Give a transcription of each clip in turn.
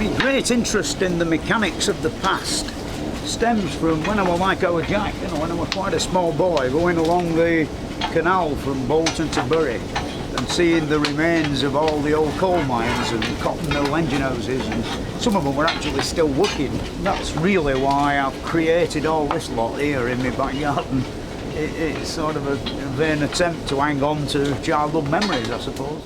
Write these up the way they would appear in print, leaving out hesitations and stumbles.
My great interest in the mechanics of the past stems from when I was like our Jack, you know, when I was quite a small boy, going along the canal from Bolton to Bury and seeing the remains of all the old coal mines and cotton mill engine houses, and some of them were actually still working. That's really why I've created all this lot here in my backyard, and it's sort of a vain attempt to hang on to childhood memories, I suppose.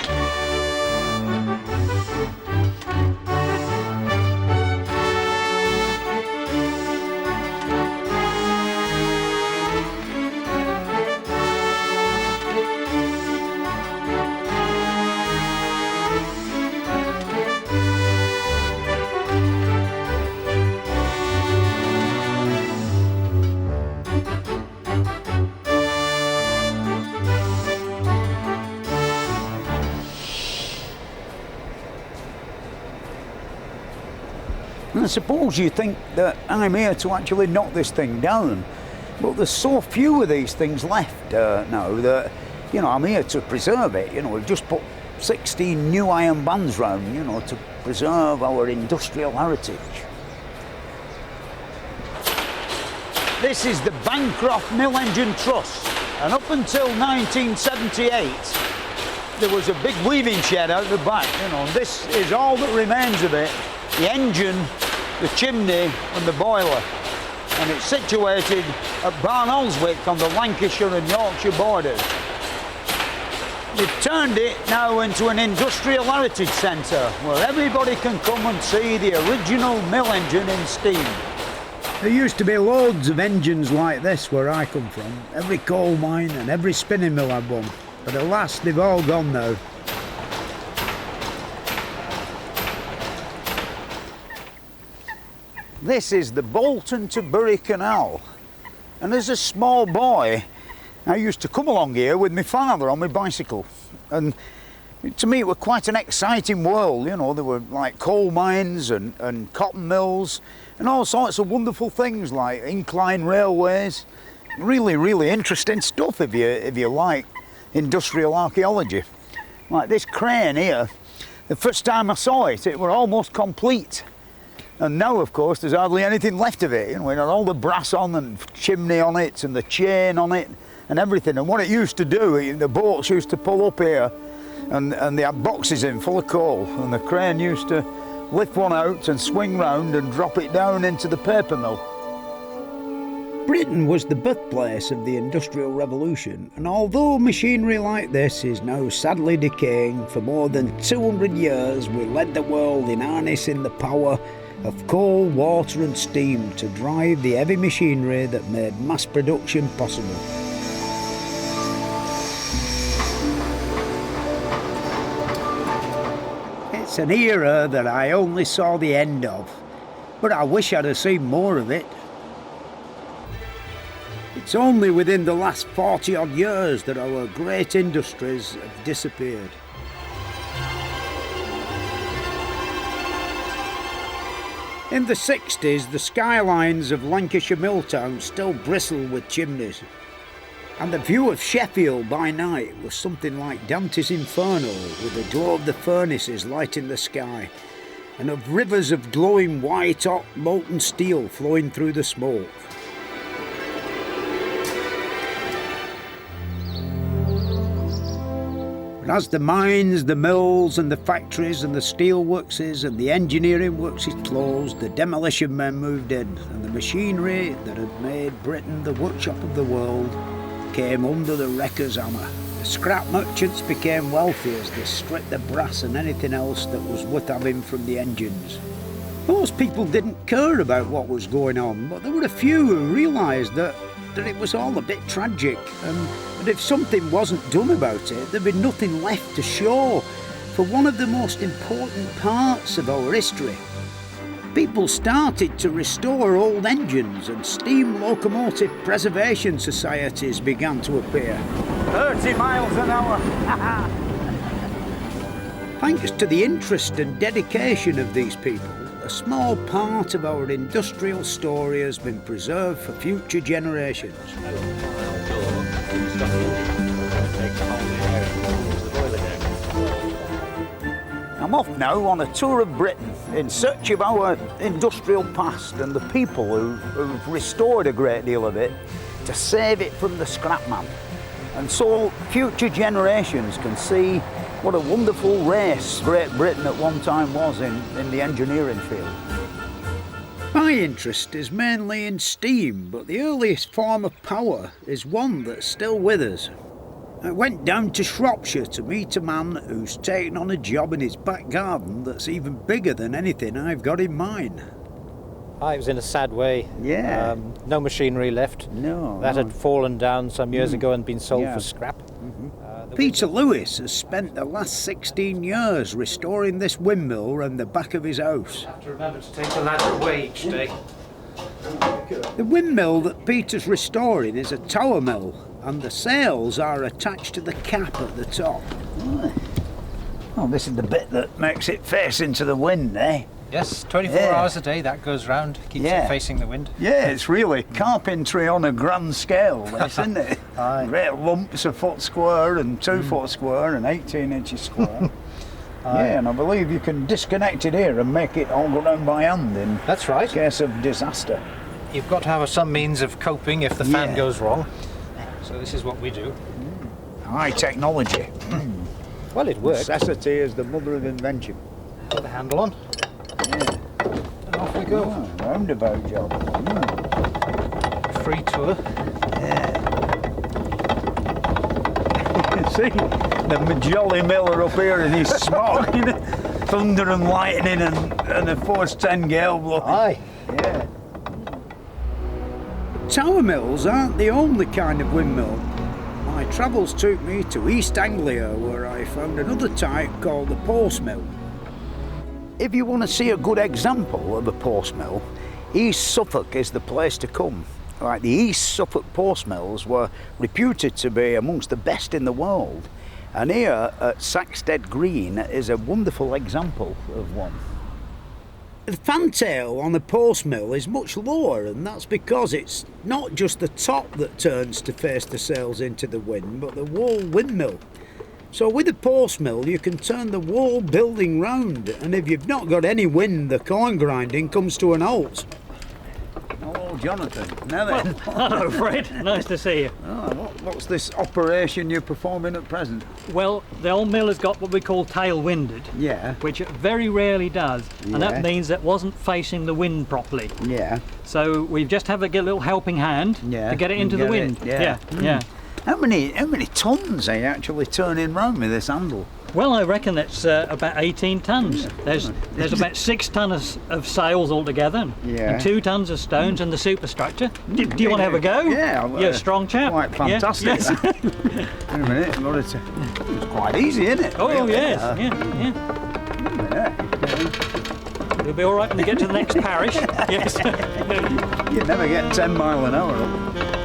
I suppose you think that I'm here to actually knock this thing down, but there's so few of these things left now that, you know, I'm here to preserve it. You know, we've just put 16 new iron bands round, you know, to preserve our industrial heritage. This is the Bancroft Mill Engine Truss, and up until 1978 there was a big weaving shed out the back, you know, and this is all that remains of it. The engine, the chimney and the boiler, and it's situated at Barnoldswick on the Lancashire and Yorkshire borders. We've turned it now into an industrial heritage centre where everybody can come and see the original mill engine in steam. There used to be loads of engines like this where I come from. Every coal mine and every spinning mill had one, but alas, they've all gone now. This is the Bolton to Bury Canal, and as a small boy I used to come along here with my father on my bicycle, and to me it was quite an exciting world. You know, there were like coal mines and cotton mills and all sorts of wonderful things like incline railways. Really interesting stuff if you like industrial archaeology. Like this crane here, the first time I saw it, it were almost complete. And now, of course, there's hardly anything left of it. You know, it had all the brass on and chimney on it and the chain on it and everything. And what it used to do, the boats used to pull up here and they had boxes in full of coal, and the crane used to lift one out and swing round and drop it down into the paper mill. Britain was the birthplace of the Industrial Revolution, and although machinery like this is now sadly decaying, for more than 200 years we led the world in harnessing the power of coal, water and steam to drive the heavy machinery that made mass production possible. It's an era that I only saw the end of, but I wish I'd have seen more of it. It's only within the last 40 odd years that our great industries have disappeared. In the 60s, the skylines of Lancashire mill towns still bristled with chimneys, and the view of Sheffield by night was something like Dante's Inferno, with the glow of the furnaces lighting the sky, and of rivers of glowing white-hot molten steel flowing through the smoke. But as the mines, the mills and the factories and the steel workses and the engineering workses closed, the demolition men moved in, and the machinery that had made Britain the workshop of the world came under the wrecker's hammer. The scrap merchants became wealthy as they stripped the brass and anything else that was worth having from the engines. Most people didn't care about what was going on, but there were a few who realised that it was all a bit tragic, and that if something wasn't done about it, there'd be nothing left to show for one of the most important parts of our history. People started to restore old engines, and steam locomotive preservation societies began to appear. 30 miles an hour! Thanks to the interest and dedication of these people, a small part of our industrial story has been preserved for future generations. And I'm off now on a tour of Britain in search of our industrial past and the people who've restored a great deal of it to save it from the scrap man. And so future generations can see what a wonderful race Great Britain at one time was in the engineering field. My interest is mainly in steam, but the earliest form of power is one that's still with us. I went down to Shropshire to meet a man who's taken on a job in his back garden that's even bigger than anything I've got in mine. It was in a sad way. Yeah. No machinery left. No. That had fallen down some years ago and been sold for scrap. Peter Lewis has spent the last 16 years restoring this windmill around the back of his house. You have to remember to take the ladder away each day. The windmill that Peter's restoring is a tower mill, and the sails are attached to the cap at the top. Oh, this is the bit that makes it face into the wind, eh? Yes, 24 hours a day that goes round, keeps it facing the wind. Yeah, it's really carpentry on a grand scale, this, isn't it? Aye. Great lumps, a foot square and 2 foot square and 18 inches square. Yeah, and I believe you can disconnect it here and make it all go down by hand in That's right. case of disaster. You've got to have some means of coping if the fan goes wrong. So this is what we do. High technology. Well, it works. Necessity is the mother of invention. Put the handle on. Yeah. And off we go. Oh, roundabout job. Free tour. Yeah. See, the jolly miller up here and he's smoking, thunder and lightning and a force 10 gale blowing. Aye. Yeah. Tower mills aren't the only kind of windmill. My travels took me to East Anglia, where I found another type called the post mill. If you want to see a good example of a post mill, East Suffolk is the place to come. Like the East Suffolk post mills were reputed to be amongst the best in the world, and here at Saxted Green is a wonderful example of one. The fantail on a post mill is much lower, and that's because it's not just the top that turns to face the sails into the wind, but the whole windmill. So with a post mill you can turn the whole building round, and if you've not got any wind, the corn grinding comes to an halt. Hello, Jonathan. Now then. Well, hello, Fred. Nice to see you. What's this operation you're performing at present? Well, the old mill has got what we call tail-winded, which it very rarely does, and that means it wasn't facing the wind properly. Yeah. So we've just had to get a little helping hand to get it into the wind. Yeah. How many tons are you actually turning round with this handle? Well, I reckon it's about 18 tons. There's about 6 tons of sails altogether, and 2 tons of stones and the superstructure. Do you want to have a go? Yeah. You're a strong chap. Quite fantastic. Yes. Wait a minute, it's quite easy, isn't it? Oh, really? yes. You'll be all right when you get to the next parish. Yes. You're never getting 10 mile an hour up.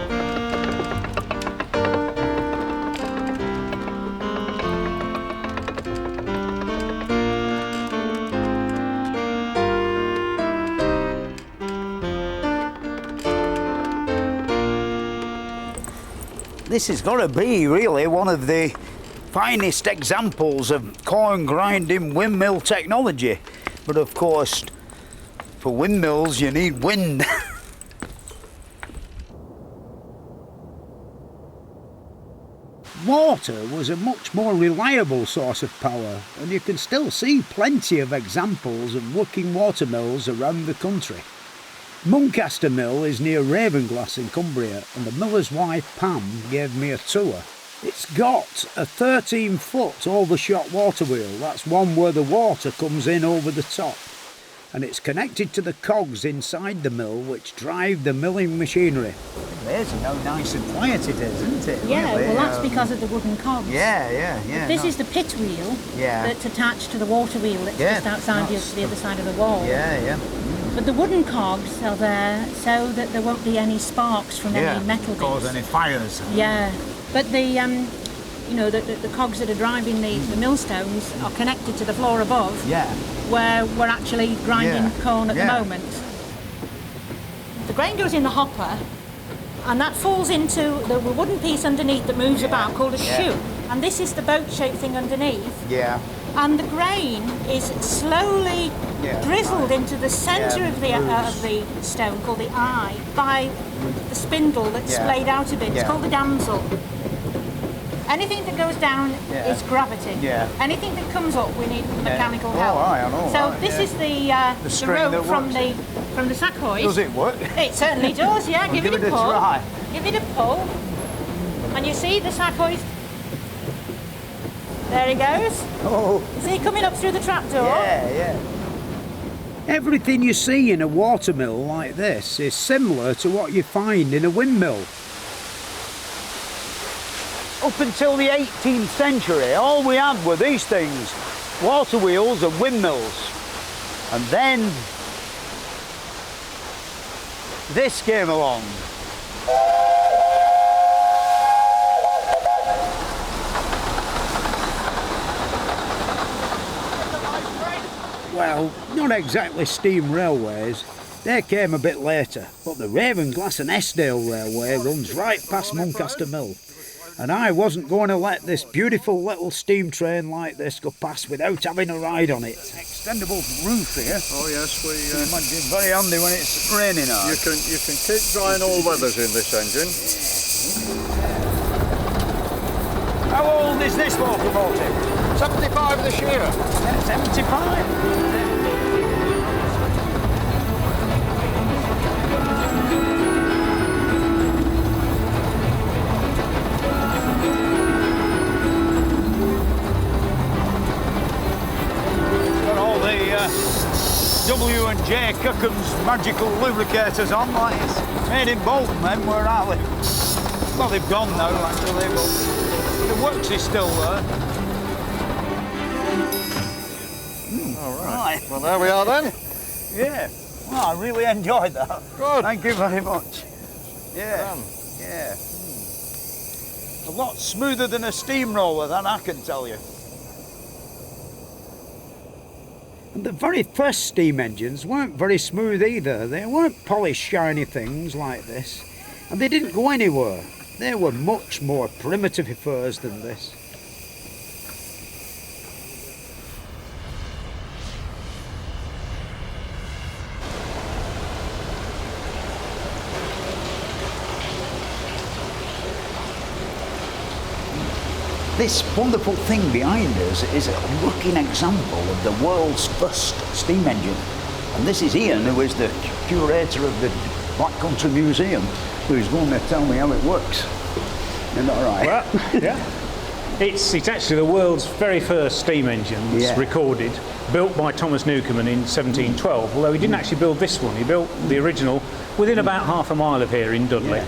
This has got to be really one of the finest examples of corn grinding windmill technology. But of course, for windmills you need wind. Water was a much more reliable source of power, and you can still see plenty of examples of working water mills around the country. Muncaster Mill is near Ravenglass in Cumbria, and the miller's wife Pam gave me a tour. It's got a 13-foot overshot water wheel. That's one where the water comes in over the top. And it's connected to the cogs inside the mill which drive the milling machinery. Amazing how nice and quiet it is, isn't it? Yeah, really? well that's because of the wooden cogs. Yeah. This is the pit wheel that's attached to the water wheel that's just outside the other side of the wall. Yeah. But the wooden cogs are there so that there won't be any sparks from any metal bits. Cause any fires. Yeah, but the the cogs that are driving the millstones are connected to the floor above. Yeah. Where we're actually grinding corn at the moment. The grain goes in the hopper, and that falls into the wooden piece underneath that moves about called a shoe. And this is the boat-shaped thing underneath. Yeah. and the grain is slowly drizzled into the centre of the stone, called the eye, by the spindle that's splayed out of it. It's called the damsel. Anything that goes down is gravity. Anything that comes up, we need mechanical help. I know, so this is the rope from the sack hoist. Does it work? It certainly does. Yeah, Well, give it a pull. try. Give it a pull, and you see the sack hoist. There he goes. Oh. See, coming up through the trapdoor. Yeah. Everything you see in a watermill like this is similar to what you find in a windmill. Up until the 18th century, all we had were these things, water wheels and windmills. And then this came along. Well, not exactly steam railways. They came a bit later, but the Ravenglass and Eskdale Railway runs right past Muncaster Mill. And I wasn't going to let this beautiful little steam train like this go past without having a ride on it. Extendable roof here. Oh yes, we. It's very handy when it's raining hard. You can keep drying all weathers in this engine. How old is this locomotive? 75 this year. Yeah, 75. W&J Cookham's magical lubricators on, like it's made in Bolton then, where are they? Well, they've gone now actually, but the works is still there. All right. Well, there we are then. Yeah. Well, I really enjoyed that. Good. Thank you very much. Yeah. Done. Yeah. A lot smoother than a steamroller, that I can tell you. And the very first steam engines weren't very smooth either. They weren't polished, shiny things like this. And they didn't go anywhere. They were much more primitive affairs than this. This wonderful thing behind us is a working example of the world's first steam engine. And this is Ian, who is the curator of the Black Country Museum, who's going to tell me how it works. Isn't that right? Well, yeah. It's actually the world's very first steam engine that's recorded, built by Thomas Newcomen in 1712, although he didn't actually build this one. He built the original within about half a mile of here in Dudley.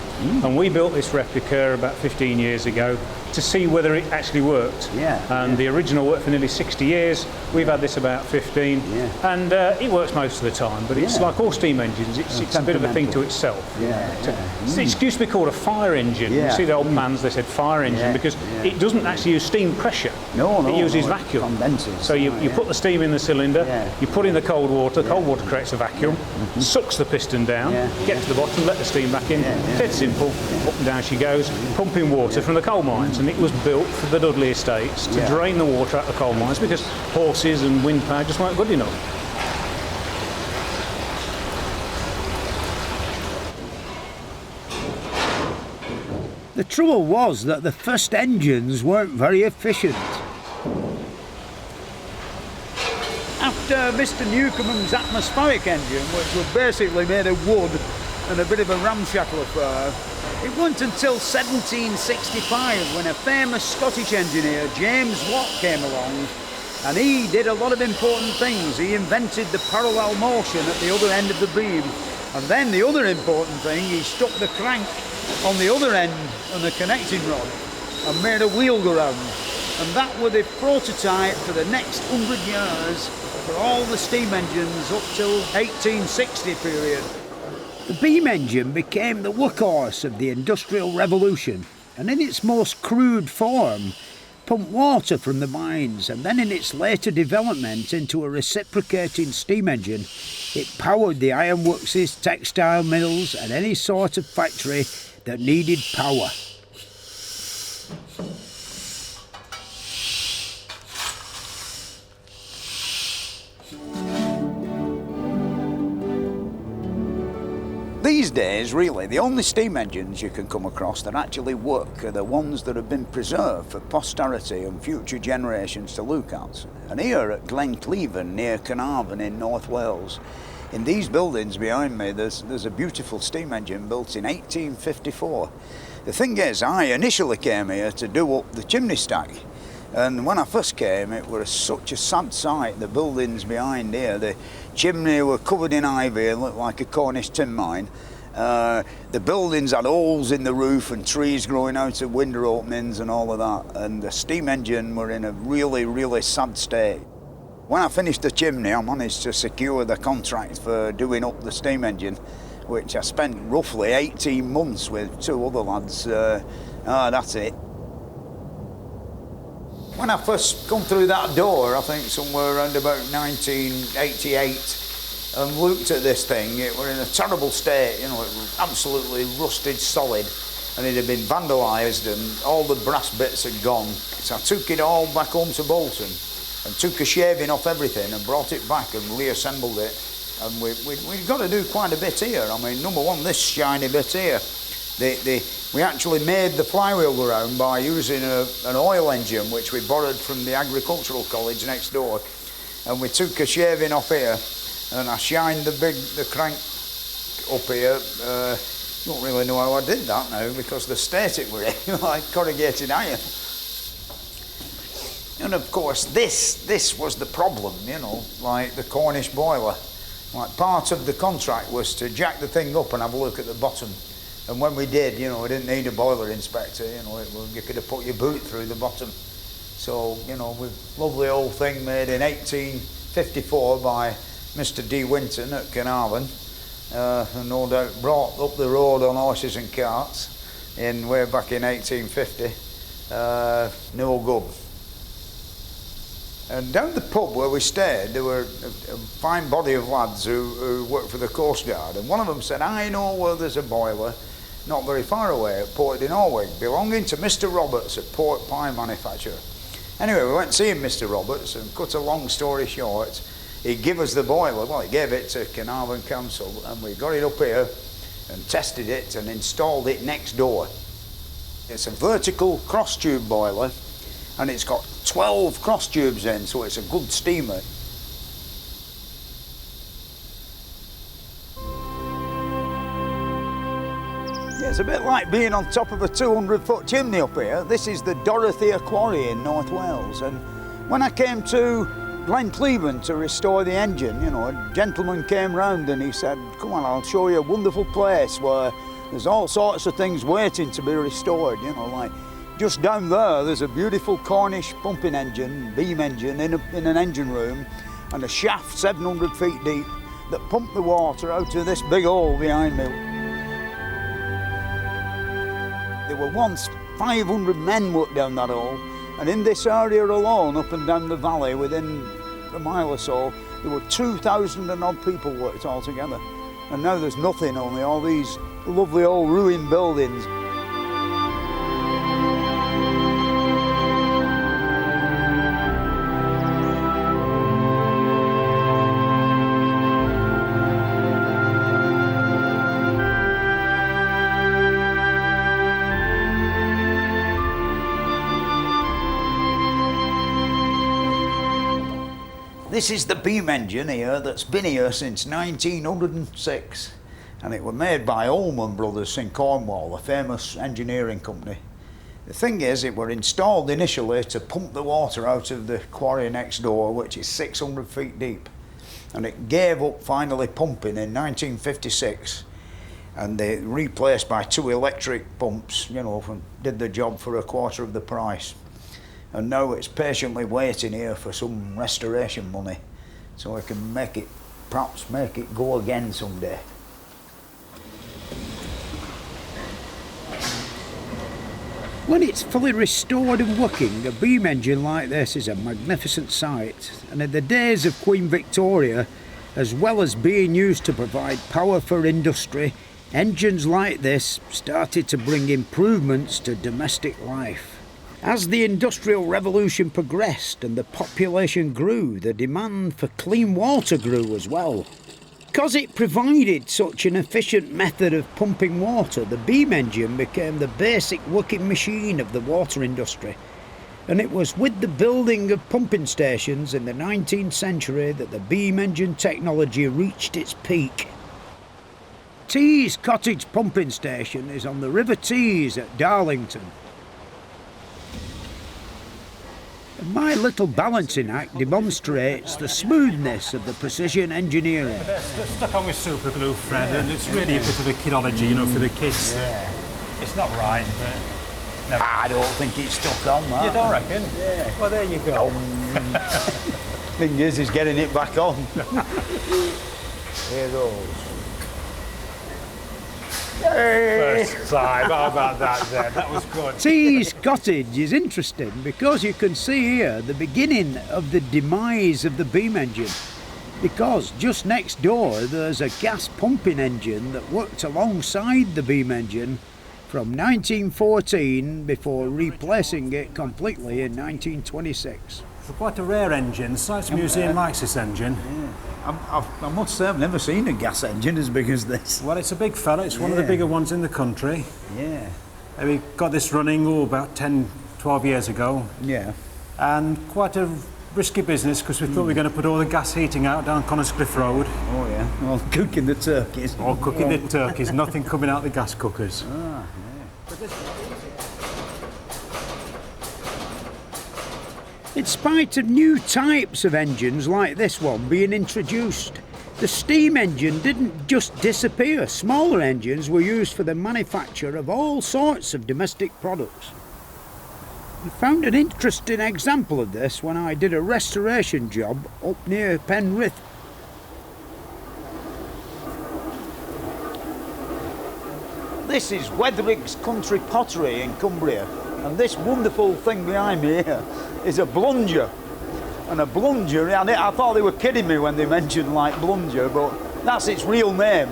And we built this replica about 15 years ago to see whether it actually worked. And the original worked for nearly 60 years. We've had this about 15, and it works most of the time, but it's like all steam engines, it's a bit of a thing to itself. It used to be called a fire engine. You see the old plans, they said fire engine, because it doesn't actually use steam pressure. It uses vacuum. Condenses. So you put the steam in the cylinder, you put in the cold water creates a vacuum, sucks the piston down, get to the bottom, let the steam back in. Dead simple, up and down she goes, pumping water from the coal mines. And it was built for the Dudley estates to drain the water out of the coal mines because horses and wind power just weren't good enough. The trouble was that the first engines weren't very efficient. After Mr. Newcomen's atmospheric engine, which was basically made of wood and a bit of a ramshackle affair, it wasn't until 1765 when a famous Scottish engineer, James Watt, came along, and he did a lot of important things. He invented the parallel motion at the other end of the beam, and then the other important thing, he stuck the crank on the other end and the connecting rod and made a wheel go round. And that was the prototype for the next 100 years for all the steam engines up till 1860 period. The beam engine became the workhorse of the Industrial Revolution, and in its most crude form pumped water from the mines, and then in its later development into a reciprocating steam engine, it powered the ironworks, textile mills and any sort of factory that needed power. These days, really, the only steam engines you can come across that actually work are the ones that have been preserved for posterity and future generations to look at. And here at Glencleven, near Carnarvon in North Wales, in these buildings behind me, there's a beautiful steam engine built in 1854. The thing is, I initially came here to do up the chimney stack. And when I first came, it was such a sad sight. The buildings behind here, the chimney were covered in ivy and looked like a Cornish tin mine. The buildings had holes in the roof and trees growing out of window openings and all of that. And the steam engine were in a really, really sad state. When I finished the chimney, I managed to secure the contract for doing up the steam engine, which I spent roughly 18 months with 2 other lads. That's it. When I first come through that door, I think somewhere around about 1988, and looked at this thing, it were in a terrible state, you know, it was absolutely rusted solid, and it had been vandalised and all the brass bits had gone. So I took it all back home to Bolton and took a shaving off everything and brought it back and reassembled it. And we've got to do quite a bit here. I mean, number one, this shiny bit here. We actually made the flywheel go round by using an oil engine which we borrowed from the agricultural college next door, and we took a shaving off here and I shined the crank up here. Don't really know how I did that now because the state it were in, like corrugated iron. And of course this was the problem, you know, like the Cornish boiler. Like part of the contract was to jack the thing up and have a look at the bottom. And when we did, you know, we didn't need a boiler inspector, you know, you could have put your boot through the bottom. So, you know, with lovely old thing made in 1854 by Mr. D. Winton at Carnarvon, and no doubt brought up the road on horses and carts way back in 1850, no good. And down the pub where we stayed, there were a fine body of lads who worked for the Coast Guard, and one of them said, I know where there's a boiler not very far away at Port in Norway, belonging to Mr. Roberts at Port Pie Manufacturer. Anyway, we went seeing Mr. Roberts, and cut a long story short, he gave us the boiler. Well, he gave it to Carnarvon Council, and we got it up here and tested it and installed it next door. It's a vertical cross tube boiler, and it's got 12 cross tubes in, so it's a good steamer. Yeah, it's a bit like being on top of a 200-foot chimney up here. This is the Dorothea Quarry in North Wales, and when I came to Glencleven to restore the engine, you know, a gentleman came round and he said, come on, I'll show you a wonderful place where there's all sorts of things waiting to be restored, you know, like just down there, there's a beautiful Cornish pumping engine, beam engine, in an engine room, and a shaft 700 feet deep that pumped the water out of this big hole behind me. There were once 500 men worked down that hole, and in this area alone, up and down the valley, within a mile or so, there were 2,000 and odd people worked all together. And now there's nothing, only all these lovely old ruined buildings. This is the beam engine here that's been here since 1906, and it was made by Ullman Brothers in Cornwall, a famous engineering company. The thing is, it were installed initially to pump the water out of the quarry next door, which is 600 feet deep, and it gave up finally pumping in 1956, and they replaced by 2 electric pumps, you know, and did the job for a quarter of the price. And now it's patiently waiting here for some restoration money so I can perhaps make it go again someday. When it's fully restored and working, a beam engine like this is a magnificent sight. And in the days of Queen Victoria, as well as being used to provide power for industry, engines like this started to bring improvements to domestic life. As the Industrial Revolution progressed and the population grew, the demand for clean water grew as well. Because it provided such an efficient method of pumping water, the beam engine became the basic working machine of the water industry. And it was with the building of pumping stations in the 19th century that the beam engine technology reached its peak. Tees Cottage Pumping Station is on the River Tees at Darlington. My little balancing act demonstrates the smoothness of the precision engineering. They're stuck on with super glue, Fred, and it's really a bit of a kidology, you know, for the kids. Yeah. It's not right, but... Never. I don't think it's stuck on, that. You don't reckon? Yeah. Well, there you go. Thing is getting it back on. Here goes. Hey. First time, how about that then? That was good. Tees Cottage is interesting because you can see here the beginning of the demise of the beam engine. Because just next door there's a gas pumping engine that worked alongside the beam engine from 1914 before replacing it completely in 1926. It's quite a rare engine. Science Museum likes this engine. Yeah. I must say I've never seen a gas engine as big as this. Well, it's a big fella. It's one of the bigger ones in the country. Yeah. And we got this running about 10, 12 years ago. Yeah. And quite a risky business because we thought we were going to put all the gas heating out down Connerscliff Road. Oh yeah. Well, cooking the turkeys. Or cooking the turkeys. Nothing coming out the gas cookers. Ah, yeah. In spite of new types of engines like this one being introduced, the steam engine didn't just disappear. Smaller engines were used for the manufacture of all sorts of domestic products. I found an interesting example of this when I did a restoration job up near Penrith. This is Wetherig's Country Pottery in Cumbria, and this wonderful thing behind me here is a blunger. And a blunger, I thought they were kidding me when they mentioned like blunger, but that's its real name.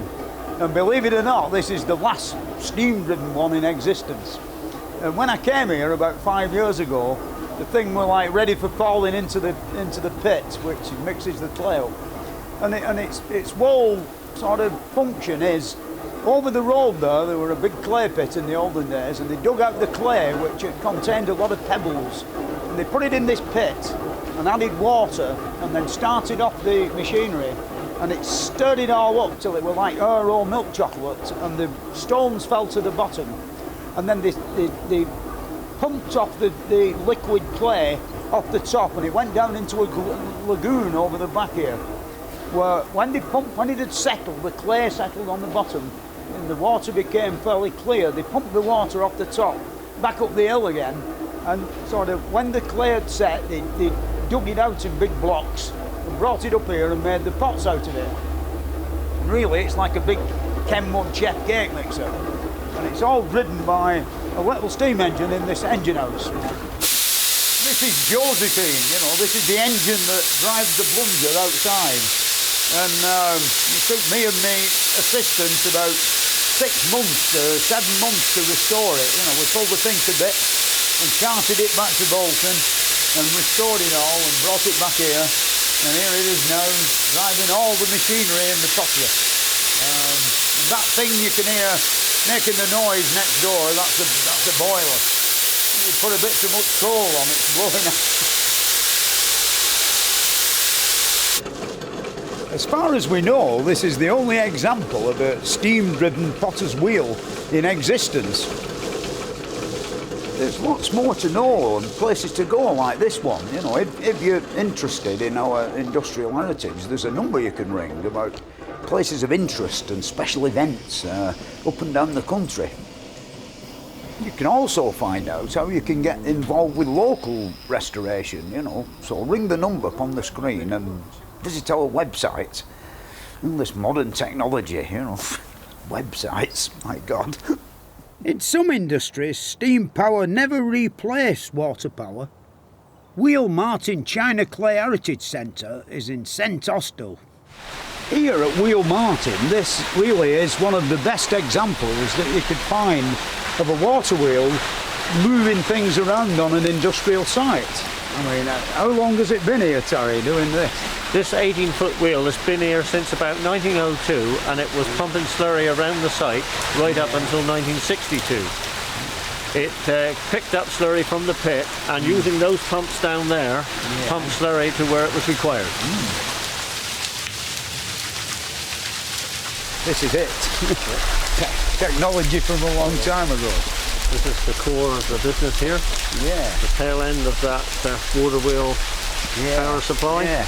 And believe it or not, this is the last steam-driven one in existence. And when I came here about 5 years ago, the thing was like ready for falling into the pit, which mixes the clay up. And its whole sort of function is, over the road there were a big clay pit in the olden days, and they dug out the clay, which contained a lot of pebbles, and they put it in this pit and added water and then started off the machinery, and it stirred it all up till it were like or milk chocolate, and the stones fell to the bottom, and then they pumped off the liquid clay off the top, and it went down into a lagoon over the back here, where when it had settled, the clay settled on the bottom and the water became fairly clear. They pumped the water off the top back up the hill again, and sort of when the clay had set, they dug it out in big blocks and brought it up here and made the pots out of it. And really it's like a big Kenwood chef cake mixer, and it's all driven by a little steam engine in this engine house. This is Josephine, you know, this is the engine that drives the blunger outside. And it took me and my assistant about 6 months, 7 months to restore it. You know, we pulled the thing to bits and chartered it back to Bolton and restored it all and brought it back here. And here it is now, driving all the machinery in the pottery. And that thing you can hear making the noise next door, that's the boiler. You put a bit too much coal on it, it's blowing out. As far as we know, this is the only example of a steam-driven potter's wheel in existence. There's lots more to know and places to go like this one. You know, if you're interested in our industrial heritage, there's a number you can ring about places of interest and special events up and down the country. You can also find out how you can get involved with local restoration, you know, so ring the number up on the screen and visit our website. All this modern technology, you know, websites, my God. In some industries, steam power never replaced water power. Wheel Martin China Clay Heritage Centre is in St Austell. Here at Wheel Martin, this really is one of the best examples that you could find of a water wheel moving things around on an industrial site. I mean, how long has it been here, Terry, doing this? This 18-foot wheel has been here since about 1902, and it was pumping slurry around the site right up until 1962. It picked up slurry from the pit, and using those pumps down there, pumped slurry to where it was required. This is it. Technology from a long time ago. This is the core of the business here. Yeah. The tail end of that water wheel power supply. Yeah.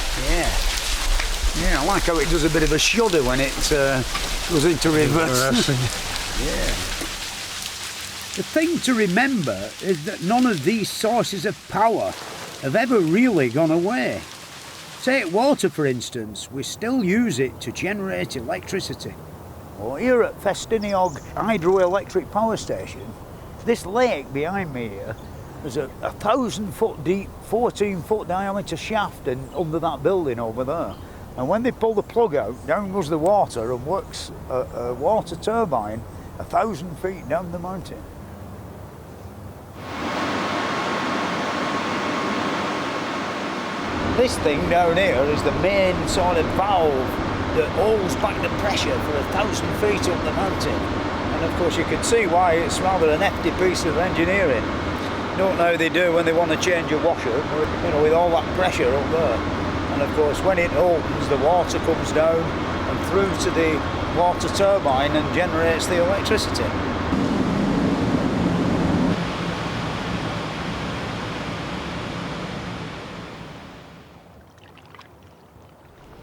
I like how it does a bit of a shudder when it goes into reverse. Yeah. The thing to remember is that none of these sources of power have ever really gone away. Take water, for instance. We still use it to generate electricity. Well, here at Festiniog Hydroelectric Power Station, this lake behind me here is a 1,000-foot deep, 14-foot diameter shaft under that building over there. And when they pull the plug out, down goes the water and works a water turbine 1,000 feet down the mountain. This thing down here is the main sort of valve that holds back the pressure for 1,000 feet up the mountain. And of course you can see why it's rather an hefty piece of engineering. Don't know how they do when they want to change a washer, with all that pressure up there. And of course when it opens, the water comes down and through to the water turbine and generates the electricity.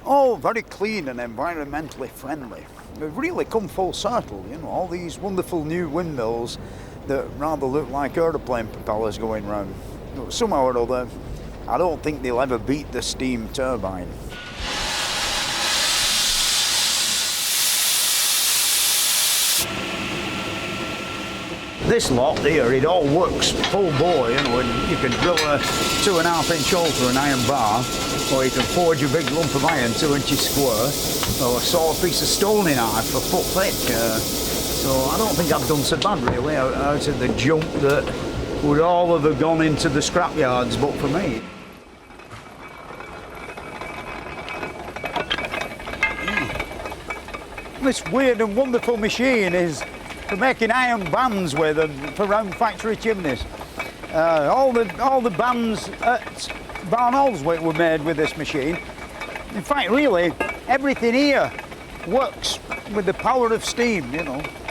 All very clean and environmentally friendly. We've really come full circle, all these wonderful new windmills that rather look like aeroplane propellers going round. Somehow or other, I don't think they'll ever beat the steam turbine. This lot here, it all works full bore, and you can drill a 2.5-inch hole through an iron bar, or you can forge a big lump of iron 2 inches square, or saw a piece of stone in half a foot thick. So I don't think I've done so bad really out of the junk that would all have gone into the scrapyards, but for me. This weird and wonderful machine is for making iron bands with and for round factory chimneys. All the bands at Barn Oldswick were made with this machine. In fact, really, everything here works with the power of steam,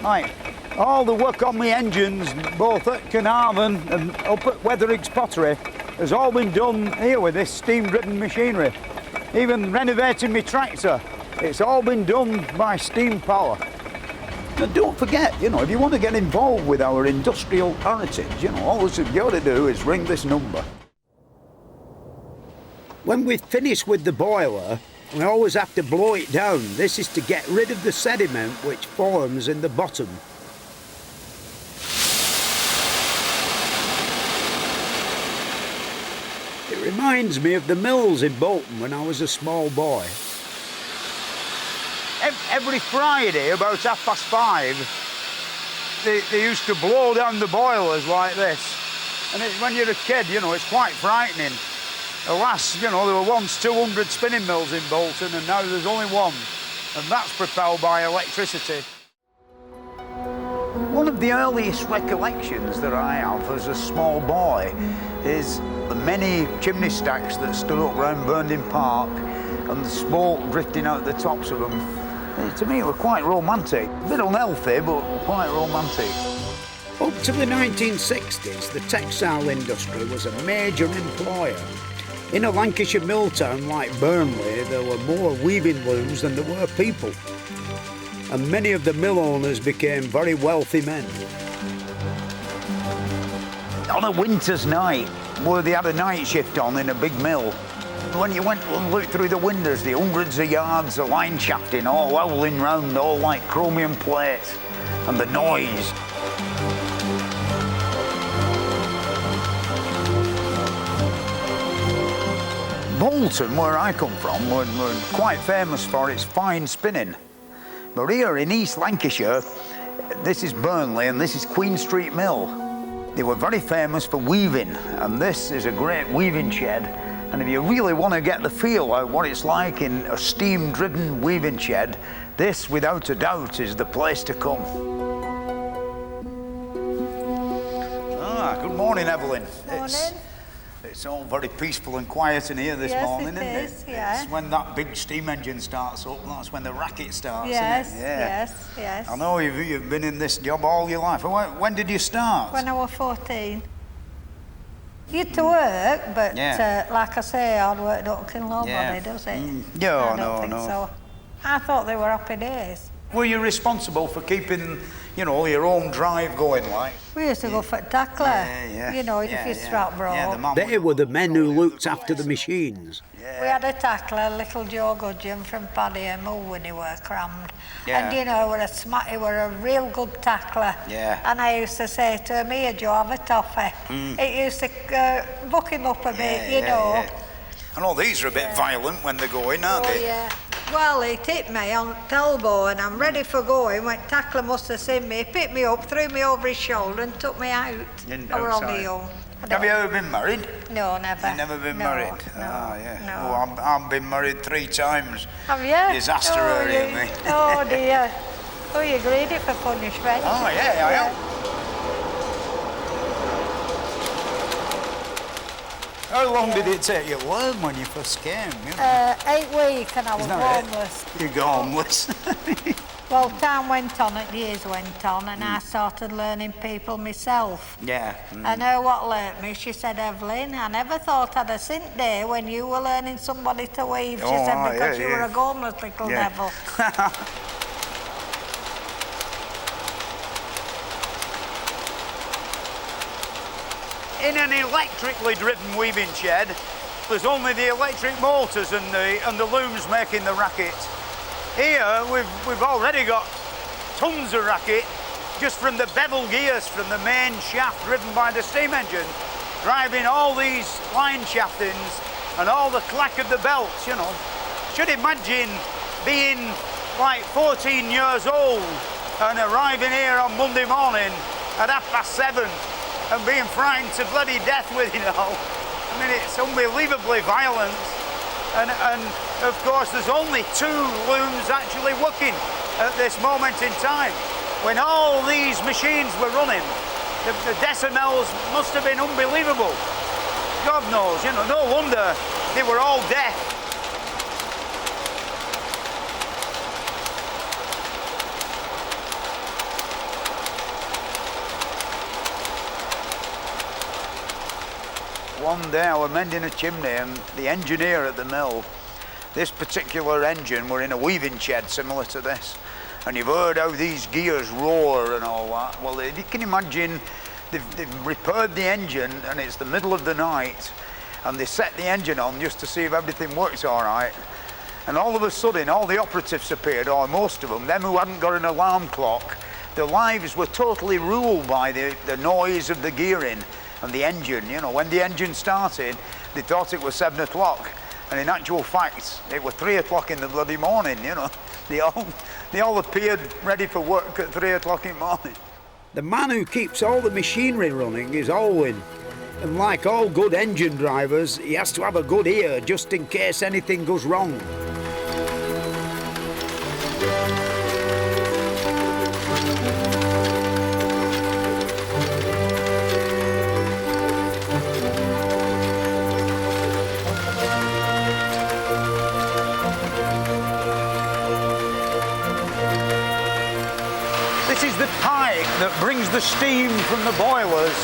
Like all the work on the engines, both at Carnarvon and up at Wetherig's Pottery, has all been done here with this steam-driven machinery. Even renovating my tractor, it's all been done by steam power. And don't forget, if you want to get involved with our industrial heritage, all you've got to do is ring this number. When we finish with the boiler, we always have to blow it down. This is to get rid of the sediment which forms in the bottom. It reminds me of the mills in Bolton when I was a small boy. Every Friday, about 5:30, they used to blow down the boilers like this. And when you're a kid, it's quite frightening. Alas, there were once 200 spinning mills in Bolton, and now there's only one. And that's propelled by electricity. One of the earliest recollections that I have as a small boy is the many chimney stacks that stood up round Burnley Park and the smoke drifting out the tops of them. To me, it was quite romantic. A bit unhealthy, but quite romantic. Up to the 1960s, the textile industry was a major employer. In a Lancashire mill town like Burnley, there were more weaving looms than there were people. And many of the mill owners became very wealthy men. On a winter's night, where they had a night shift on in a big mill, when you went and looked through the windows, the hundreds of yards of line shafting all howling round, all like chromium plates, and the noise. Bolton, where I come from, were quite famous for its fine spinning. But here in East Lancashire, this is Burnley and this is Queen Street Mill. They were very famous for weaving, and this is a great weaving shed. And if you really want to get the feel of what it's like in a steam-driven weaving shed, this, without a doubt, is the place to come. Good morning, Evelyn. Morning. It's all very peaceful and quiet in here this morning, isn't it? Yeah. It's when that big steam engine starts up, that's when the racket starts, Yes, isn't it? Yeah. yes. I know you've been in this job all your life. When did you start? When I was 14. Used to work, but like I say, hard work don't kill nobody, does it? No, I don't think so. I thought they were happy days. Were you responsible for keeping, you know, your own drive going, like? We used to go for tackler, you know, if your strap broke. They were the men who looked after the machines. We had a tackler, little Joe Gudgeon from Paddy and Moo when he were crammed. Yeah. And you know, he were a real good tackler. Yeah. And I used to say to him, here Joe, have a toffee. It used to buck him up a bit, you know. Yeah. I know these are a bit violent when they're going, aren't they? Yeah. Well, he tipped me on the elbow and I'm ready for going. When tackler must have seen me, he picked me up, threw me over his shoulder and took me out. I were on my own. Have you ever been married? No, never. You've never been married? No, yeah. no. Oh, I've been married 3 times. Have you? Disaster area, me. Oh dear. Oh, you're greedy for punishment. Oh, yeah, I am. How long did it take you to learn when you first came? You know? 8 weeks and I was homeless. You go homeless. Well, time went on and years went on and I started learning people myself. Yeah. I know what learnt me. She said, Evelyn, I never thought I'd have seen day when you were learning somebody to weave. She said, because you were a homeless little devil. In an electrically driven weaving shed, there's only the electric motors and the looms making the racket. Here, we've already got tons of racket just from the bevel gears from the main shaft driven by the steam engine, driving all these line shaftings and all the clack of the belts, you know. Should imagine being like 14 years old and arriving here on Monday morning at 7:30 and being frightened to bloody death with it all. I mean, it's unbelievably violent. And of course, there's only 2 looms actually working at this moment in time. When all these machines were running, the decimals must have been unbelievable. God knows, you know, no wonder they were all deaf. One day I was mending a chimney and the engineer at the mill, this particular engine were in a weaving shed similar to this. And you've heard how these gears roar and all that. Well, you can imagine they've repaired the engine and it's the middle of the night and they set the engine on just to see if everything works all right. And all of a sudden, all the operatives appeared, or most of them who hadn't got an alarm clock. Their lives were totally ruled by the noise of the gearing and the engine. You know, when the engine started, they thought it was 7 o'clock. And in actual fact, it was 3 o'clock in the bloody morning, you know. They all appeared ready for work at 3 o'clock in the morning. The man who keeps all the machinery running is Owen. And like all good engine drivers, he has to have a good ear just in case anything goes wrong. This is the pipe that brings the steam from the boilers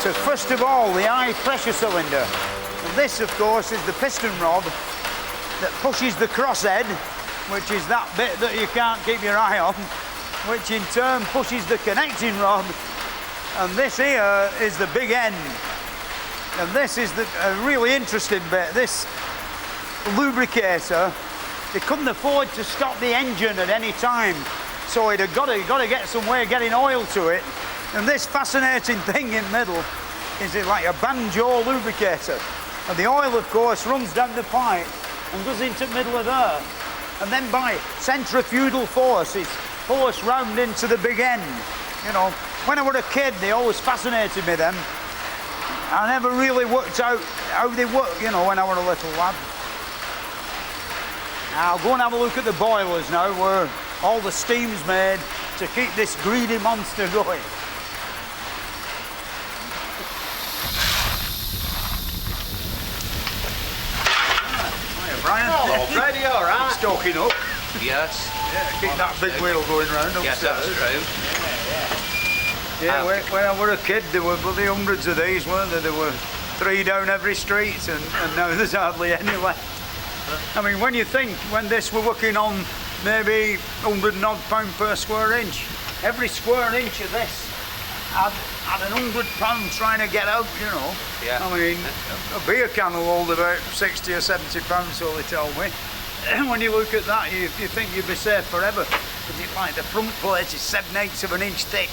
to, first of all, the high pressure cylinder. And this, of course, is the piston rod that pushes the crosshead, which is that bit that you can't keep your eye on, which in turn pushes the connecting rod. And this here is the big end. And this is a really interesting bit. This lubricator, they couldn't afford to stop the engine at any time. So it had got to get some way of getting oil to it. And this fascinating thing in the middle is like a banjo lubricator. And the oil, of course, runs down the pipe and goes into the middle of there. And then by centrifugal force, it's forced round into the big end. You know, when I was a kid, they always fascinated me then. I never really worked out how they work, you know, when I was a little lad. Now, I'll go and have a look at the boilers now, where all the steam's made to keep this greedy monster going. Hiya, Brian. Hello, Fred, you all right? Stoking up. Yes. Yeah, keep that big wheel going round upstairs. Yes, that's true. Yeah, when I was a kid, there were bloody hundreds of these, weren't there? There were 3 down every street, and now there's hardly any left. I mean, when you think, when this were working on maybe £100 and odd per square inch, every square inch of this had £100 trying to get out, you know. Yeah. I mean, a beer can will hold about 60 or 70 pounds, so they tell me. And when you look at that, you think you'd be safe forever. But it's like the front plate is 7/8 of an inch thick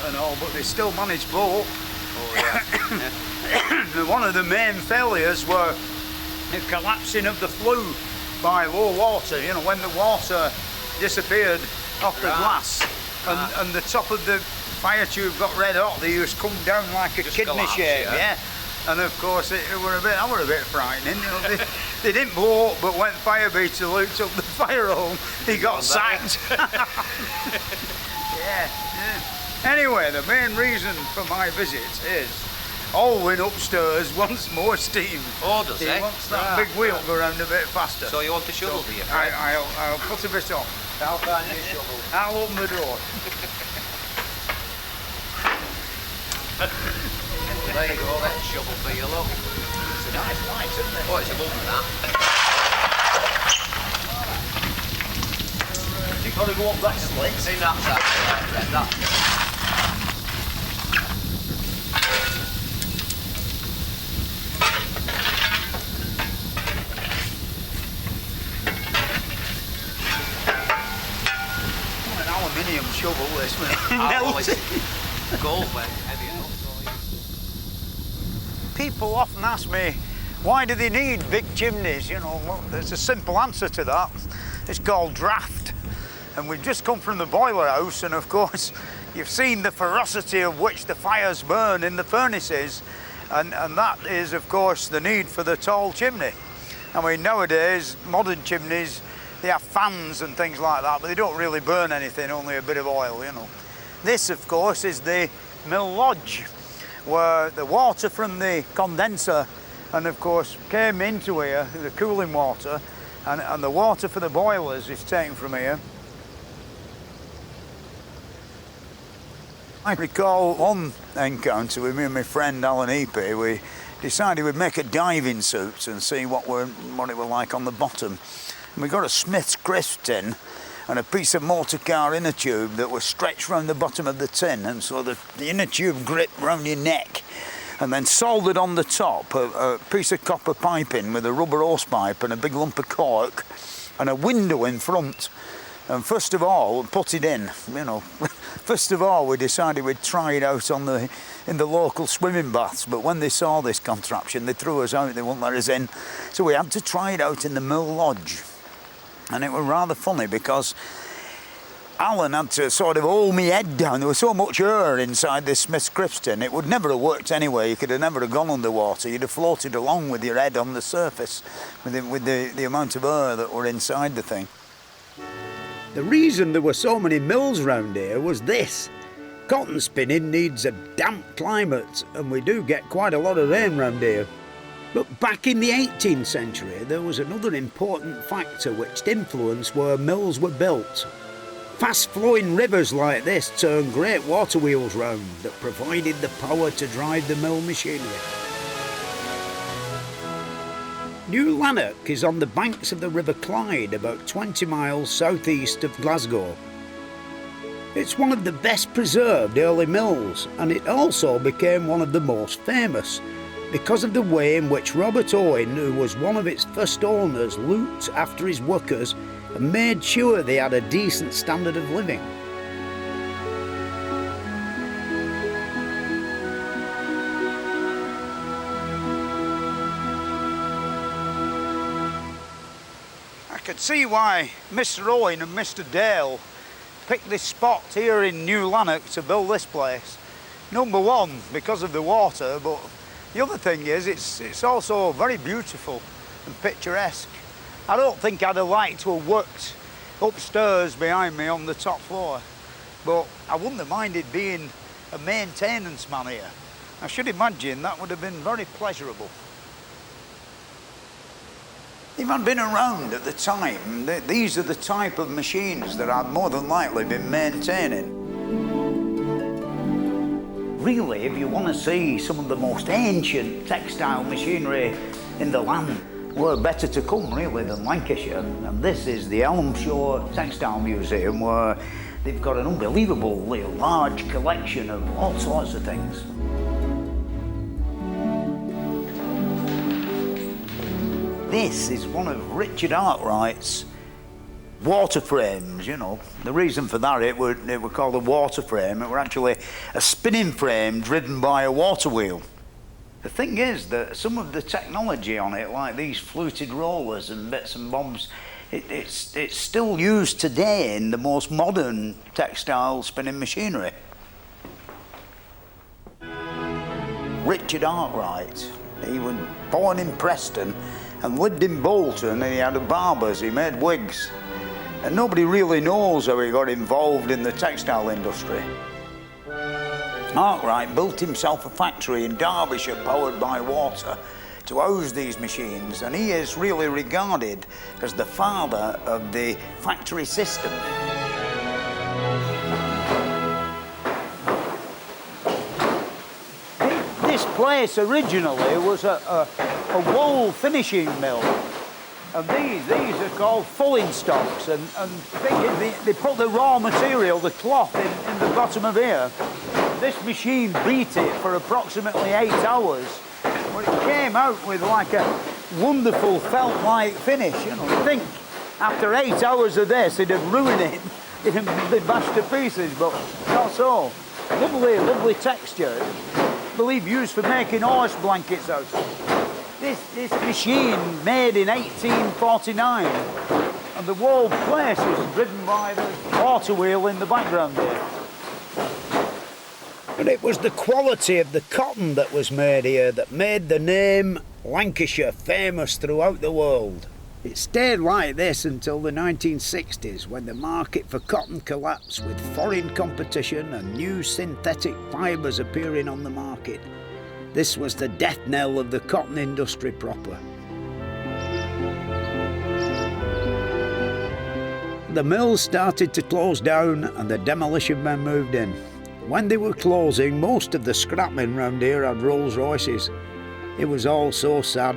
and all, but they still manage both. Oh, yeah. One of the main failures were the collapsing of the flue by low water. You know, when the water disappeared off the glass and the top of the fire tube got red hot, they used to come down like a kidney collapse, shape. Yeah. And of course, I were a bit frightening. You know, they didn't blow up, but when fire beater looked up the fire home, he got sacked. Yeah. Anyway, the main reason for my visit is Alwyn upstairs wants more steam. Oh, does he? Wants that big wheel go round a bit faster. So you want a shovel, do you, Fred? I'll put a bit on. I'll find you a shovel. I'll open the door. There you go, that's a shovel for you, look. It's a nice light, isn't it? Oh, it's a lovely that. You've got to go up that slit. See, that's that. That's an aluminium shovel, this one. gold when heavy enough. People often ask me, why do they need big chimneys? You know, well, there's a simple answer to that. It's called draft. And we've just come from the boiler house, and of course, you've seen the ferocity of which the fires burn in the furnaces, and that is, of course, the need for the tall chimney. I mean, nowadays, modern chimneys, they have fans and things like that, but they don't really burn anything, only a bit of oil, you know. This, of course, is the mill lodge, where the water from the condenser and of course came into here, the cooling water, and the water for the boilers is taken from here. I recall one encounter with me and my friend Alan Eapy. We decided we'd make a diving suit and see what it were like on the bottom. And we got a Smith's crisp tin and a piece of motor car inner tube that was stretched round the bottom of the tin, and so the inner tube gripped round your neck, and then soldered on the top a piece of copper piping with a rubber hose pipe and a big lump of cork and a window in front. And first of all, put it in, you know. First of all, we decided we'd try it out in the local swimming baths, but when they saw this contraption, they threw us out, they wouldn't let us in. So we had to try it out in the mill lodge. And it was rather funny because Alan had to sort of hold my head down. There was so much air inside this Smith's crisp tin, it would never have worked anyway. You could have never have gone underwater. You'd have floated along with your head on the surface with the amount of air that were inside the thing. The reason there were so many mills round here was this. Cotton spinning needs a damp climate, and we do get quite a lot of rain round here. But back in the 18th century, there was another important factor which influenced where mills were built. Fast-flowing rivers like this turned great water wheels round that provided the power to drive the mill machinery. New Lanark is on the banks of the River Clyde, about 20 miles southeast of Glasgow. It's one of the best preserved early mills, and it also became one of the most famous because of the way in which Robert Owen, who was one of its first owners, looked after his workers and made sure they had a decent standard of living. I could see why Mr. Owen and Mr. Dale picked this spot here in New Lanark to build this place. Number one, because of the water, but the other thing is it's also very beautiful and picturesque. I don't think I'd have liked to have worked upstairs behind me on the top floor, but I wouldn't have minded being a maintenance man here. I should imagine that would have been very pleasurable. If I'd been around at the time, these are the type of machines that I'd more than likely been maintaining. Really, if you want to see some of the most ancient textile machinery in the land, where better to come really than Lancashire. And this is the Elmshire Textile Museum, where they've got an unbelievably large collection of all sorts of things. This is one of Richard Arkwright's water frames, you know. The reason for that, it were called a water frame. It were actually a spinning frame driven by a water wheel. The thing is that some of the technology on it, like these fluted rollers and bits and bobs, it's still used today in the most modern textile spinning machinery. Richard Arkwright, he was born in Preston and lived in Bolton, and he had a barber's, he made wigs. And nobody really knows how he got involved in the textile industry. Arkwright built himself a factory in Derbyshire powered by water to house these machines, and he is really regarded as the father of the factory system. This place originally was a wool finishing mill, and these are called fulling stocks, and they put the raw material, the cloth, in the bottom of here. This machine beat it for approximately 8 hours, but it came out with like a wonderful felt-like finish. You know, I think after 8 hours of this, it'd have ruined it, it'd have been bashed to pieces, but not so. Lovely, lovely texture. I believe used for making horse blankets out. This machine made in 1849, and the whole place is driven by the water wheel in the background here. But it was the quality of the cotton that was made here that made the name Lancashire famous throughout the world. It stayed like this until the 1960s, when the market for cotton collapsed with foreign competition and new synthetic fibres appearing on the market. This was the death knell of the cotton industry proper. The mills started to close down and the demolition men moved in. When they were closing, most of the scrapmen round here had Rolls Royces. It was all so sad.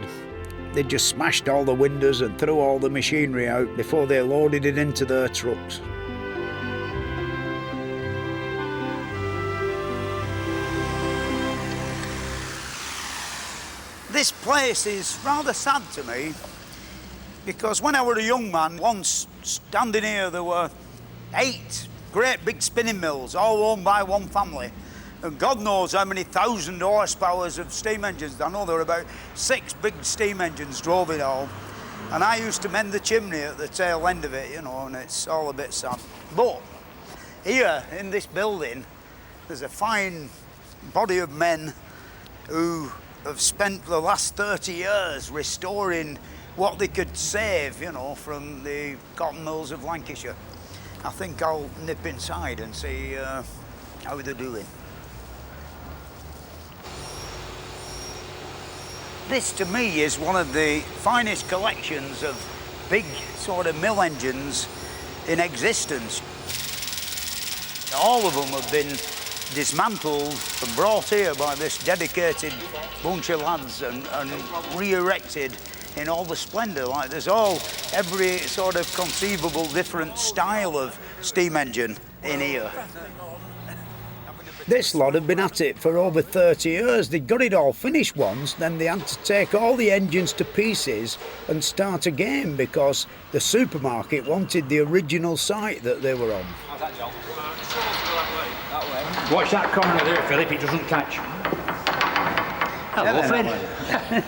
They just smashed all the windows and threw all the machinery out before they loaded it into their trucks. This place is rather sad to me, because when I was a young man, once standing here, there were 8 great big spinning mills, all owned by one family. And God knows how many thousand horsepowers of steam engines. I know there were about 6 big steam engines drove it all. And I used to mend the chimney at the tail end of it, you know, and it's all a bit sad. But here in this building, there's a fine body of men who have spent the last 30 years restoring what they could save, you know, from the cotton mills of Lancashire. I think I'll nip inside and see how they're doing. This to me is one of the finest collections of big sort of mill engines in existence. All of them have been dismantled and brought here by this dedicated bunch of lads and re-erected in all the splendour. Like there's every sort of conceivable different style of steam engine in here. This lot have been at it for over 30 years. They got it all finished once, then they had to take all the engines to pieces and start again because the supermarket wanted the original site that they were on. How's that, John? That way. Watch that corner there, Philip, it doesn't catch. Hello, Fred.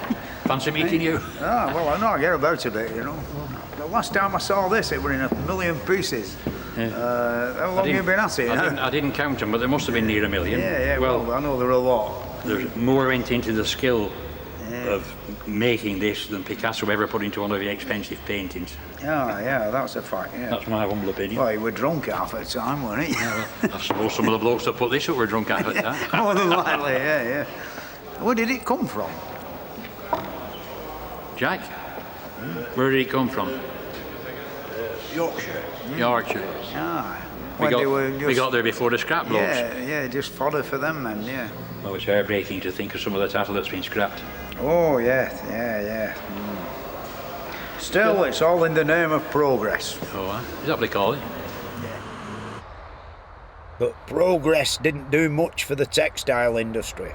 Fancy meeting you. Ah, well, I know I get about a bit, you know. The last time I saw this, it were in 1 million pieces. How long have you been at it? I didn't count them, but there must have been near 1 million. Yeah, well, I know there are a lot. There's more went into the skill of making this than Picasso ever put into one of the expensive paintings. Yeah, that's a fact, yeah. That's my humble opinion. Well, you were drunk half the time, weren't you? Yeah, well, I suppose some of the blokes that put this up were drunk half the time. More than likely, yeah. Where did it come from? Jack? Where did it come from? Yorkshire. Yorkshire. We got there before the scrap blokes. Yeah, just fodder for them then, yeah. Well, it's heartbreaking to think of some of the tattle that's been scrapped. Oh, yeah. Still, it's all in the name of progress. Oh, is that what they call it? But progress didn't do much for the textile industry.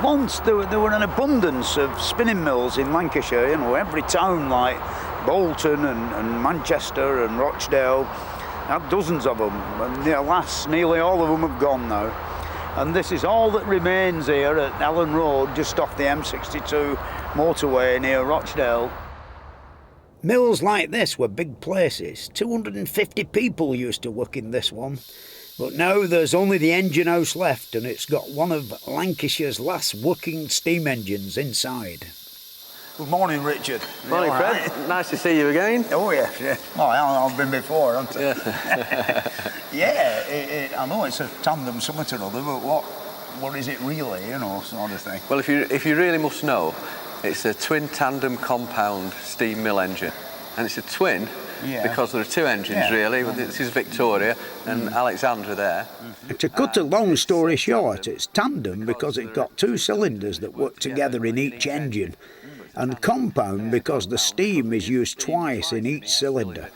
Once there were an abundance of spinning mills in Lancashire, every town like Bolton and Manchester and Rochdale had dozens of them, and alas, nearly all of them have gone now. And this is all that remains here at Ellen Road, just off the M62 motorway near Rochdale. Mills like this were big places. 250 people used to work in this one. But now there's only the engine house left, and it's got one of Lancashire's last working steam engines inside. Good morning, Richard. Morning, Fred. Right? Nice to see you again. Oh, yeah. Well, I've been before, haven't I? Yeah. I know it's a tandem something or other, but what is it really, sort of thing? Well, if you really must know, it's a twin tandem compound steam mill engine. And it's a twin because there are two engines, really. This is Victoria and Alexandra there. To cut a long story short, it's tandem because it's got two cylinders that work together in each engine, and compound because the steam is used twice in each cylinder.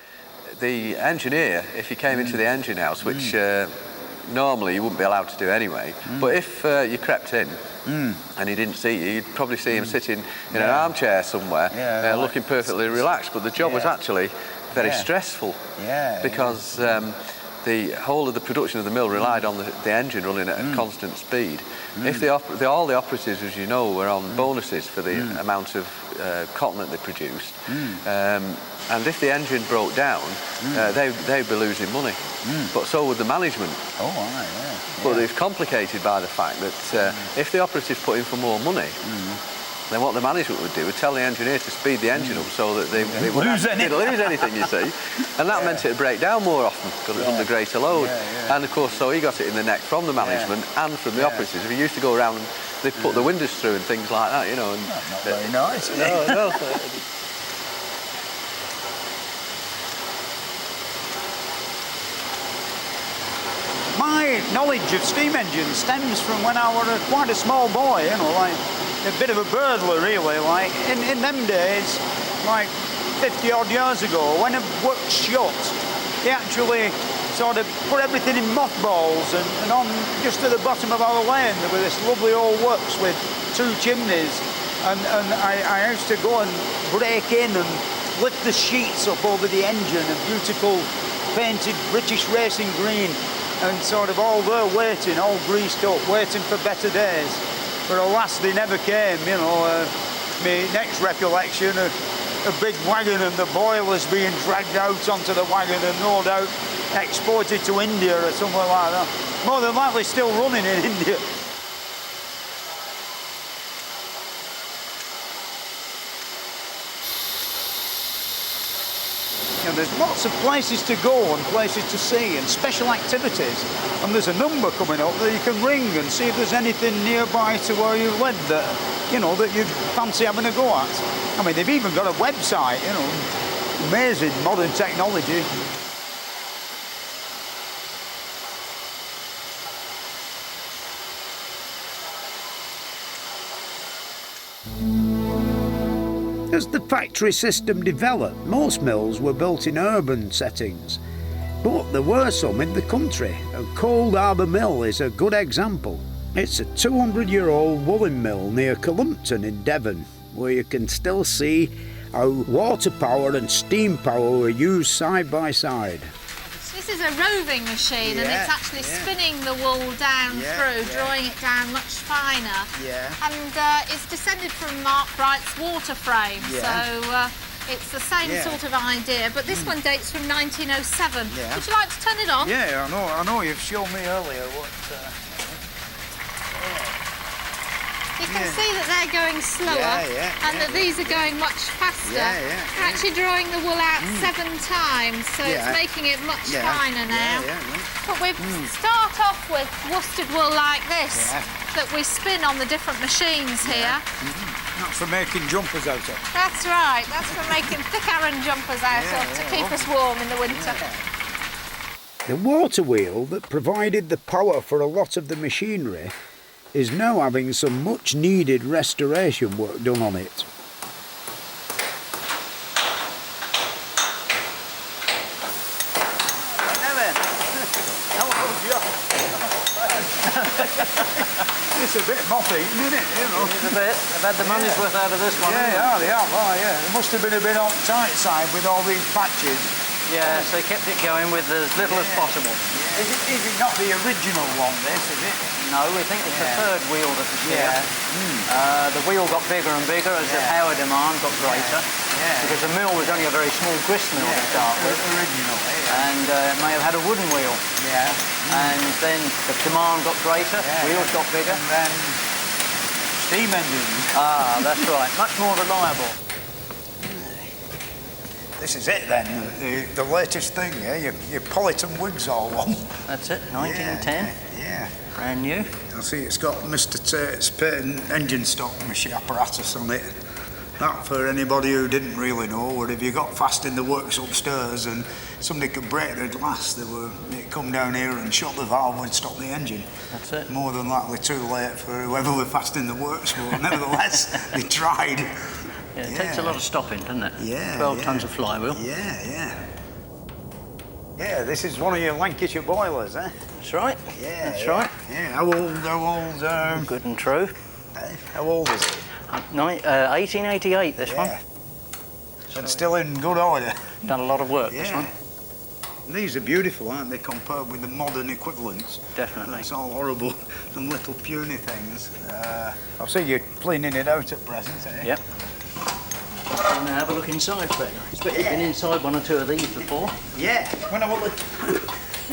The engineer, if he came into the engine house, which normally you wouldn't be allowed to do anyway, but if you crept in and he didn't see you, you'd probably see him sitting in an armchair somewhere, looking perfectly relaxed, but the job was actually very stressful because the whole of the production of the mill relied on the engine running at a constant speed. If all the operatives, as you know, were on bonuses for the amount of cotton that they produced, and if the engine broke down, they'd be losing money. But so would the management. But it's complicated by the fact that if the operatives put in for more money, then what the management would do would tell the engineer to speed the engine up so that they wouldn't lose anything, you see. And that meant it'd break down more often because it was under greater load. And of course, so he got it in the neck from the management and from the operatives. He used to go around and they'd put the windows through and things like that, And, not very nice. No. My knowledge of steam engines stems from when I was quite a small boy, like a bit of a burglar really, like in them days, like 50 odd years ago, when a works shut, they actually sort of put everything in mothballs and on just at the bottom of our lane there was this lovely old works with two chimneys and I used to go and break in and lift the sheets up over the engine, a beautiful painted British racing green, and sort of all there waiting, all greased up, waiting for better days. But alas, they never came, My next recollection, a big wagon and the boilers being dragged out onto the wagon and no doubt exported to India or somewhere like that. More than likely still running in India. There's lots of places to go and places to see and special activities, and there's a number coming up that you can ring and see if there's anything nearby to where you live that that you'd fancy having a go at. I mean, they've even got a website, amazing modern technology. As the factory system developed, most mills were built in urban settings, but there were some in the country, and Cold Harbour Mill is a good example. It's a 200-year-old woolen mill near Columpton in Devon, where you can still see how water power and steam power were used side by side. This is a roving machine and it's actually spinning the wool down through, drawing it down much finer. And it's descended from Mark Bright's water frame. So It's the same sort of idea, but this one dates from 1907. Yeah. Would you like to turn it on? Yeah, I know you've shown me earlier what... You can see that they're going slower and that these are going much faster. We're actually drawing the wool out 7 times, so it's making it much finer now. But we start off with worsted wool like this that we spin on the different machines here. That's for making jumpers out of. That's right, that's for making thick Aran jumpers out of to keep us warm in the winter. The water wheel that provided the power for a lot of the machinery is now having some much needed restoration work done on it. It's a bit moppy, isn't it? You know. It's a bit. I've had the money's worth out of this one. Yeah, they have. Oh, yeah. It must have been a bit on the tight side with all these patches. Yes, they kept it going with as little as possible. Is it not the original one, this, is it? No, we think it's the third wheel that was here. The wheel got bigger and bigger as the power demand got greater. Because the mill was only a very small grist mill to start with. Originally, and it may have had a wooden wheel. And then the demand got greater, wheels got bigger. And then steam engines. Ah, that's right. Much more reliable. This is it then, the latest thing, your Politan wigs all on. That's it, 1910. Yeah. Brand new. I see it's got Mr. Tate's patent engine stock machine apparatus on it. That, for anybody who didn't really know, would if you got fast in the works upstairs and somebody could break the glass, they'd come down here and shut the valve and stop the engine. That's it. More than likely too late for whoever were fast in the works, but nevertheless, they tried. Yeah, it takes a lot of stopping, doesn't it? Yeah. 12 tons of flywheel. Yeah. Yeah, this is one of your Lancashire boilers, eh? That's right. Yeah. That's right. Yeah, how old? Good and true. How old is it? 1888, this one. And still in good order. Done a lot of work, this one. These are beautiful, aren't they, compared with the modern equivalents? Definitely. It's all horrible and little puny things. I see you're cleaning it out at present, eh? Yep. Now have a look inside, Fred. I expect you've been inside one or two of these before. Yeah.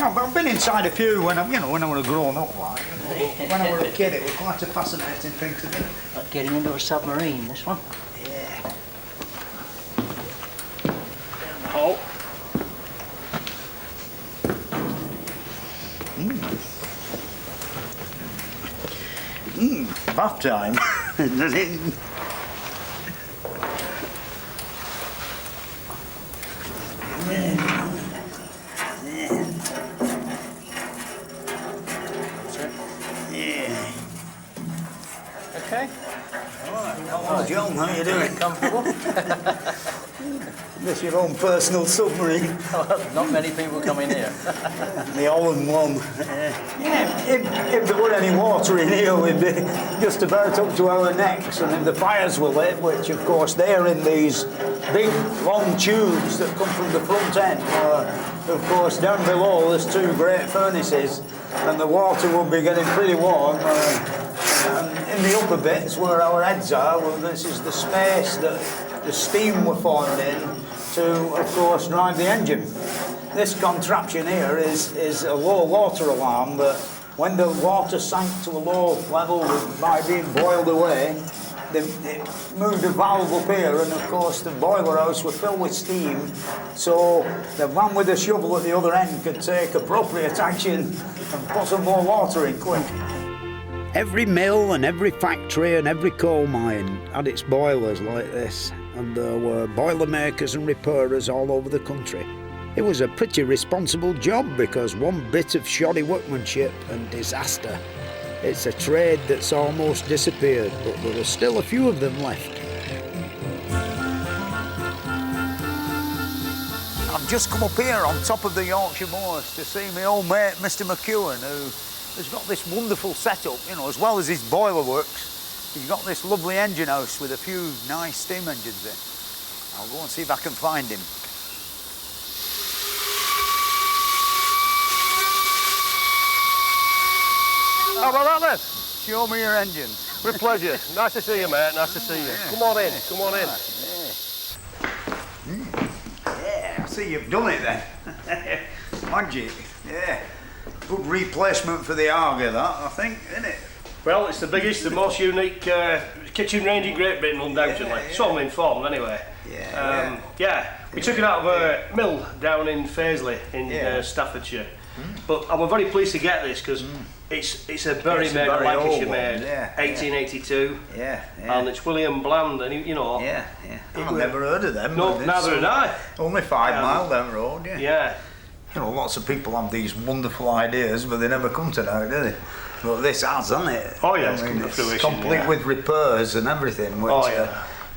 I've been inside a few when I was grown up, like. When I was a kid, it was quite a fascinating thing to do. Like getting into a submarine, this one. Yeah. Down the hole. Bath time. Okay. Hello, John, how you doing? Comfortable? This your own personal submarine? Not many people come in here. The all-in-one. If there were any water in here, we'd be just about up to our necks, and if the fires were lit, which of course they're in these big long tubes that come from the front end, of course down below there's 2 great furnaces, and the water will be getting pretty warm. And in the upper bits where our heads are, well, this is the space that the steam were formed in to, of course, drive the engine. This contraption here is a low water alarm that when the water sank to a low level by being boiled away, it moved a valve up here, and of course the boiler house was filled with steam, so the man with the shovel at the other end could take appropriate action and put some more water in quick. Every mill and every factory and every coal mine had its boilers like this, and there were boiler makers and repairers all over the country. It was a pretty responsible job because one bit of shoddy workmanship and disaster. It's a trade that's almost disappeared, but there are still a few of them left. I've just come up here on top of the Yorkshire Moors to see my old mate, Mr. McEwen, who has got this wonderful setup, as well as his boiler works. He's got this lovely engine house with a few nice steam engines in. I'll go and see if I can find him. How about that, then? Show me your engines. With pleasure. Nice to see you, mate. Nice to see you. Come on in. Come on in. Yeah, I see you've done it then. Magic, yeah. Good replacement for the Arga, that, I think, isn't it? Well, it's the biggest, the most unique kitchen range in Great Britain, undoubtedly. So I'm informed, anyway. Yeah. We took it out of a mill down in Fazeley in Staffordshire. But I was very pleased to get this because it's a Bury made of Lancashire made, 1882. And it's William Bland, and you know. I've never heard of them. No, neither had I. Only 5 mile down the road, Yeah. You know, lots of people have these wonderful ideas, but they never come to that, do they? But this has, hasn't it? Oh yeah, it's come to fruition. Complete with repairs and everything, which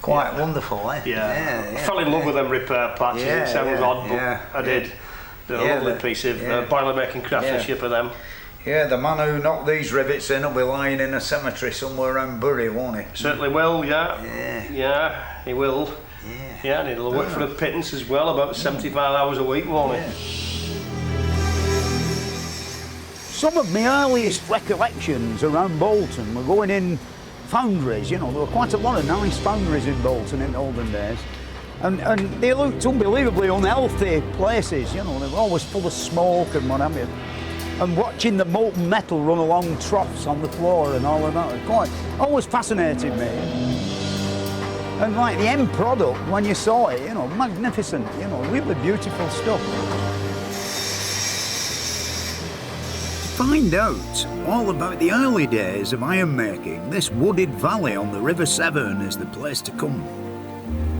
quite wonderful, eh? I fell in love with them repair patches. It sounds odd, but I did. They're a lovely piece of boiler making craftsmanship of them. Yeah, the man who knocked these rivets in will be lying in a cemetery somewhere around Bury, won't he? Certainly will, yeah, he will. Yeah, and he'll work for a pittance as well, about 75 hours a week, won't he? Some of my earliest recollections around Bolton were going in foundries. You know, there were quite a lot of nice foundries in Bolton in the olden days. And they looked unbelievably unhealthy places, you know, they were always full of smoke and what have you. And watching the molten metal run along troughs on the floor and all of that, always fascinated me. And like the end product, when you saw it, you know, magnificent, you know, really beautiful stuff. To find out all about the early days of iron making, this wooded valley on the River Severn is the place to come.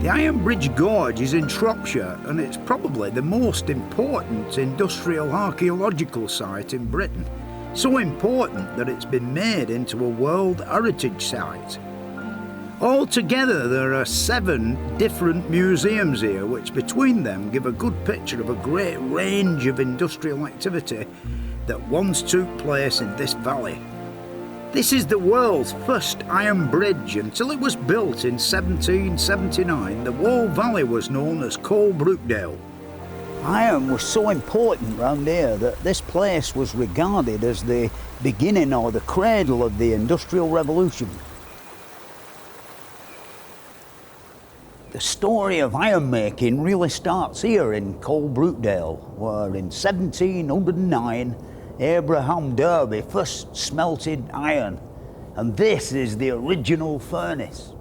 The Iron Bridge Gorge is in Shropshire, and it's probably the most important industrial archaeological site in Britain. So important that it's been made into a World Heritage Site. Altogether, there are 7 different museums here, which between them give a good picture of a great range of industrial activity that once took place in this valley. This is the world's first iron bridge. Until it was built in 1779, the whole valley was known as Coalbrookdale. Iron was so important round here that this place was regarded as the beginning or the cradle of the Industrial Revolution. The story of iron making really starts here in Coalbrookdale, where in 1709 Abraham Derby first smelted iron, and this is the original furnace.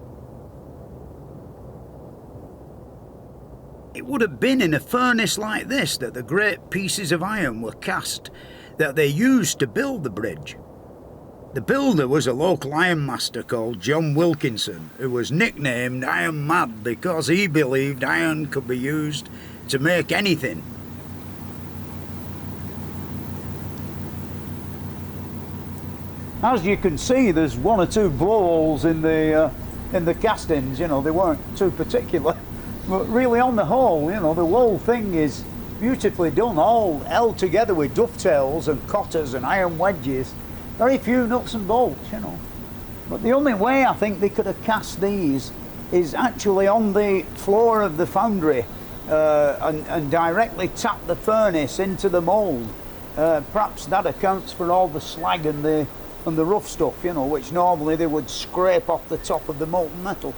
It would have been in a furnace like this that the great pieces of iron were cast that they used to build the bridge. The builder was a local ironmaster called John Wilkinson, who was nicknamed Iron Mad because he believed iron could be used to make anything. As you can see, there's 1 or 2 blowholes in the castings. You know, they weren't too particular, but really on the whole, you know, the whole thing is beautifully done, all held together with dovetails and cotters and iron wedges. Very few nuts and bolts, you know. But the only way I think they could have cast these is actually on the floor of the foundry and directly tap the furnace into the mould. Perhaps that accounts for all the slag and the rough stuff, you know, which normally they would scrape off the top of the molten metal.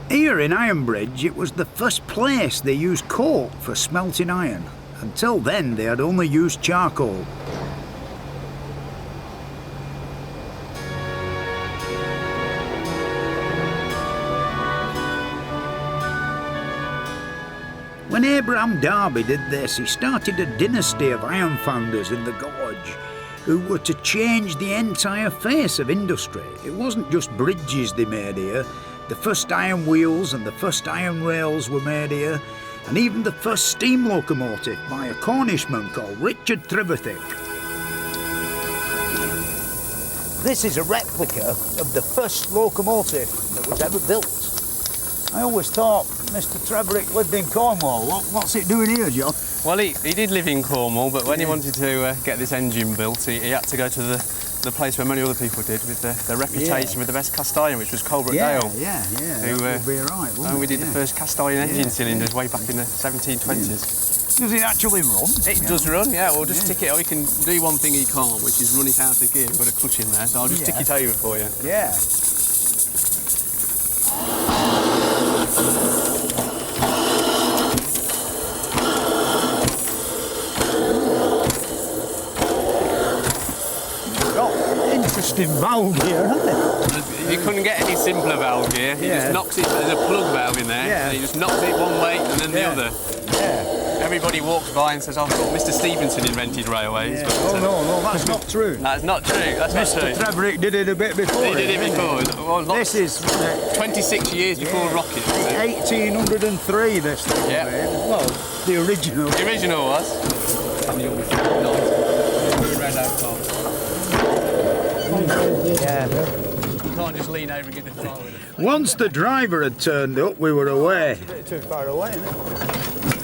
Here in Ironbridge, it was the first place they used coke for smelting iron. Until then, they had only used charcoal. When Abraham Derby did this, he started a dynasty of iron founders in the gorge who were to change the entire face of industry. It wasn't just bridges they made here. The first iron wheels and the first iron rails were made here, and even the first steam locomotive by a Cornishman called Richard Trevithick. This is a replica of the first locomotive that was ever built. I always thought Mr. Trevithick lived in Cornwall. What's it doing here, John? Well, he did live in Cornwall, but when he wanted to get this engine built, he had to go to the place where many other people did, with the reputation with the best cast iron, which was Coalbrookdale. Yeah, that would be right, wouldn't and we it? did the first cast iron engine cylinders way back in the 1720s. Does it actually run? It does run, yeah. We'll just stick it. We can do one thing he can't, which is run it out of gear. We've got a clutch in there, so I'll just stick it over for you. Yeah. interesting valve gear, isn't it? You couldn't get any simpler valve gear. He just knocks it, there's a plug valve in there, and he just knocks it one way and then the other. Everybody walks by and says, I thought Mr. Stevenson invented railways. But, no, that's not true. That's not true. That's Mr. not true. Treverick did it a bit before. He did it before. Well, this is 26 years before rockets. 1803. This thing. Yeah. Well, the original. The original was. Yeah. You can't just lean over and get the car with it. Once the driver had turned up, we were away. It's a bit too far away, isn't it?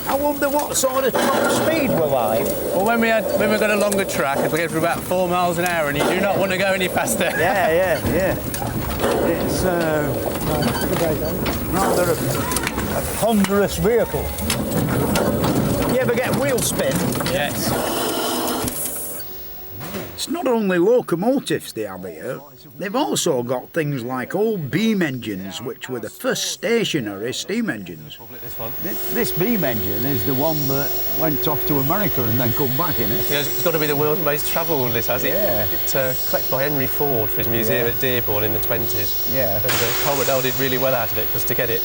I wonder what sort of top speed we're like. Well, when we got a longer track, if we get for about 4 miles an hour, and you do not want to go any faster. Yeah. It's rather a ponderous vehicle. You ever get wheel spin? Yes. It's not only locomotives they have here, they've also got things like old beam engines, which were the first stationary steam engines. This beam engine is the one that went off to America and then come back, in it? Yeah, it's got to be the world's most travelled, this has it? Yeah. It's collected by Henry Ford for his museum at Dearborn in the 20s. Yeah. And Coalbrook did really well out of it, because to get it,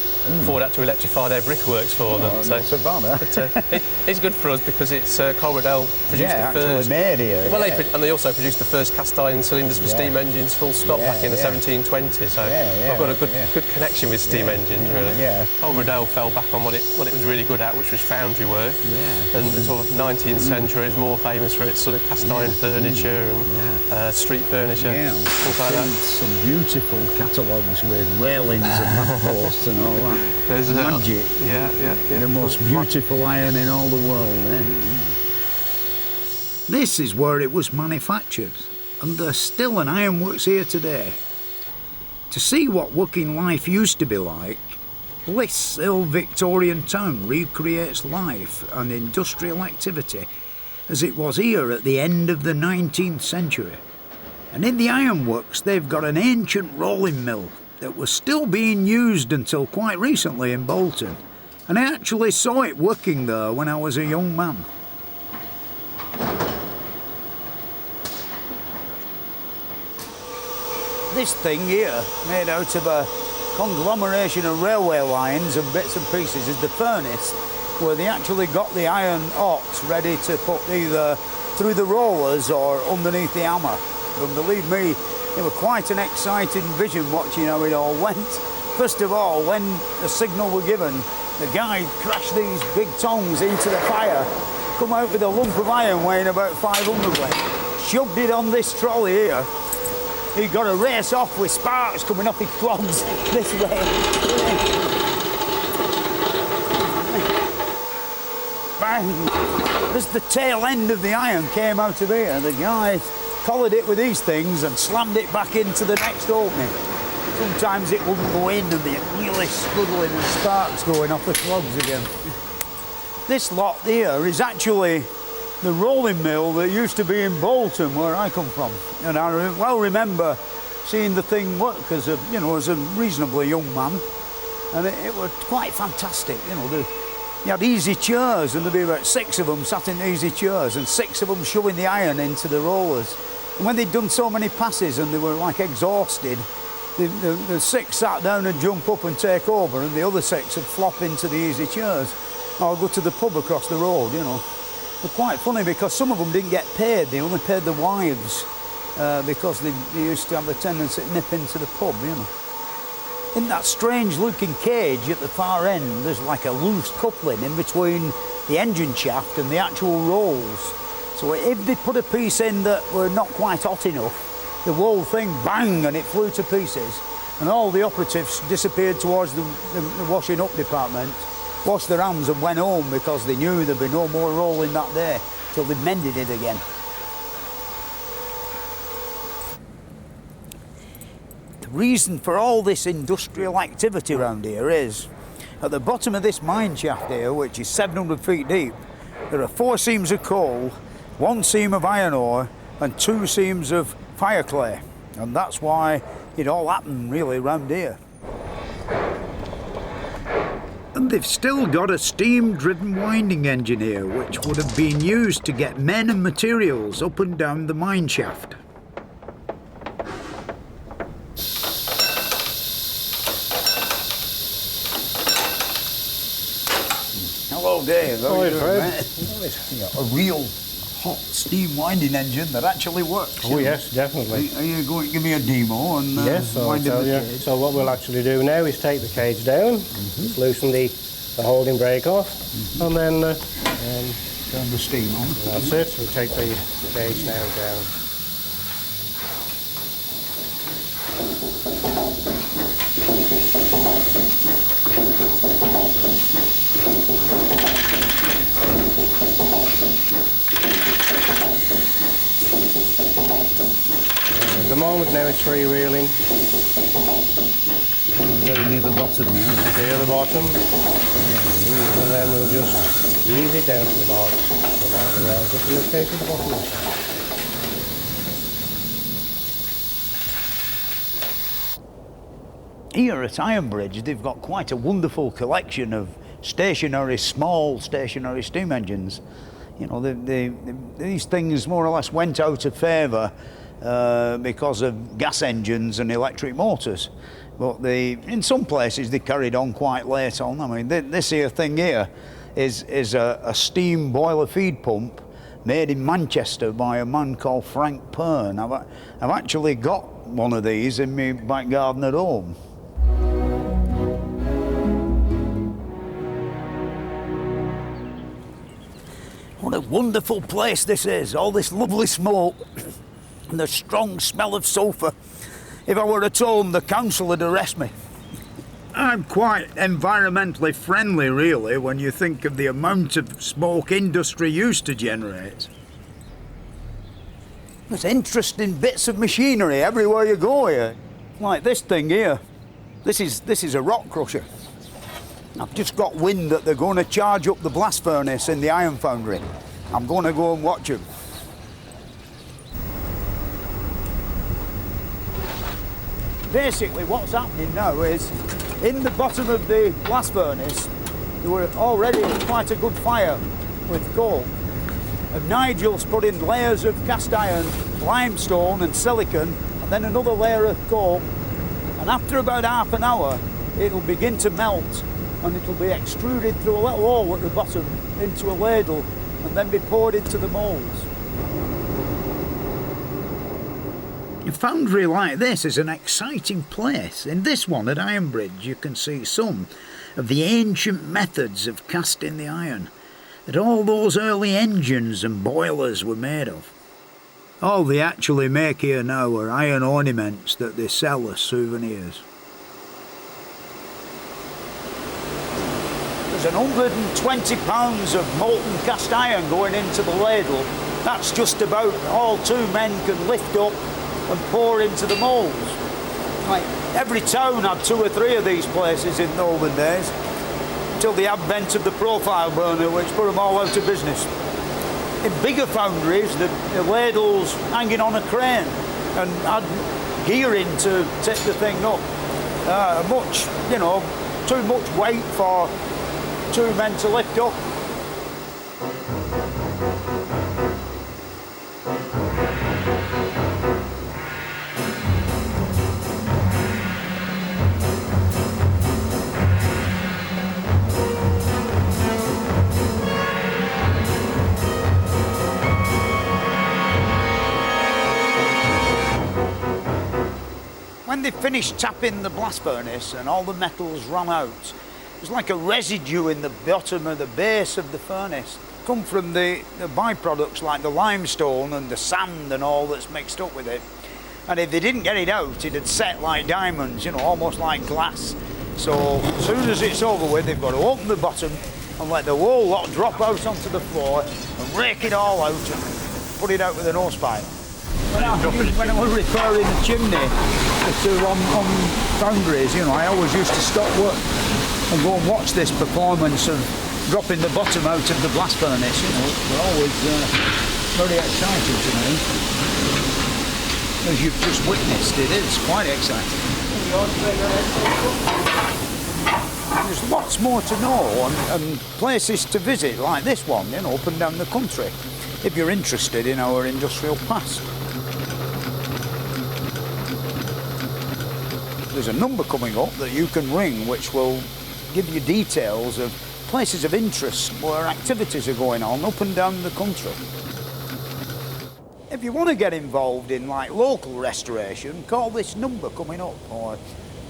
Ford had to electrify their brickworks for them. So bad, but it's good for us because it's Coalbrook produced the first. Made here. Well, they also produced the first cast iron cylinders for steam engines, full stop, back in the 1720s. So I've got a good connection with steam engines, really. Yeah. Coalbrook fell back on what it was really good at, which was foundry work. Yeah. And the sort of 19th century is more famous for its sort of cast iron furniture and street furniture. Yeah, things like that. Some beautiful catalogues with railings and lampposts and all that. There's magic. Yeah. The most beautiful iron in all the world. This is where it was manufactured, and there's still an ironworks here today. To see what working life used to be like, this old Victorian town recreates life and industrial activity as it was here at the end of the 19th century. And in the ironworks, they've got an ancient rolling mill that was still being used until quite recently in Bolton. And I actually saw it working there when I was a young man. This thing here, made out of a conglomeration of railway lines and bits and pieces, is the furnace where they actually got the iron ox ready to put either through the rollers or underneath the hammer. And believe me, it was quite an exciting vision watching how it all went. First of all, when the signal were given, the guy crashed these big tongs into the fire, come out with a lump of iron weighing about 500 weight, shoved it on this trolley here. He got a race off with sparks coming off his clogs this way. Bang! As the tail end of the iron came out of here, the guy collared it with these things and slammed it back into the next opening. Sometimes it wouldn't go in and be really scuddling and sparks going off the clogs again. This lot here is actually the rolling mill that used to be in Bolton, where I come from, and I well remember seeing the thing work as a reasonably young man, and it was quite fantastic. You had easy chairs, and there'd be about 6 of them sat in easy chairs, and 6 of them shoving the iron into the rollers. And when they'd done so many passes and they were like exhausted, the 6 sat down and jump up and take over, and the other 6 would flop into the easy chairs. Or go to the pub across the road, But quite funny because some of them didn't get paid. They only paid the wives because they used to have a tendency to nip into the pub, In that strange-looking cage at the far end, there's like a loose coupling in between the engine shaft and the actual rolls. So if they put a piece in that were not quite hot enough, the whole thing, bang, and it flew to pieces. And all the operatives disappeared towards the washing up department, washed their hands and went home because they knew there'd be no more rolling that day till they mended it again. The reason for all this industrial activity around here is, at the bottom of this mine shaft here, which is 700 feet deep, there are 4 seams of coal, 1 seam of iron ore and 2 seams of fire clay. And that's why it all happened really around here. And they've still got a steam-driven winding engine here, which would have been used to get men and materials up and down the mine shaft. Hello, Dave. How are you doing, Fred. mate? Yeah, a real hot steam winding engine that actually works. Oh yes, definitely. Are you going to give me a demo and yes, I'll wind tell the you. cage? So what we'll actually do now is take the cage down, just loosen the holding brake off, and then turn the steam on. That's it. We'll take the cage now down. At the moment now it's freewheeling. Very near the bottom now. Near the bottom. And then we'll just ease it down to the mark. Around, just in this case at the bottom of the Here at Ironbridge, they've got quite a wonderful collection of small stationary steam engines. You know, these things more or less went out of favour because of gas engines and electric motors. But in some places they carried on quite late on. I mean, this here thing here is a steam boiler feed pump made in Manchester by a man called Frank Pern. I've actually got one of these in my back garden at home. What a wonderful place this is, all this lovely smoke and the strong smell of sulphur. If I were at home, the council would arrest me. I'm quite environmentally friendly, really, when you think of the amount of smoke industry used to generate. There's interesting bits of machinery everywhere you go here. Like this thing here. This is a rock crusher. I've just got wind that they're going to charge up the blast furnace in the iron foundry. I'm going to go and watch them. Basically what's happening now is in the bottom of the blast furnace there were already quite a good fire with coal, and Nigel's put in layers of cast iron, limestone and silicon, and then another layer of coal, and after about half an hour it'll begin to melt and it'll be extruded through a little hole at the bottom into a ladle and then be poured into the moulds. A foundry like this is an exciting place. In this one at Ironbridge you can see some of the ancient methods of casting the iron that all those early engines and boilers were made of. All they actually make here now are iron ornaments that they sell as souvenirs. There's 120 pounds of molten cast iron going into the ladle. That's just about all two men can lift up and pour into the moulds. Like, every town had 2 or 3 of these places in the olden days, until the advent of the profile burner, which put them all out of business. In bigger foundries, the ladles hanging on a crane and had gearing to take the thing up. Too much weight for 2 men to lift up. When they finished tapping the blast furnace and all the metals ran out, there's like a residue in the bottom of the base of the furnace. Come from the byproducts like the limestone and the sand and all that's mixed up with it. And if they didn't get it out, it'd set like diamonds, almost like glass. So as soon as it's over with, they've got to open the bottom and let the whole lot drop out onto the floor and rake it all out and put it out with an hosepipe. When I was repairing the chimney on foundries, I always used to stop work and go and watch this performance of dropping the bottom out of the blast furnace. It's always very exciting to me. As you've just witnessed, it is quite exciting. There's lots more to know and places to visit like this one, up and down the country, if you're interested in our industrial past. There's a number coming up that you can ring which will give you details of places of interest where activities are going on up and down the country. If you want to get involved in like local restoration, call this number coming up or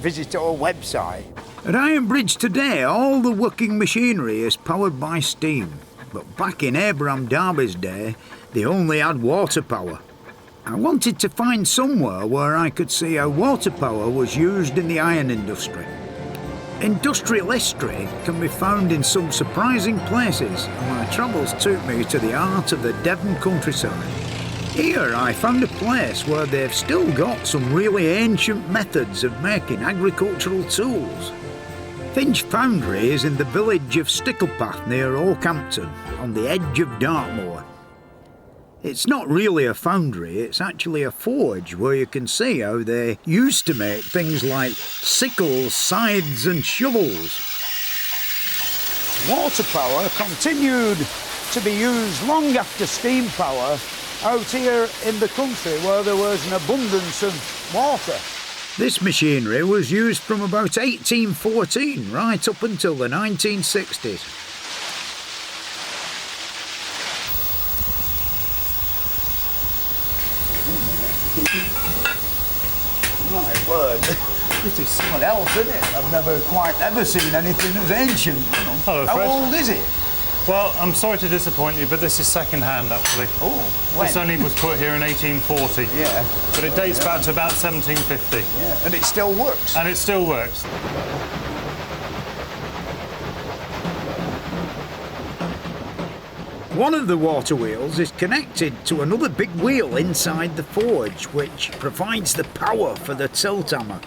visit our website. At Iron Bridge today, all the working machinery is powered by steam. But back in Abraham Darby's day, they only had water power. I wanted to find somewhere where I could see how water power was used in the iron industry. Industrial history can be found in some surprising places, and my travels took me to the heart of the Devon countryside. Here I found a place where they've still got some really ancient methods of making agricultural tools. Finch Foundry is in the village of Sticklepath near Oakhampton, on the edge of Dartmoor. It's not really a foundry, it's actually a forge where you can see how they used to make things like sickles, scythes and shovels. Water power continued to be used long after steam power out here in the country where there was an abundance of water. This machinery was used from about 1814 right up until the 1960s. My word, this is something else, isn't it? I've never quite ever seen anything as ancient. You know. Hello, Fred. How old is it? Well, I'm sorry to disappoint you, but this is second-hand, actually. Oh, when? This only was put here in 1840. Yeah. But it dates back to about 1750. Yeah, and it still works. And it still works. One of the water wheels is connected to another big wheel inside the forge, which provides the power for the tilt hammer.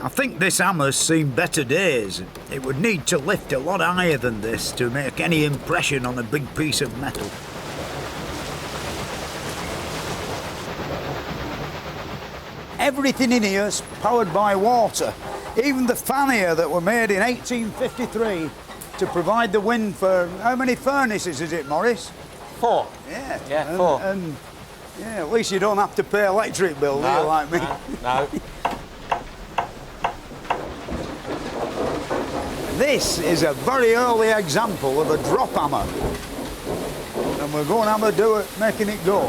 I think this hammer's seen better days. It would need to lift a lot higher than this to make any impression on a big piece of metal. Everything in here is powered by water. Even the fan here that were made in 1853 to provide the wind for, how many furnaces is it, Morris? 4. Yeah. Yeah, 4. And yeah, at least you don't have to pay electric bill, do you, like me? No. This is a very early example of a drop hammer. And we're going to have a do at making it go.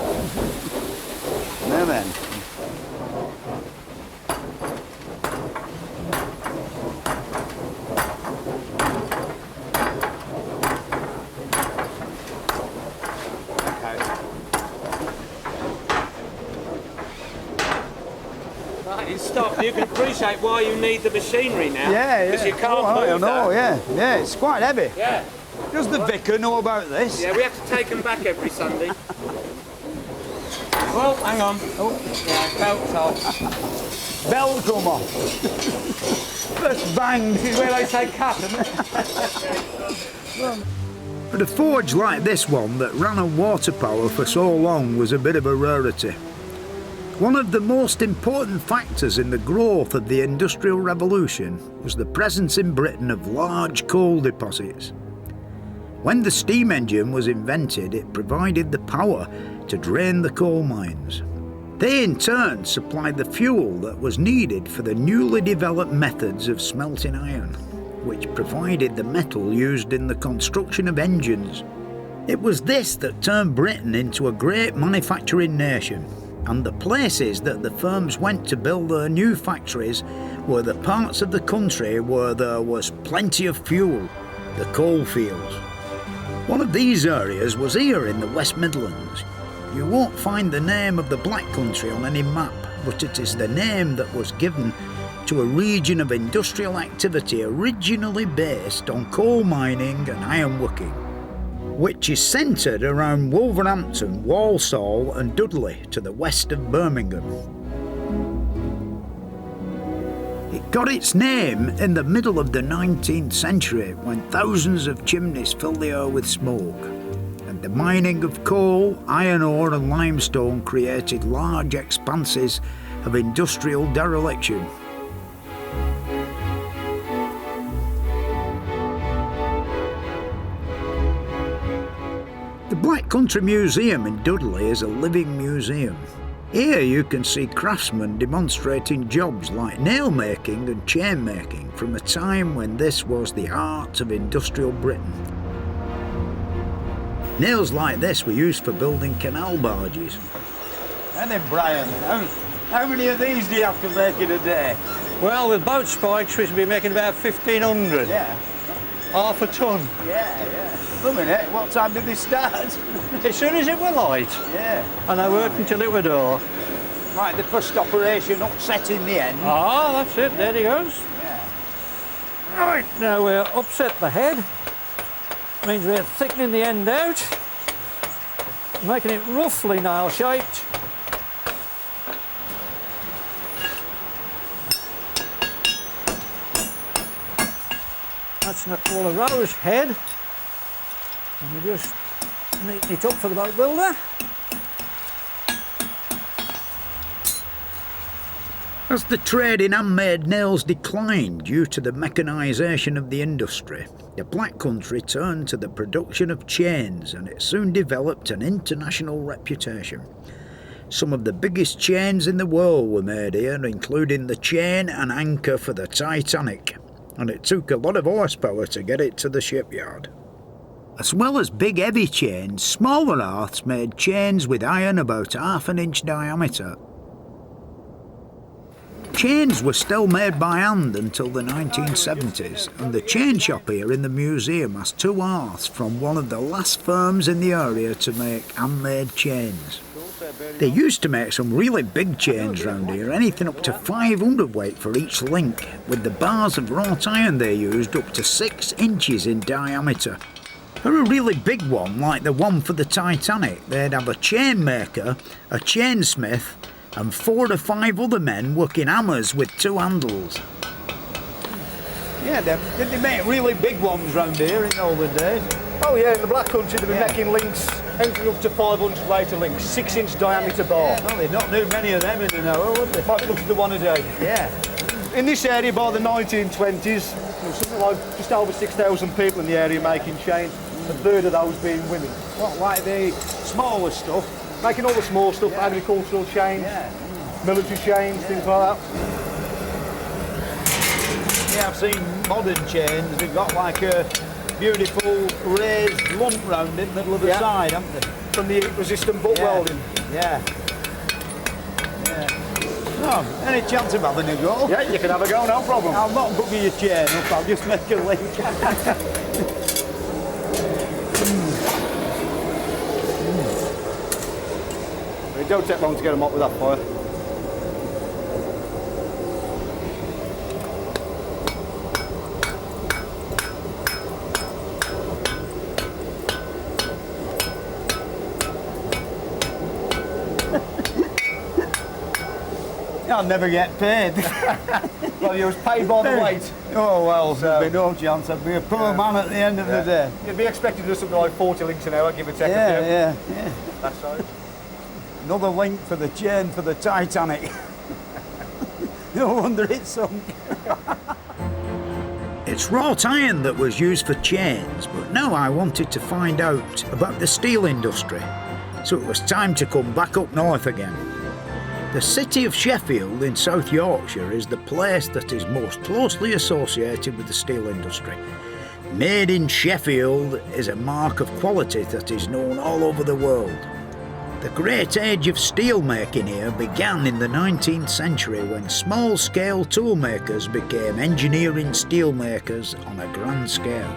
There then. Stop. You can appreciate why you need the machinery now. Yeah, because you can't move I know, that. yeah, it's quite heavy. Yeah. Does the vicar know about this? Yeah, we have to take them back every Sunday. Well, hang on. Oh, yeah, belt's off. Belt come off. First bang. This is where they say cut, isn't it? But a forge like this one that ran on water power for so long was a bit of a rarity. One of the most important factors in the growth of the Industrial Revolution was the presence in Britain of large coal deposits. When the steam engine was invented, it provided the power to drain the coal mines. They in turn supplied the fuel that was needed for the newly developed methods of smelting iron, which provided the metal used in the construction of engines. It was this that turned Britain into a great manufacturing nation. And the places that the firms went to build their new factories were the parts of the country where there was plenty of fuel, the coal fields. One of these areas was here in the West Midlands. You won't find the name of the Black Country on any map, but it is the name that was given to a region of industrial activity originally based on coal mining and ironworking, which is centred around Wolverhampton, Walsall and Dudley to the west of Birmingham. It got its name in the middle of the 19th century when thousands of chimneys filled the air with smoke, and the mining of coal, iron ore and limestone created large expanses of industrial dereliction. The Black Country Museum in Dudley is a living museum. Here you can see craftsmen demonstrating jobs like nail making and chain making from a time when this was the art of industrial Britain. Nails like this were used for building canal barges. And then Brian, how many of these do you have to make in a day? Well, with boat spikes, we should be making about 1,500. Yeah. Half a ton. Yeah. Look a minute, what time did they start? As soon as it were light. Yeah. And I worked until it were dark. Right, the first operation upsetting the end. Ah, that's it, there he goes. Yeah. Right, now we'll upset the head. Means we're thickening the end out, making it roughly nail shaped. That's not all a rose head. And we just neaten it up for the boat builder. As the trade in handmade nails declined due to the mechanisation of the industry, the Black Country turned to the production of chains, and it soon developed an international reputation. Some of the biggest chains in the world were made here, including the chain and anchor for the Titanic, and it took a lot of horsepower to get it to the shipyard. As well as big heavy chains, smaller hearths made chains with iron about ½ an inch diameter. Chains were still made by hand until the 1970s, and the chain shop here in the museum has 2 hearths from one of the last firms in the area to make handmade chains. They used to make some really big chains round here, anything up to 500 weight for each link, with the bars of wrought iron they used up to 6 inches in diameter. For a really big one, like the one for the Titanic, they'd have a chain maker, a chainsmith, and 4 or 5 other men working hammers with 2 handles. Yeah, did they make really big ones round here in the olden days? Oh yeah, in the Black Country they've been making links, anything up to 500 weight a link, 6-inch diameter bar. Yeah, well, they've not do many of them in an hour, would they? Might be looking to 1 a day. Yeah. In this area by the 1920s, there was something like just over 6,000 people in the area making chains, a third of those being women. What, like the smaller stuff? Making all the small stuff, agricultural chains, military chains, things like that. Yeah, I've seen modern chains, they've got like a beautiful raised lump round in the middle of the side, haven't they? From the heat-resistant butt welding. Yeah. Oh, any chance of having a go? Yeah, you can have a go, no problem. I'll not book your chain up, I'll just make a link. It don't take long to get them up with that fire. I'll never get paid. Well, you was paid by the weight. Oh well, there'd be no chance. I'd be a poor man at the end of the day. You'd be expected to do something like 40 links an hour, give or take a few. Yeah. That's so. Another link for the chain for the Titanic. No wonder it sunk. It's wrought iron that was used for chains, but now I wanted to find out about the steel industry, so it was time to come back up north again. The city of Sheffield in South Yorkshire is the place that is most closely associated with the steel industry. Made in Sheffield is a mark of quality that is known all over the world. The great age of steel making here began in the 19th century when small-scale tool makers became engineering steel makers on a grand scale.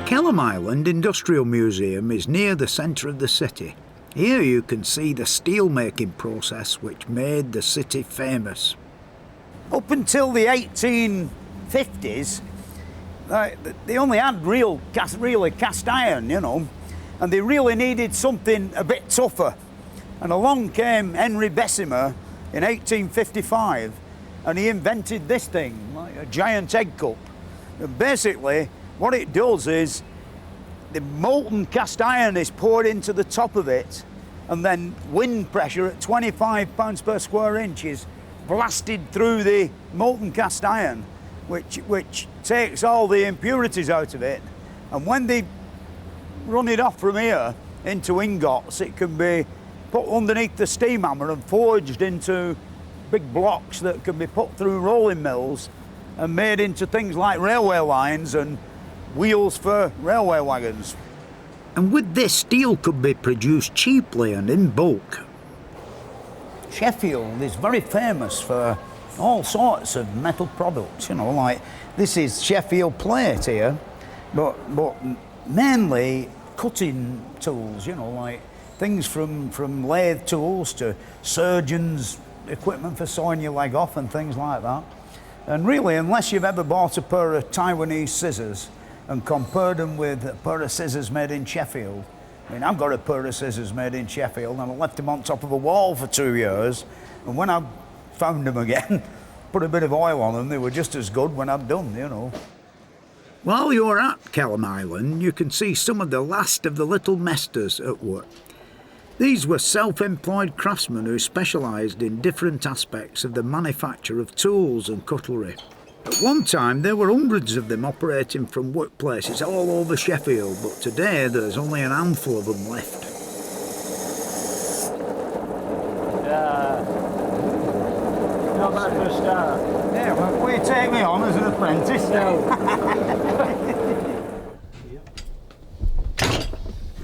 Kelham Island Industrial Museum is near the centre of the city. Here you can see the steel making process which made the city famous. Up until the 1850s, they only had really cast iron, you know, and they really needed something a bit tougher. And along came Henry Bessemer in 1855, and he invented this thing, like a giant egg cup. And basically, what it does is the molten cast iron is poured into the top of it, and then wind pressure at 25 pounds per square inch is blasted through the molten cast iron, which takes all the impurities out of it. And when they run it off from here into ingots, it can be put underneath the steam hammer and forged into big blocks that can be put through rolling mills and made into things like railway lines and wheels for railway wagons. And with this, steel could be produced cheaply and in bulk. Sheffield is very famous for all sorts of metal products, you know, like this is Sheffield plate here, but mainly cutting tools, you know, like things from lathe tools to surgeons' equipment for sawing your leg off and things like that. And really, unless you've ever bought a pair of Taiwanese scissors and compared them with a pair of scissors made in Sheffield, I mean, I've got a pair of scissors made in Sheffield and I left them on top of a wall for 2 years, and when I found them again, put a bit of oil on them, they were just as good when I'd done, you know. While you're at Kelham Island, you can see some of the last of the little mesters at work. These were self-employed craftsmen who specialised in different aspects of the manufacture of tools and cutlery. At one time, there were hundreds of them operating from workplaces all over Sheffield, but today there's only an handful of them left. Not bad for a start. Yeah, well, will you take me on as an apprentice? No.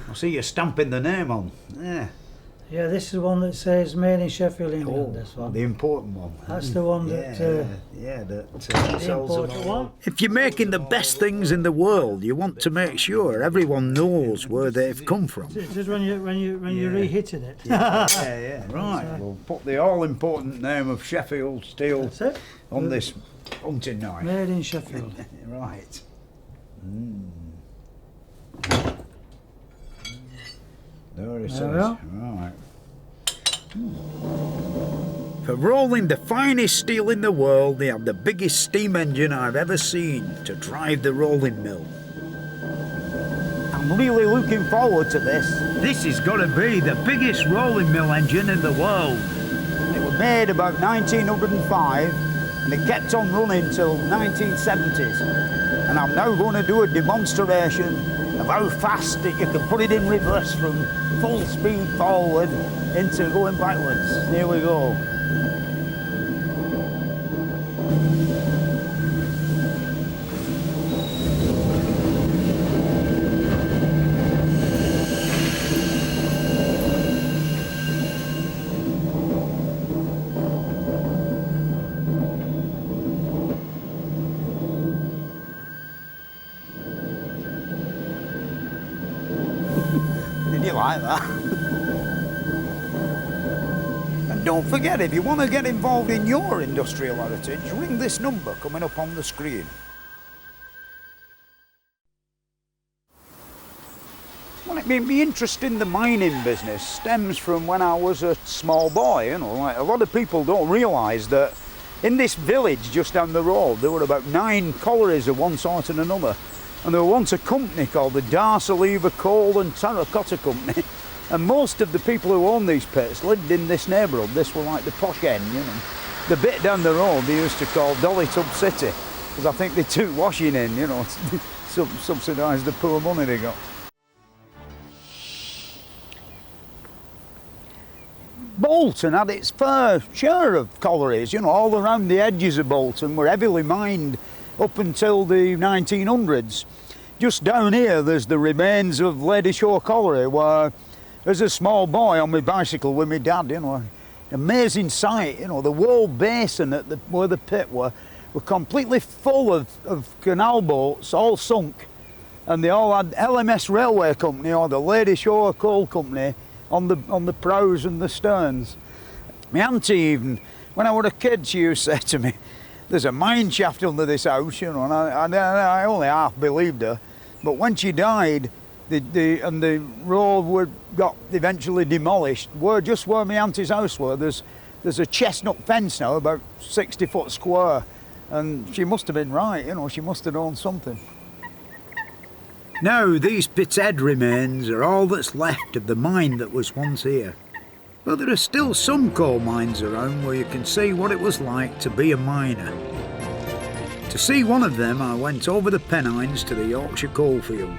I see you're stamping the name on. Yeah. Yeah, this is one that says made in Sheffield, England. This one. The important one. That's the one that. That sells them all. If you're making the best things in the world, you want to make sure everyone knows where they've come from. It's just when you're reheating it. Yeah. Right. We'll put the all-important name of Sheffield Steel on this hunting knife. Made in Sheffield. Right. There it is. Right. For rolling the finest steel in the world, they have the biggest steam engine I've ever seen to drive the rolling mill. I'm really looking forward to this. This has got to be the biggest rolling mill engine in the world. It was made about 1905 and it kept on running till 1970s. And I'm now going to do a demonstration of how fast that you can put it in reverse from full speed forward into going backwards. Here we go. Did you like that? And don't forget, if you want to get involved in your industrial heritage, ring this number coming up on the screen. Well, my interest in the mining business stems from when I was a small boy, you know, like a lot of people don't realise that in this village just down the road there were about 9 collieries of one sort and another. And there was once a company called the Darceleva Coal and Terracotta Company, and most of the people who owned these pits lived in this neighbourhood. This was like the posh end, you know. The bit down the road they used to call Dolly Tub City, because I think they took washing in, you know, subsidised the poor money they got. Bolton had its fair share of collieries, you know, all around the edges of Bolton were heavily mined up until the 1900s. Just down here there's the remains of Lady Shore Colliery, where as a small boy on my bicycle with my dad, you know, an amazing sight, you know, the whole basin at where the pit were completely full of canal boats, all sunk, and they all had LMS Railway Company or the Lady Shore Coal Company on the prows and the sterns. My auntie even, when I was a kid, she used to say to me, there's a mine shaft under this house, you know, and I only half believed her. But when she died, and the road got eventually demolished, just where my auntie's house were, there's a chestnut fence now, about 60 foot square, and she must have been right, you know, she must have owned something. Now these pit's head remains are all that's left of the mine that was once here. But there are still some coal mines around where you can see what it was like to be a miner. To see one of them, I went over the Pennines to the Yorkshire coalfield.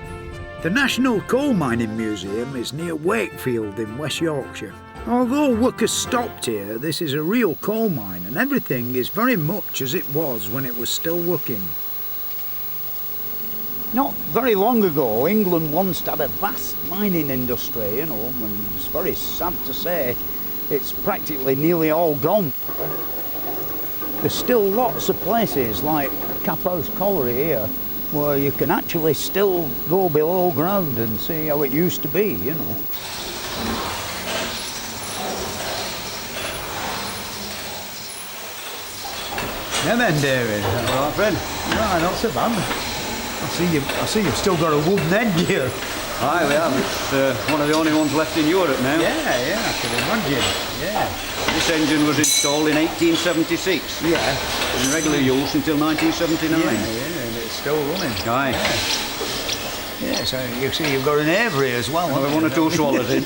The National Coal Mining Museum is near Wakefield in West Yorkshire. Although work has stopped here, this is a real coal mine and everything is very much as it was when it was still working. Not very long ago, England once had a vast mining industry, you know, and it's very sad to say it's practically nearly all gone. There's still lots of places like Caphouse Colliery here where you can actually still go below ground and see how it used to be, you know. Yeah then, David. All right, Fred? No, not so bad. I see you've still got a wooden end here. Aye, we have. It's one of the only ones left in Europe now. Yeah, I can imagine. Yeah. This engine was installed in 1876. Yeah. In regular use until 1979. Yeah, and it's still running. Aye. Yeah, so you see you've got an aviary as well. Well, one or two swallows in.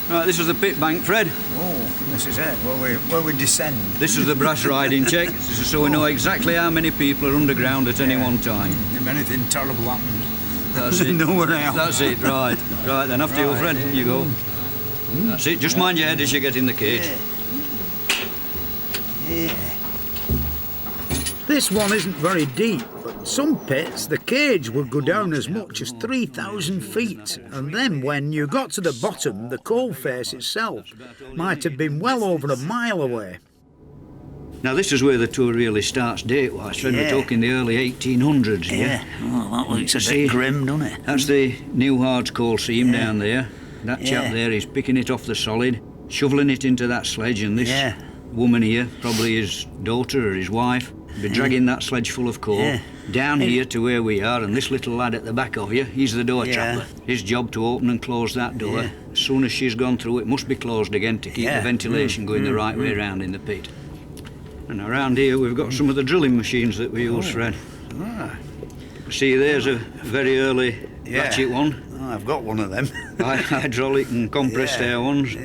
Right, this is the pit bank, Fred. Oh, this is it, where we descend. This is the brass riding check. This is so we know exactly how many people are underground at any one time. If anything terrible happens, that's it. Nowhere else. That's it, right. Right then, after you, Fred. You go. That's it, just mind your head as you get in the cage. Yeah. This one isn't very deep, but in some pits the cage would go down as much as 3,000 feet, and then when you got to the bottom, the coal face itself might have been well over a mile away. Now this is where the tour really starts date-wise, Fred. Yeah. We're talking the early 1800s here. Yeah, oh, that looks a bit grim, doesn't it? That's the new hard coal seam down there. That chap there is picking it off the solid, shoveling it into that sledge, and this woman here, probably his daughter or his wife, be dragging that sledge full of coal down here to where we are, and this little lad at the back of you, he's the door trapper. His job to open and close that door. As soon as she's gone through, it must be closed again to keep the ventilation going the right way around in the pit. And around here we've got some of the drilling machines that we use, Fred. See, there's a very early ratchet one. Oh, I've got one of them. Hydraulic and compressed air ones.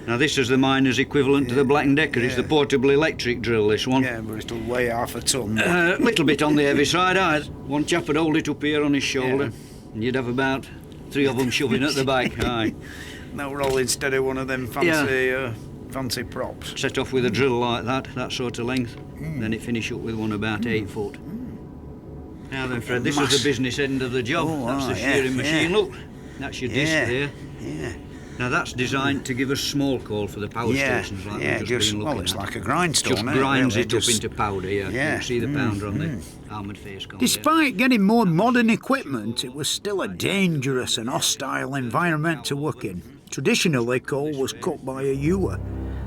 Now this is the miner's equivalent to the Black & Decker. It's the portable electric drill, this one. Yeah, but it'll weigh half a ton. A little bit on the heavy side. One chap would hold it up here on his shoulder, and you'd have about 3 of them shoving at the back. Aye. Now we're all instead of one of them fancy props. Set off with a drill like that sort of length. Then it finish up with one about 8 foot. Now then, Fred, this is the business end of the job. That's the shearing machine. Look, that's your disc there. Yeah. Now that's designed to give us small coal for the power stations like we've just been looking it's at. like a grindstone. Just grinds it up into powder, You can see the pounder on the armoured face car. Despite getting more modern equipment, it was still a dangerous and hostile environment to work in. Traditionally, coal was cut by a ewer.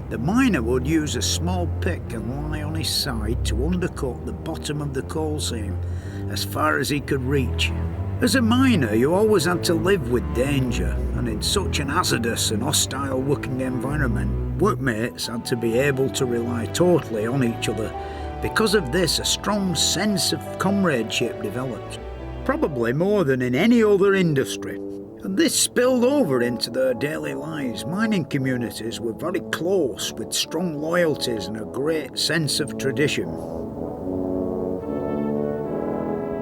The miner would use a small pick and lie on his side to undercut the bottom of the coal seam as far as he could reach. As a miner, you always had to live with danger, and in such an hazardous and hostile working environment, workmates had to be able to rely totally on each other. Because of this, a strong sense of comradeship developed, probably more than in any other industry. And this spilled over into their daily lives. Mining communities were very close, with strong loyalties and a great sense of tradition.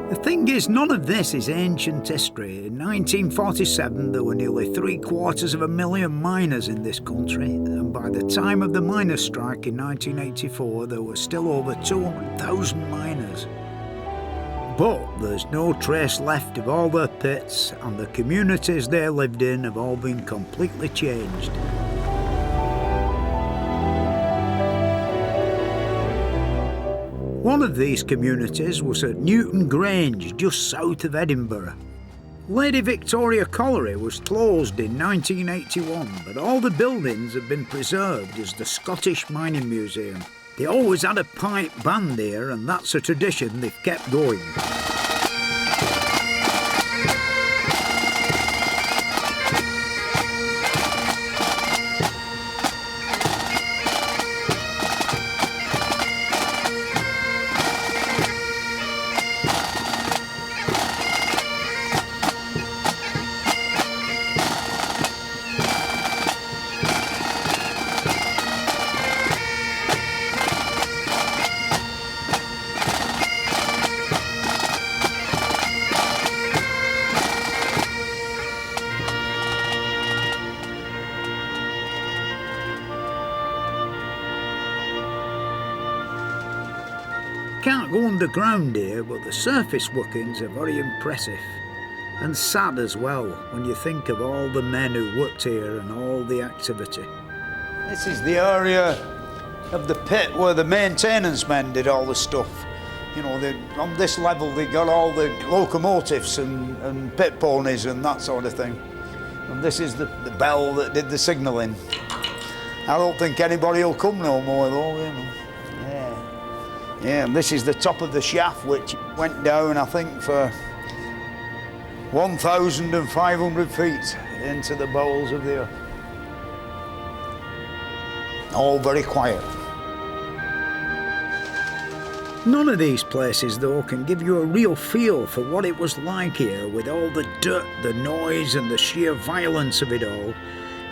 The thing is, none of this is ancient history. In 1947, there were nearly 750,000 miners in this country, and by the time of the miners' strike in 1984, there were still over 200,000 miners. But there's no trace left of all their pits, and the communities they lived in have all been completely changed. One of these communities was at Newton Grange, just south of Edinburgh. Lady Victoria Colliery was closed in 1981, but all the buildings have been preserved as the Scottish Mining Museum. They always had a pipe band there, and that's a tradition they've kept going. can't go underground here, but the surface workings are very impressive. And sad as well, when you think of all the men who worked here and all the activity. This is the area of the pit where the maintenance men did all the stuff. You know, on this level they got all the locomotives and pit ponies and that sort of thing. And this is the bell that did the signalling. I don't think anybody will come no more though, you know. Yeah, and this is the top of the shaft, which went down, I think, for 1,500 feet into the bowels of the earth. All very quiet. None of these places, though, can give you a real feel for what it was like here, with all the dirt, the noise and the sheer violence of it all,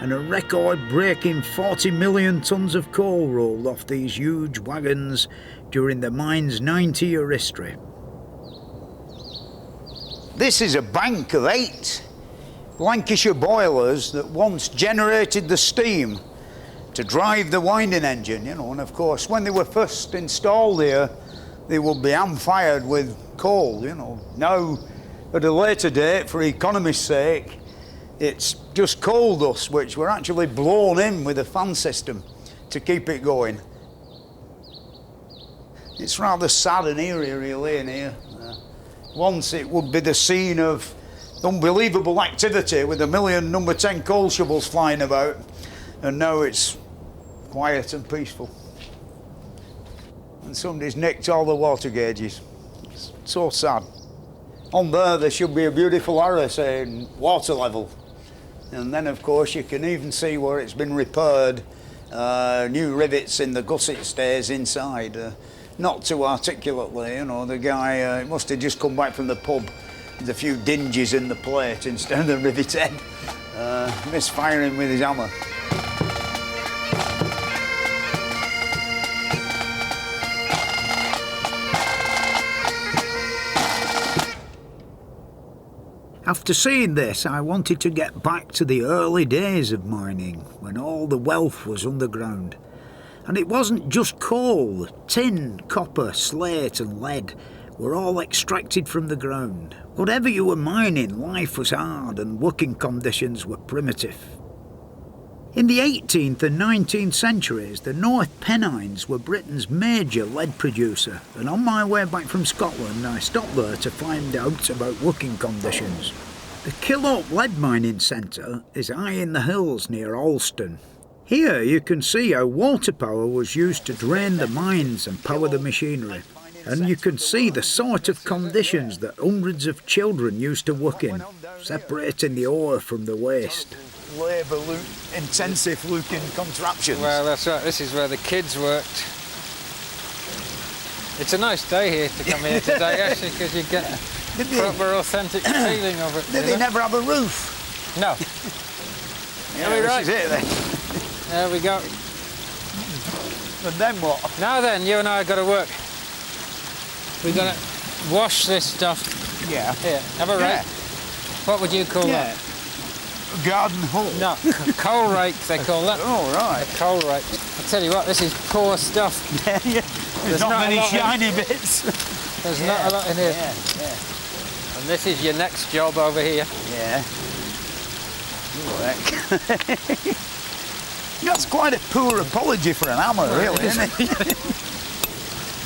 and a record-breaking 40 million tonnes of coal rolled off these huge wagons during the mine's 90-year history. This is a bank of 8 Lancashire boilers that once generated the steam to drive the winding engine, you know, and of course when they were first installed here, they would be hand-fired with coal, you know. Now, at a later date, for economy's sake, it's just coal dust, which were actually blown in with a fan system to keep it going. It's rather sad and eerie, really, in here. Once it would be the scene of unbelievable activity with a million number 10 coal shovels flying about, and now it's quiet and peaceful. And somebody's nicked all the water gauges. It's so sad. On there should be a beautiful arrow saying water level. And then, of course, you can even see where it's been repaired. New rivets in the gusset stays inside. Not too articulately, you know. The guy must have just come back from the pub with a few dinges in the plate instead of the rivet head. Misfiring with his hammer. After seeing this, I wanted to get back to the early days of mining, when all the wealth was underground. And it wasn't just coal. Tin, copper, slate and lead were all extracted from the ground. Whatever you were mining, life was hard and working conditions were primitive. In the 18th and 19th centuries, the North Pennines were Britain's major lead producer, and on my way back from Scotland I stopped there to find out about working conditions. The Killope Lead Mining Centre is high in the hills near Alston. Here you can see how water power was used to drain the mines and power the machinery, and you can see the sort of conditions that hundreds of children used to work in, separating the ore from the waste. Labour-intensive looking contraptions. Well, that's right. This is where the kids worked. It's a nice day here to come here today, actually, because you get proper authentic feeling of it. Did they never have a roof? No. Yeah, this is it then. There we go. And then what? Now then, you and I have got to work. We've got to wash this stuff. Yeah. Here, have a rake. What would you call that? Garden hole. No, coal rake they call that. Oh, right. A coal rake. I tell you what, this is poor stuff. There's not many shiny bits. There's not a lot in here. And this is your next job over here. Yeah. That's quite a poor apology for an hammer, really, isn't it?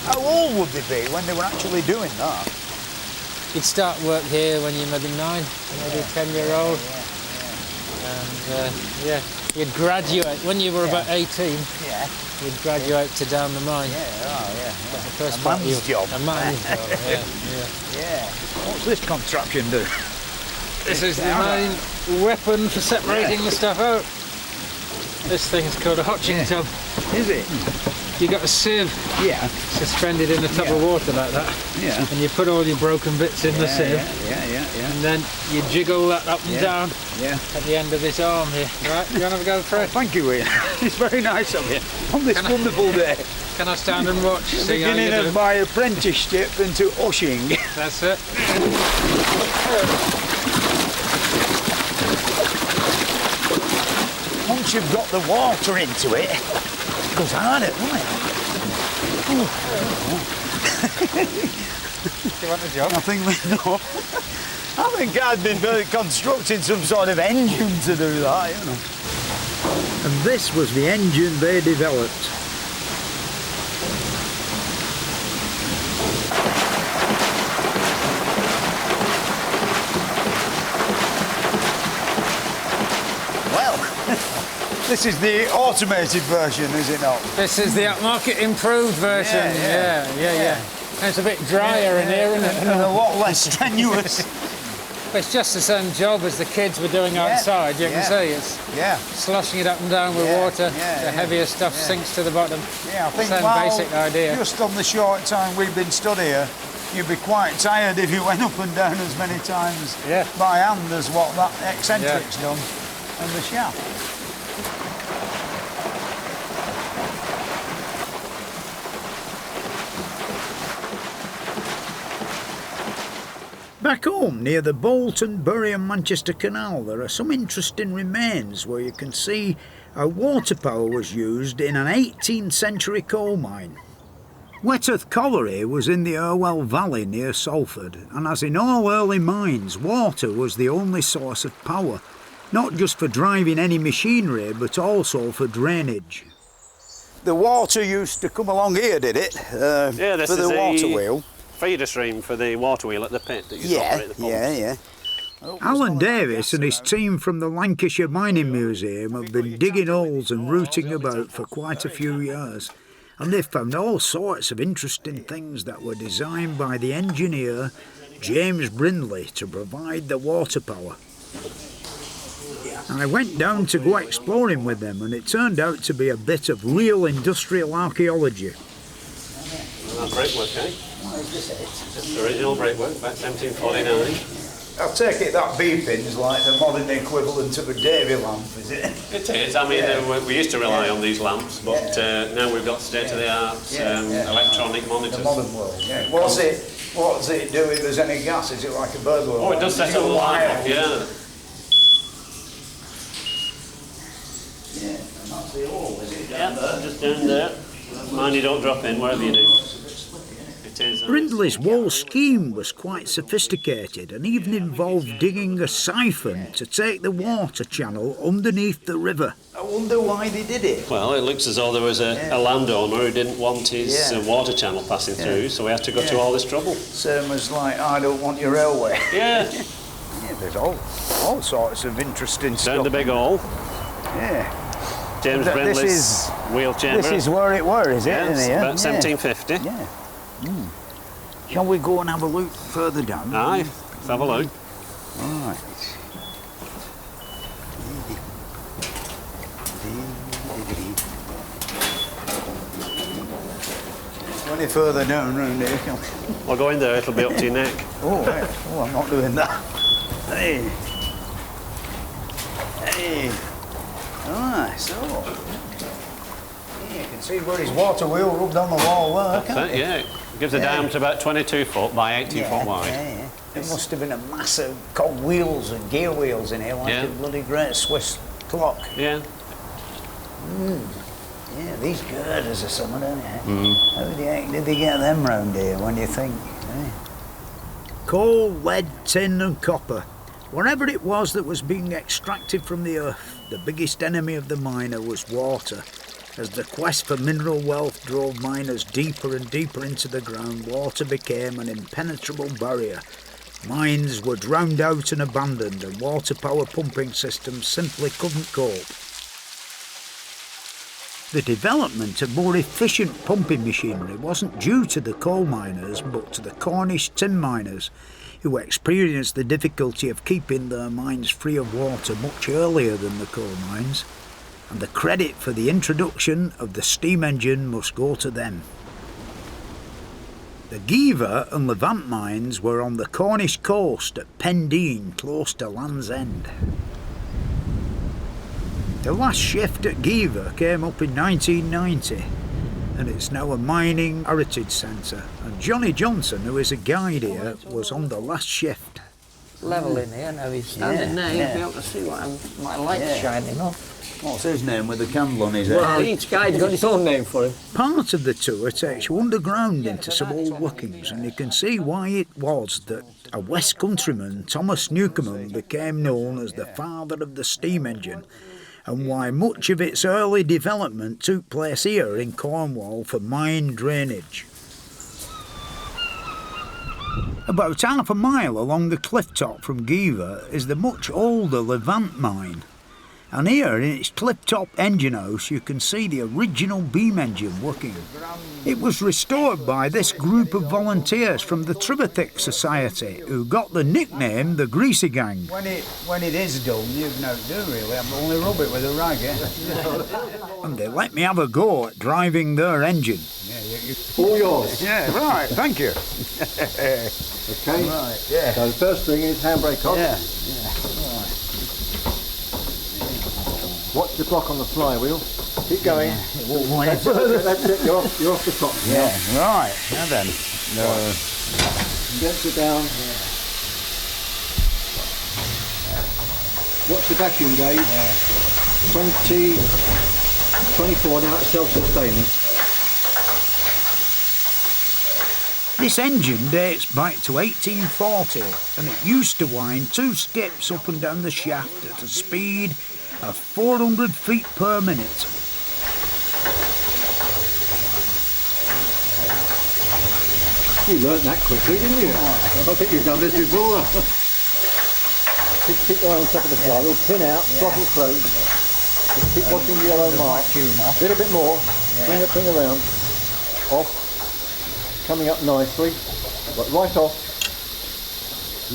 How old would they be when they were actually doing that? You'd start work here when you're maybe 9, maybe 10-year-old. And you'd graduate when you were about 18. Yeah. You'd graduate to down the mine. But the first a man's job. A man's job. Yeah. What's this contraption do? This is the main weapon for separating the stuff out. This thing's called a hotching tub. Is it? You got a sieve. Suspended in a tub of water like that. And you put all your broken bits in the sieve. And then you jiggle that up and down at the end of this arm here. Right, you want to have a go, Fred? Thank you, Ian. It's very nice of you on this wonderful day. Can I stand and watch? The beginning of my apprenticeship into ushing. That's it. Once you've got the water into it, it goes harder, doesn't it? you want a job? I think I think I'd been constructing some sort of engine to do that, you know. And this was the engine they developed. This is the automated version, is it not? This is the upmarket improved version. Yeah. And it's a bit drier in here, isn't it? And a lot less strenuous. But it's just the same job as the kids were doing outside. You can see it's sloshing it up and down with water. The heavier stuff sinks to the bottom. Yeah, I think same basic idea. Just on the short time we've been stood here, you'd be quite tired if you went up and down as many times by hand as what that eccentric's done and the shaft. Back home, near the Bolton, Bury and Manchester Canal, there are some interesting remains where you can see how water power was used in an 18th century coal mine. Wetworth Colliery was in the Irwell Valley near Salford, and as in all early mines, water was the only source of power, not just for driving any machinery, but also for drainage. The water used to come along here, did it? This for is the water wheel. Feeder stream for the water wheel at the pit that you operate the pumps. Alan Davis and his team from the Lancashire Mining Museum have been digging holes and rooting about for quite a few years, and they've found all sorts of interesting things that were designed by the engineer James Burnley to provide the water power. I went down to go exploring with them, and it turned out to be a bit of real industrial archaeology. That brickwork, eh? Just the original brickwork, about 1749. I take it that beeping's like the modern equivalent of a Davy lamp, is it? It is. I mean, we used to rely on these lamps, but now we've got state-of-the-art electronic monitors. The modern world, What does it do if there's any gas? Is it like a burglar? Oh, it does set up the light off, Yeah, and that's the hole, is it? Yeah, just down there. Mind you don't drop in, wherever you do. Brindley's whole scheme was quite sophisticated and even involved digging a siphon to take the water channel underneath the river. I wonder why they did it. Well, it looks as though there was a landowner who didn't want his water channel passing through, so we had to go to all this trouble. Same as like, I don't want your railway. Yeah. There's all sorts of interesting stuff. Down the big hole. Yeah. James Brindley's wheel chamber. This is where it were, is it? Yes, in here? about 1750. Yeah. Shall we go and have a look further down? Aye, let's have a look. Right. Any further down round here? We'll go in there, it'll be up to your neck. Oh, right. Oh, I'm not doing that. Hey. Hey. Ah, so. Yeah, you can see where his water wheel rubbed on the wall there, can't you? Yeah, it gives a diameter about 22 foot by 18 foot wide. Yeah. There must have been a massive cog wheels and gear wheels in here, like a bloody great Swiss clock. Yeah. Yeah, these girders are something, don't they? How the heck did they get them round here, when you think? Coal, lead, tin and copper. Whatever it was that was being extracted from the earth, the biggest enemy of the miner was water. As the quest for mineral wealth drove miners deeper and deeper into the ground, water became an impenetrable barrier. Mines were drowned out and abandoned, and water power pumping systems simply couldn't cope. The development of more efficient pumping machinery wasn't due to the coal miners, but to the Cornish tin miners, who experienced the difficulty of keeping their mines free of water much earlier than the coal mines, and the credit for the introduction of the steam engine must go to them. The Giever and Levant mines were on the Cornish coast at Pendeen, close to Land's End. The last shift at Giever came up in 1990, and it's now a mining heritage centre, and Johnny Johnson, who is a guide here, was on the last shift. Level in here, now he's standing there, you'll be able to see what my light's shining on. What's his name with the candle on his head? Well, each guy's got his own name for him. Part of the tour takes you underground into some old workings, and you can see why it was that a West Countryman, Thomas Newcomen, became known as the father of the steam engine, and why much of its early development took place here in Cornwall for mine drainage. About half a mile along the cliff top from Giva is the much older Levant mine. And here in its cliff-top engine house you can see the original beam engine working. It was restored by this group of volunteers from the Triberthick Society who got the nickname the Greasy Gang. When it is done, you can outdo really. I'm only rub it with a rag, eh? And they let me have a go at driving their engine. All yours. Yeah, right, thank you. Okay. Right, yeah. So the first thing is handbrake off. Yeah, yeah. Right. Watch the block on the flywheel. Keep going. Yeah, it won't go any further. That's it. You're off the top. Yeah, right. Now then. No. Condense it down. Yeah. Watch the vacuum gauge. Yeah. 24 now. It's self-sustaining. This engine dates back to 1840 and it used to wind 2 skips up and down the shaft at a speed of 400 feet per minute. You learnt that quickly, didn't you? I think you've done this before. Keep your eye on top of the flywheel, pin out, throttle close. Just keep watching the yellow mark. A little bit more. Bring it around. Off. Coming up nicely. Right off.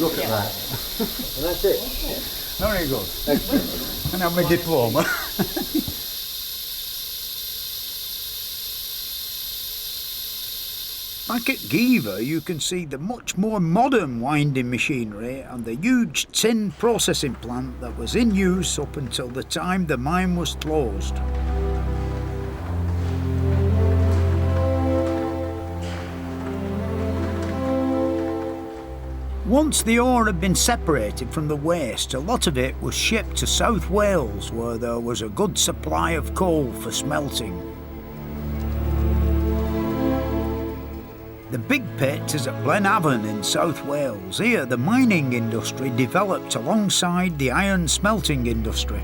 Look at that. And that's it. Very good. Excellent. And have my diploma. Back at Giva you can see the much more modern winding machinery and the huge tin processing plant that was in use up until the time the mine was closed. Once the ore had been separated from the waste, a lot of it was shipped to South Wales where there was a good supply of coal for smelting. The big pit is at Blenavon in South Wales. Here the mining industry developed alongside the iron smelting industry.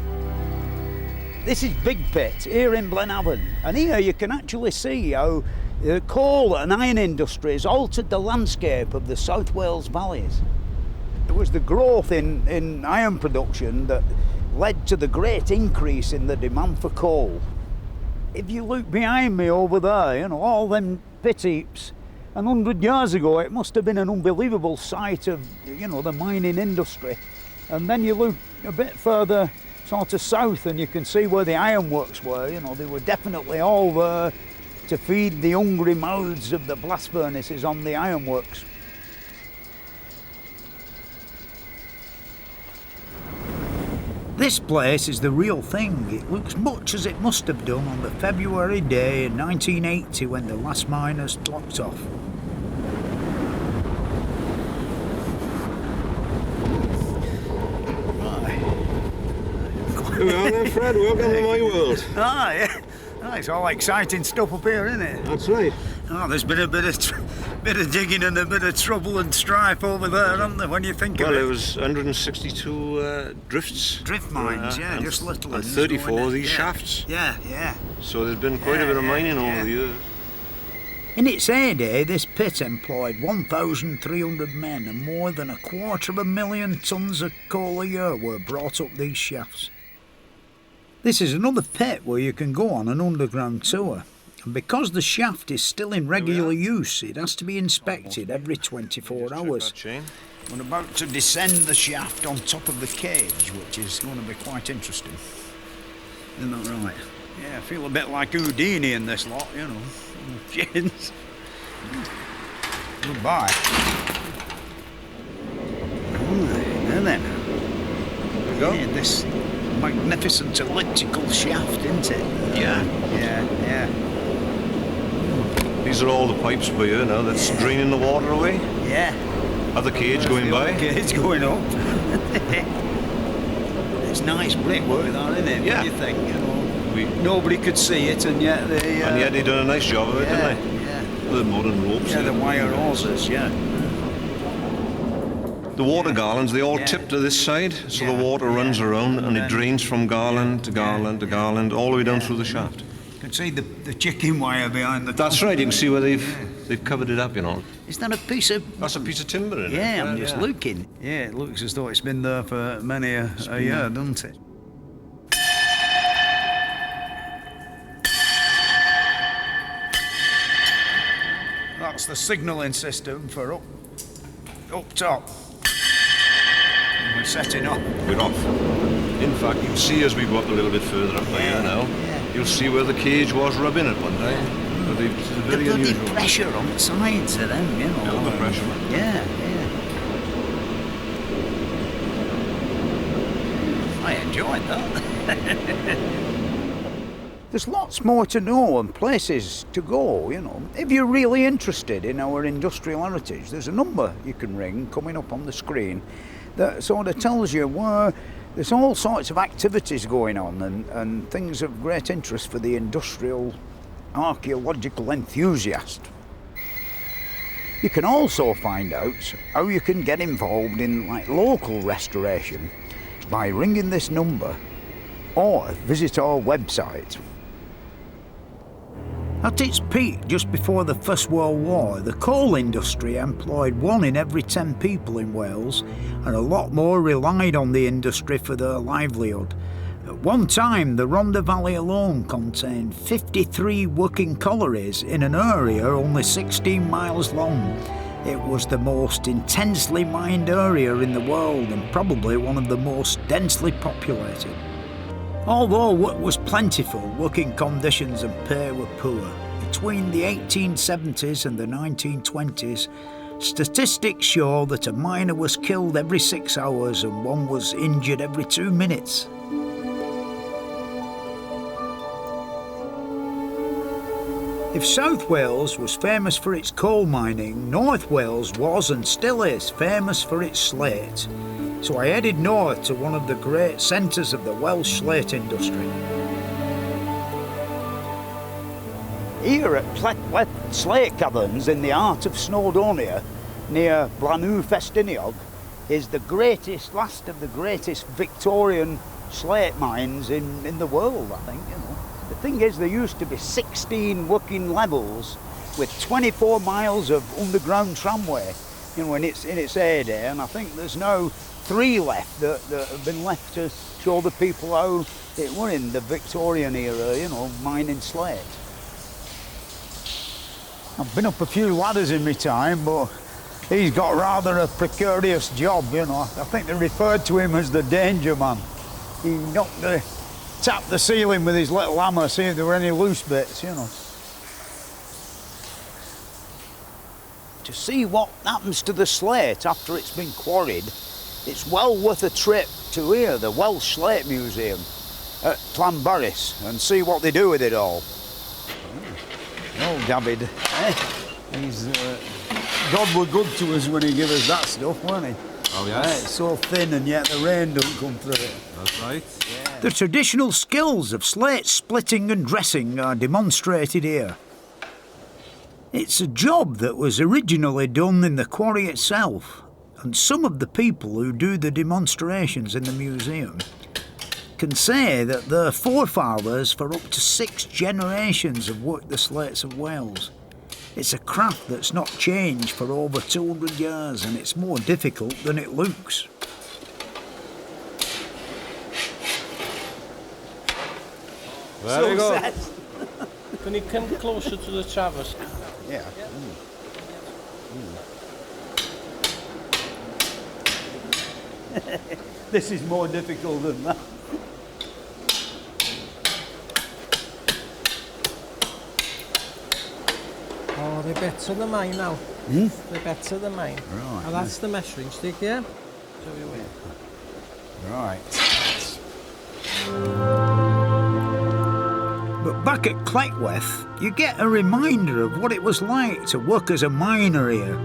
This is Big Pit here in Blenavon, and here you can actually see how the coal and iron industries altered the landscape of the South Wales valleys. It was the growth in iron production that led to the great increase in the demand for coal. If you look behind me over there, you know, all them pit heaps, and 100 years ago it must have been an unbelievable sight of, you know, the mining industry. And then you look a bit further sort of south and you can see where the ironworks were. You know, they were definitely all there to feed the hungry mouths of the blast furnaces on the ironworks. This place is the real thing. It looks much as it must have done on the February day in 1980 when the last miners clocked off. Well then, Fred, welcome to my world. Ah, yeah. Oh, it's all exciting stuff up here, isn't it? That's right. Oh, there's been a bit of digging and a bit of trouble and strife over there, hasn't there, when you think of it? Well, it was 162 drifts. Drift mines, yeah, just little and ones. 34 of these shafts. Yeah, yeah. So there's been quite a bit of mining over the years. In its heyday, this pit employed 1,300 men and more than 250,000 tonnes of coal a year were brought up these shafts. This is another pit where you can go on an underground tour, and because the shaft is still in regular use, it has to be inspected every 24 hours. We're about to descend the shaft on top of the cage, which is going to be quite interesting. Isn't that right? Yeah, I feel a bit like Houdini in this lot, you know. Chins. Goodbye. Now then, there we go. Yeah, this magnificent elliptical shaft, isn't it? Yeah. Yeah. These are all the pipes by here now that's draining the water away. Yeah. Have the cage going by. Cage going up. It's nice brickwork, that, isn't it? Yeah. What do you think? You know, nobody could see it, and yet they. And yet they done a nice job of it, yeah, didn't they? Yeah. The modern ropes. Yeah, the wire hoses. Yeah. The water garlands, they all tip to this side, so the water runs around and it drains from garland to garland to garland, all the way down through the shaft. You can see the chicken wire behind the. That's right. You can see where they've covered it up, you know. Is that a piece of? That's a piece of timber in it. Yeah, I'm just looking. Yeah, it looks as though it's been there for many a year, doesn't it? That's the signalling system for up top. We're setting up. We're off. In fact, you'll see as we go up a little bit further up here now, you'll see where the cage was rubbing at one time. But it's very the bloody unusual. pressure on the sides of them, you know. Feel the pressure. Yeah, I enjoyed that. There's lots more to know and places to go, you know. If you're really interested in our industrial heritage, there's a number you can ring coming up on the screen that sort of tells you where there's all sorts of activities going on and things of great interest for the industrial archaeological enthusiast. You can also find out how you can get involved in like local restoration by ringing this number or visit our website. At its peak just before the First World War, the coal industry employed 1 in every 10 people in Wales, and a lot more relied on the industry for their livelihood. At one time, the Rhondda Valley alone contained 53 working collieries in an area only 16 miles long. It was the most intensely mined area in the world and probably one of the most densely populated. Although work was plentiful, working conditions and pay were poor. Between the 1870s and the 1920s, statistics show that a miner was killed every 6 hours and one was injured every 2 minutes. If South Wales was famous for its coal mining, North Wales was and still is famous for its slate. So I headed north to one of the great centres of the Welsh slate industry. Here at Pletweth Slate Caverns in the heart of Snowdonia, near Blanw Festiniog, is the last of the greatest Victorian slate mines in the world, I think. You know. The thing is, there used to be 16 working levels with 24 miles of underground tramway, you know, in its heyday, and I think there's now 3 left that have been left to show the people how it were in the Victorian era, you know, mining slate. I've been up a few ladders in my time, but he's got rather a precarious job, you know. I think they referred to him as the danger man. He tapped the ceiling with his little hammer, see if there were any loose bits, you know. To see what happens to the slate after it's been quarried, it's well worth a trip to here, the Welsh Slate Museum at Llanberis, and see what they do with it all. Oh, David, God were good to us when he gave us that stuff, weren't he? Oh, yes. It's so thin and yet the rain don't come through it. That's right. Yeah. The traditional skills of slate splitting and dressing are demonstrated here. It's a job that was originally done in the quarry itself, and some of the people who do the demonstrations in the museum can say that their forefathers for up to 6 generations have worked the slates of Wales. It's a craft that's not changed for over 200 years, and it's more difficult than it looks. Very good. Can you come closer to the Travis? Yeah. This is more difficult than that. Oh, they're better than mine now. Hmm? They're better than mine. Right. And that's the measuring stick, yeah? Right. But back at Cletweth, you get a reminder of what it was like to work as a miner here.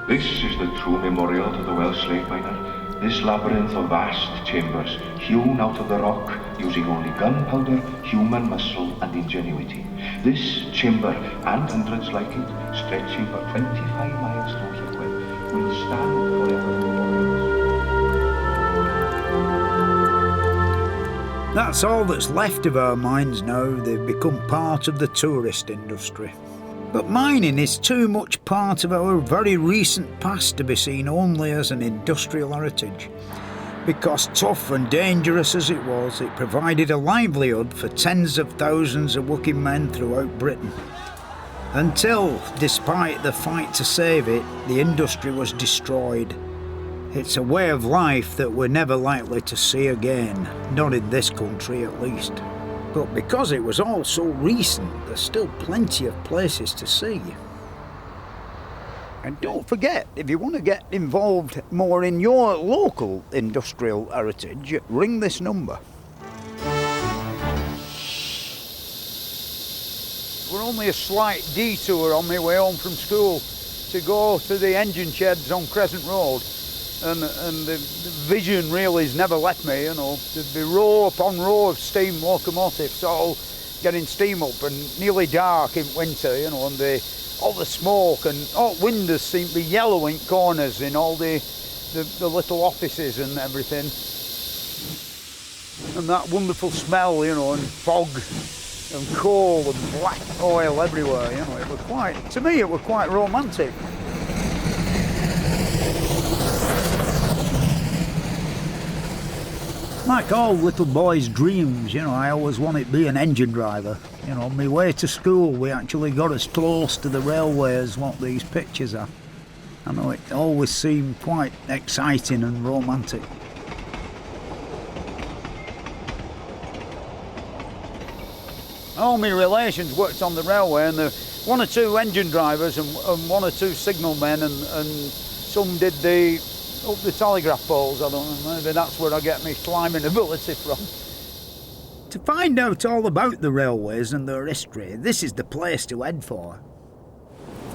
This is the true memorial to the Welsh slave miner, This labyrinth of vast chambers, hewn out of the rock using only gunpowder, human muscle and ingenuity. This chamber, and hundreds like it, stretching for 25 milestones of width, will stand forever. That's all that's left of our mines now. They've become part of the tourist industry. But mining is too much part of our very recent past to be seen only as an industrial heritage. Because tough and dangerous as it was, it provided a livelihood for tens of thousands of working men throughout Britain. Until, despite the fight to save it, the industry was destroyed. It's a way of life that we're never likely to see again, not in this country at least. But because it was all so recent, there's still plenty of places to see. And don't forget, if you want to get involved more in your local industrial heritage, ring this number. We're only a slight detour on my way home from school to go to the engine sheds on Crescent Road. And the vision really has never left me, you know. There'd be row upon row of steam locomotives all getting steam up, and nearly dark in winter, you know, and all the smoke and all windows seem to be yellow in corners in all the little offices and everything. And that wonderful smell, you know, and fog and coal and black oil everywhere, you know. It was quite, to me it was quite romantic. Like all little boys' dreams, you know, I always wanted to be an engine driver. You know, on my way to school, we actually got as close to the railway as what these pictures are. I know it always seemed quite exciting and romantic. All my relations worked on the railway, and there were one or two engine drivers and one or two signalmen, and some did up the telegraph poles. I don't know, maybe that's where I get my climbing ability from. To find out all about the railways and their history, this is the place to head for.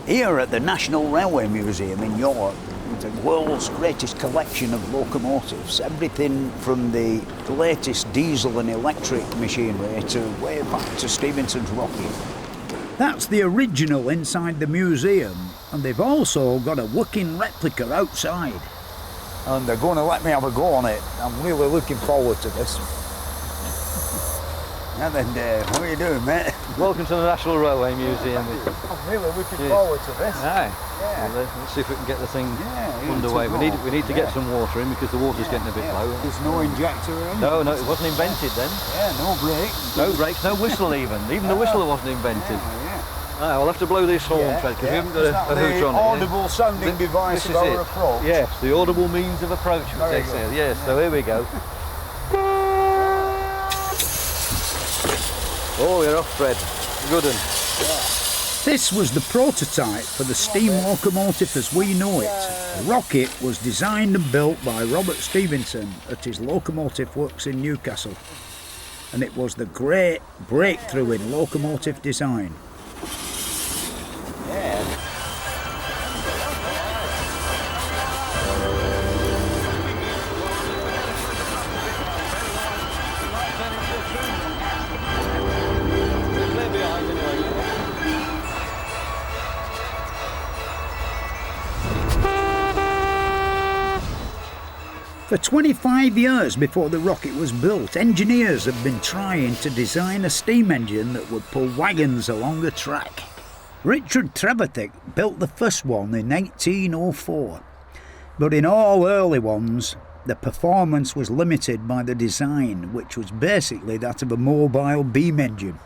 Here at the National Railway Museum in York, the world's greatest collection of locomotives, everything from the latest diesel and electric machinery to way back to Stephenson's rocket. That's the original inside the museum, and they've also got a working replica outside. And they're going to let me have a go on it. I'm really looking forward to this. And then Dave, what are you doing, mate? Welcome to the National Railway Museum. I'm really looking forward to this. Aye. Yeah. Well, let's see if we can get the thing underway. We need to get some water in because the water's getting a bit low. There's no injector or anything? No, it wasn't invented then. Yeah, no brakes. No brakes, no whistle even. Even the whistle wasn't invented. Yeah. We'll have to blow this horn, Fred, because we haven't got a hooch on it. Audible sounding device of our approach. Yes, the audible means of approach. Yes, so here we go. Oh, you're off, Fred. Good one. This was the prototype for the steam locomotive as we know it. The rocket was designed and built by Robert Stephenson at his locomotive works in Newcastle. And it was the great breakthrough in locomotive design. For 25 years before the rocket was built, engineers have been trying to design a steam engine that would pull wagons along a track. Richard Trevithick built the first one in 1804, but in all early ones, the performance was limited by the design, which was basically that of a mobile beam engine.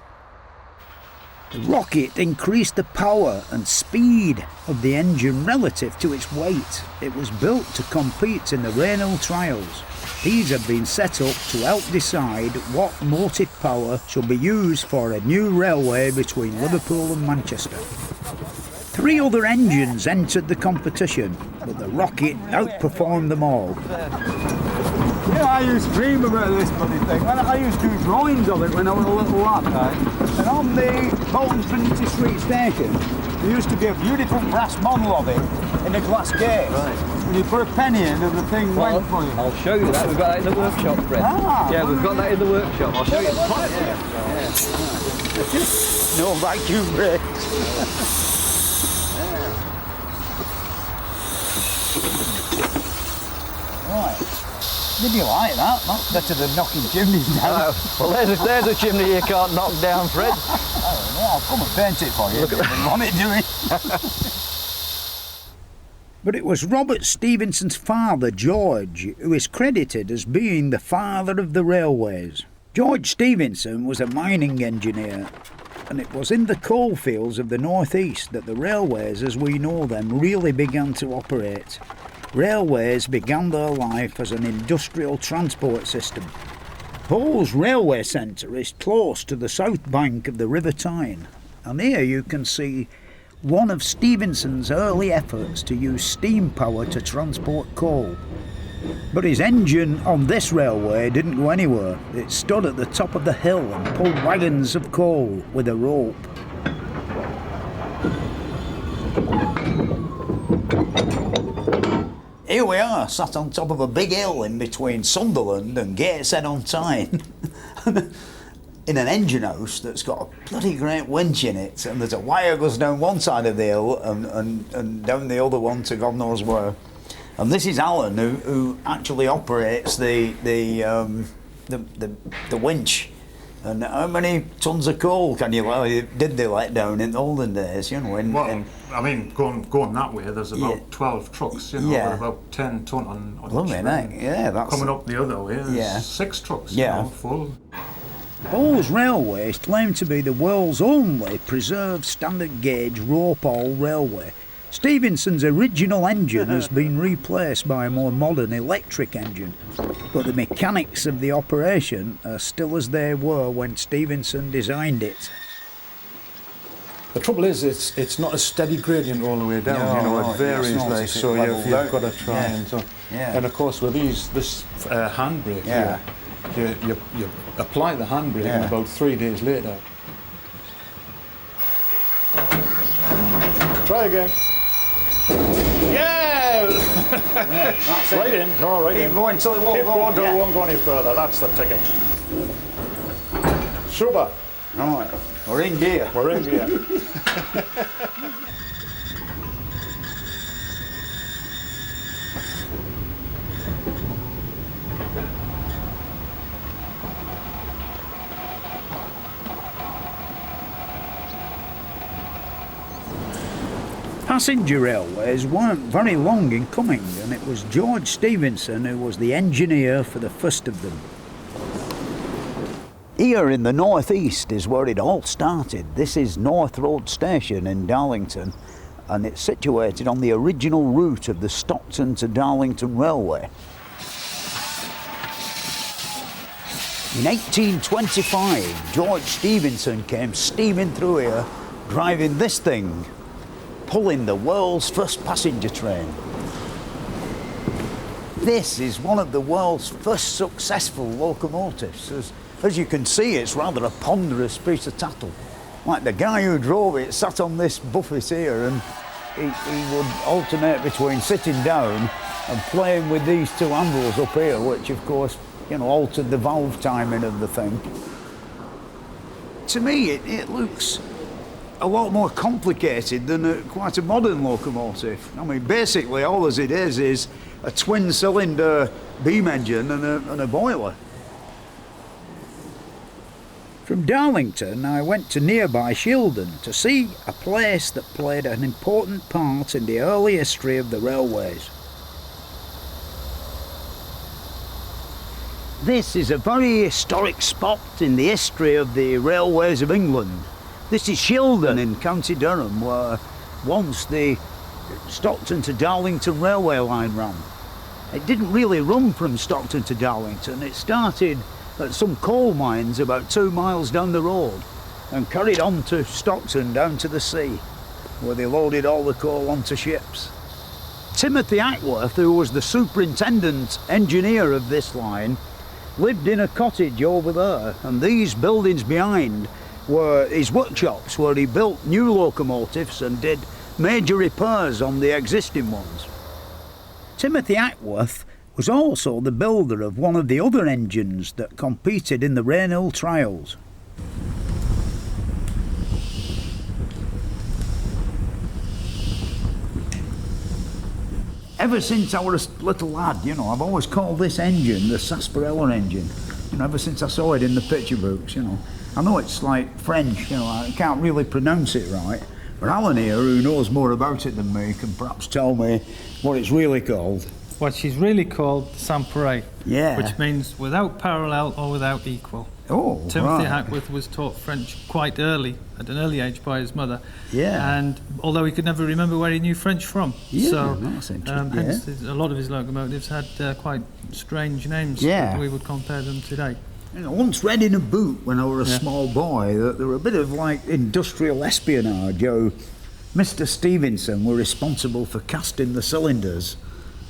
The rocket increased the power and speed of the engine relative to its weight. It was built to compete in the Raynal trials. These have been set up to help decide what motive power should be used for a new railway between Liverpool and Manchester. 3 other engines entered the competition, but the rocket outperformed them all. Yeah, I used to dream about this bloody thing. I used to do drawings of it when I was a little lad. Right. And on the Bolton Trinity Street station, there used to be a beautiful brass model of it in a glass case. Right. And you put a penny in and the thing went for you. I'll show you that. We've got that in the workshop, Fred. Yeah, we've got that in the workshop. I'll show you. No vacuum brakes. Right. Did you like that? That's better than knocking chimneys down. Well, there's a chimney you can't knock down, Fred. I'll come and paint it for you. Look at that. Want it doing. But it was Robert Stephenson's father, George, who is credited as being the father of the railways. George Stephenson was a mining engineer, and it was in the coalfields of the northeast that the railways, as we know them, really began to operate. Railways began their life as an industrial transport system. Hull's railway centre is close to the south bank of the River Tyne, and here you can see one of Stephenson's early efforts to use steam power to transport coal. But his engine on this railway didn't go anywhere. It stood at the top of the hill and pulled wagons of coal with a rope. Here we are, sat on top of a big hill in between Sunderland and Gateshead-on-Tyne. In an engine house that's got a bloody great winch in it, and there's a wire goes down one side of the hill and down the other one to God knows where. And this is Alan who actually operates the winch. And how many tons of coal did they let down in the olden days? You know, I mean, going that way, there's about 12 trucks. You know, about 10 ton on each train. Yeah, that's coming up the other way. There's 6 trucks. You know, full. Hull's railway is claimed to be the world's only preserved standard gauge rope-all railway. Stephenson's original engine has been replaced by a more modern electric engine, but the mechanics of the operation are still as they were when Stephenson designed it. The trouble is, it's not a steady gradient all the way down. No, it varies, so you've got to try and so. And of course, with this handbrake here, you apply the handbrake and about 3 days later. Try again. Yeah! Right in. No, right in. Keep going until it won't go. Keep going, it won't go any further. That's the ticket. Super. Right. We're in gear. We're in gear. Passenger railways weren't very long in coming, and it was George Stephenson who was the engineer for the first of them. Here in the northeast is where it all started. This is North Road Station in Darlington, and it's situated on the original route of the Stockton to Darlington Railway. In 1825, George Stephenson came steaming through here, driving this thing, pulling the world's first passenger train. This is one of the world's first successful locomotives. As you can see, it's rather a ponderous piece of tattle. Like the guy who drove it sat on this buffet here, and he would alternate between sitting down and playing with these two handles up here, which of course, you know, altered the valve timing of the thing. To me, it looks a lot more complicated than quite a modern locomotive. I mean, basically all as it is a twin-cylinder beam engine and a boiler. From Darlington, I went to nearby Shildon to see a place that played an important part in the early history of the railways. This is a very historic spot in the history of the railways of England. This is Shildon in County Durham, where once the Stockton to Darlington railway line ran. It didn't really run from Stockton to Darlington. It started at some coal mines about 2 miles down the road and carried on to Stockton down to the sea, where they loaded all the coal onto ships. Timothy Ackworth, who was the superintendent engineer of this line, lived in a cottage over there, and these buildings behind were his workshops where he built new locomotives and did major repairs on the existing ones. Timothy Hackworth was also the builder of one of the other engines that competed in the Rainhill trials. Ever since I was a little lad, you know, I've always called this engine the sarsaparilla engine. You know, ever since I saw it in the picture books, you know. I know it's like French, you know, I can't really pronounce it right, but Alan here, who knows more about it than me, can perhaps tell me what it's really called. Well, she's really called sans pareil, yeah, which means without parallel or without equal. Oh, Timothy right. Hackworth was taught French quite early, at an early age, by his mother. Yeah. And although he could never remember where he knew French from, Yeah, so that's interesting. hence a lot of his locomotives had quite strange names. Yeah. That we would compare them today. You know, I once read in a book when I was a small boy that there were a bit of like industrial espionage. Mr. Stevenson were responsible for casting the cylinders,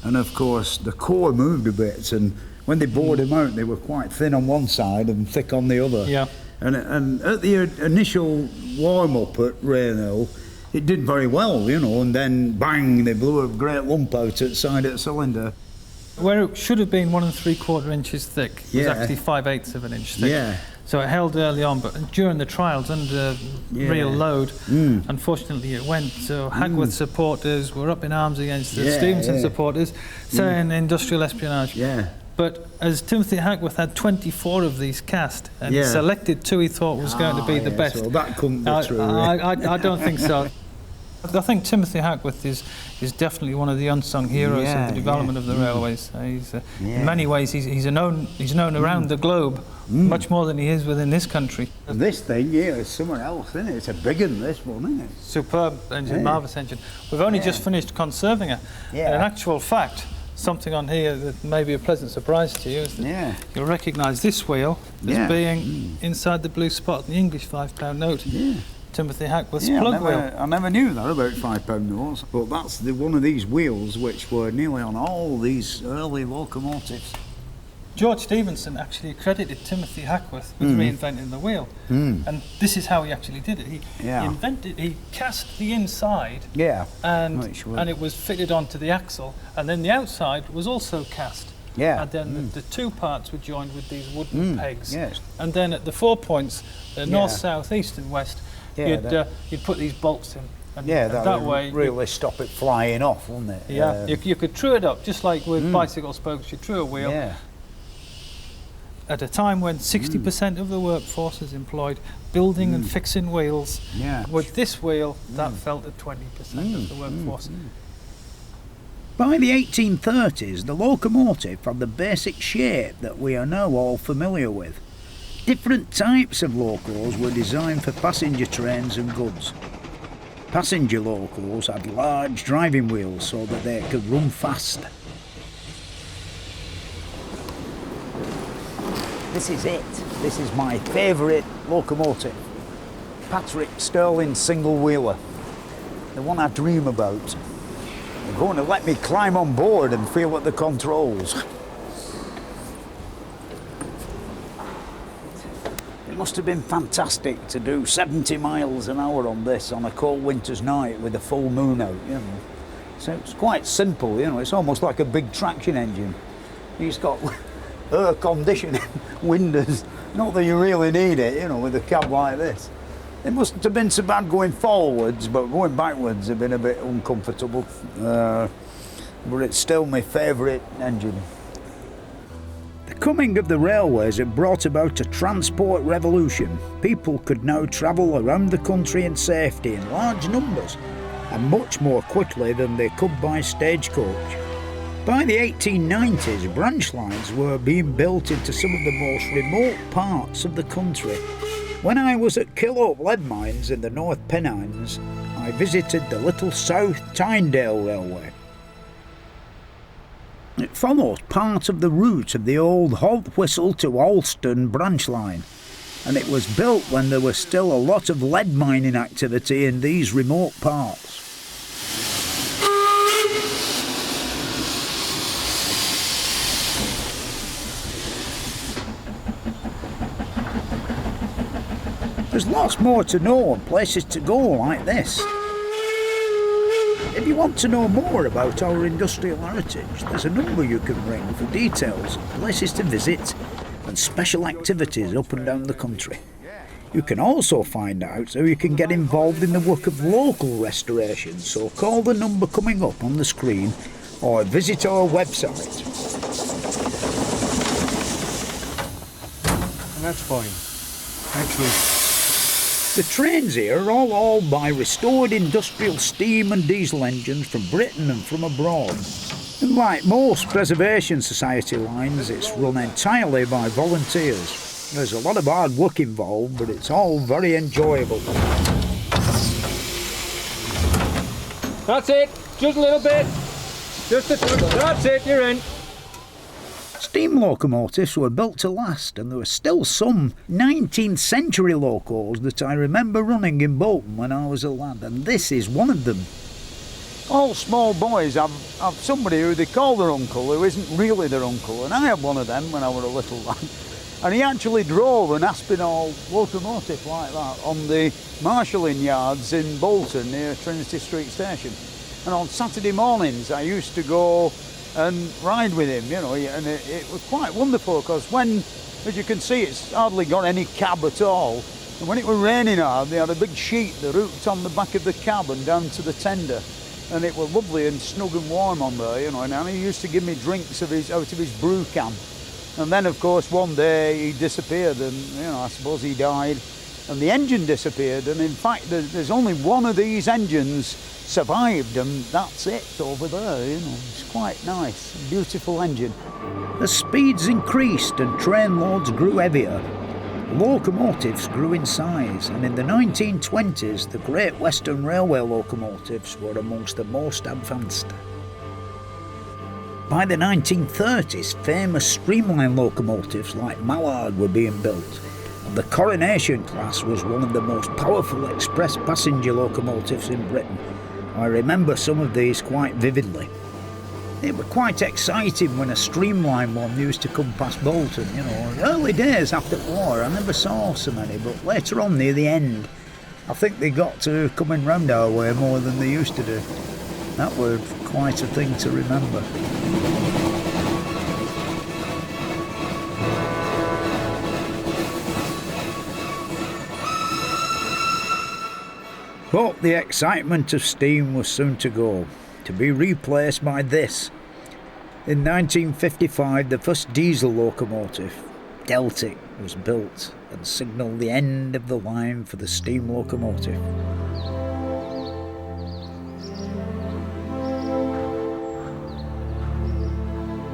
and of course the core moved a bit, and when they bored them out they were quite thin on one side and thick on the other. Yeah. And at the initial warm-up at Rainhill, it did very well, you know, and then bang, they blew a great lump out at the side of the cylinder. Where it should have been 1 3/4 inches thick was Yeah. actually 5/8 of an inch thick. Yeah. So it held early on, but during the trials under real load, unfortunately it went. So Hackworth supporters were up in arms against the Stevenson supporters, saying industrial espionage. Yeah. But as Timothy Hackworth had 24 of these cast and selected 2 he thought was going to be the best. So that couldn't be true. I don't think so. I think Timothy Hackworth is definitely one of the unsung heroes of the development of the railways. He's, in many ways, he's known around the globe much more than he is within this country. This thing here is somewhere else, isn't it? It's a big one, this one, isn't it? Superb engine, marvellous engine. We've only just finished conserving her. Yeah. And in actual fact, something on here that may be a pleasant surprise to you is that you'll recognise this wheel as being inside the blue spot on the English £5 note. Timothy Hackworth's plug wheel. I never knew that about £5 notes, but that's one of these wheels which were nearly on all these early locomotives. George Stephenson actually accredited Timothy Hackworth with reinventing the wheel, and this is how he actually did it. He cast the inside, and it was fitted onto the axle, and then the outside was also cast. And then the 2 parts were joined with these wooden pegs. And then at the 4 points, north, south, east, and west, you'd put these bolts in. And that way really stop it flying off, wouldn't it? Yeah, you could true it up just like with bicycle spokes. You true a wheel. At a time when 60% of the workforce is employed building and fixing wheels, with this wheel that fell to 20% of the workforce. By the 1830s, the locomotive had the basic shape that we are now all familiar with. Different types of locos were designed for passenger trains and goods. Passenger locos had large driving wheels so that they could run fast. This is it. This is my favourite locomotive. Patrick Stirling single wheeler. The one I dream about. They're going to let me climb on board and feel at the controls. It must have been fantastic to do 70 miles an hour on this on a cold winter's night with a full moon out, you know. So it's quite simple, you know, it's almost like a big traction engine. It's got air conditioning, windows, not that you really need it, you know, with a cab like this. It mustn't have been so bad going forwards, but going backwards have been a bit uncomfortable. But it's still my favourite engine. The coming of the railways had brought about a transport revolution. People could now travel around the country in safety in large numbers and much more quickly than they could by stagecoach. By the 1890s, branch lines were being built into some of the most remote parts of the country. When I was at Killhope Lead Mines in the North Pennines, I visited the little South Tynedale Railway. It follows part of the route of the old Holt Whistle to Alston branch line, and it was built when there was still a lot of lead mining activity in these remote parts. There's lots more to know and places to go like this. If you want to know more about our industrial heritage, there's a number you can ring for details, places to visit and special activities up and down the country. You can also find out how you can get involved in the work of local restoration, so call the number coming up on the screen or visit our website. And that's fine. Excellent. The trains here are all hauled by restored industrial steam and diesel engines from Britain and from abroad. And like most Preservation Society lines, it's run entirely by volunteers. There's a lot of hard work involved, but it's all very enjoyable. That's it, just a little bit. Just a touch. That's it, you're in. Steam locomotives were built to last, and there were still some 19th century locos that I remember running in Bolton when I was a lad, and this is one of them. All small boys have somebody who they call their uncle who isn't really their uncle, and I had one of them when I was a little lad. And he actually drove an Aspinall locomotive like that on the marshalling yards in Bolton near Trinity Street Station. And on Saturday mornings I used to go and ride with him, you know, and it was quite wonderful because when, as you can see, it's hardly got any cab at all. And when it was raining hard, they had a big sheet that hooked on the back of the cab and down to the tender. And it was lovely and snug and warm on there, you know, and he used to give me drinks out of his brew can. And then, of course, one day he disappeared and, you know, I suppose he died. And the engine disappeared, and in fact there's only one of these engines survived, and that's it over there, you know. It's quite nice, a beautiful engine. As speeds increased and train loads grew heavier, locomotives grew in size, and in the 1920s the Great Western Railway locomotives were amongst the most advanced. By the 1930s, famous streamline locomotives like Mallard were being built, and the Coronation class was one of the most powerful express passenger locomotives in Britain. I remember some of these quite vividly. It was quite exciting when a streamline one used to come past Bolton, you know. Early days after the war, I never saw so many, but later on near the end, I think they got to coming round our way more than they used to do. That was quite a thing to remember. But the excitement of steam was soon to go, to be replaced by this. In 1955, the first diesel locomotive, Deltic, was built and signalled the end of the line for the steam locomotive.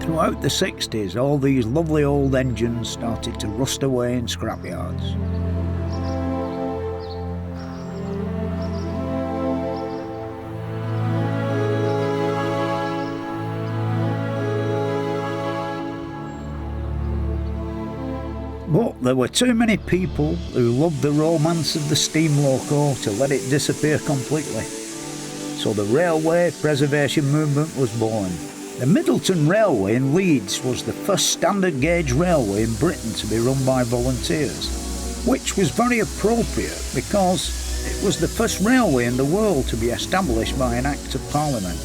Throughout the 60s, all these lovely old engines started to rust away in scrapyards. But there were too many people who loved the romance of the steam loco to let it disappear completely. So the railway preservation movement was born. The Middleton Railway in Leeds was the first standard gauge railway in Britain to be run by volunteers, which was very appropriate because it was the first railway in the world to be established by an Act of Parliament.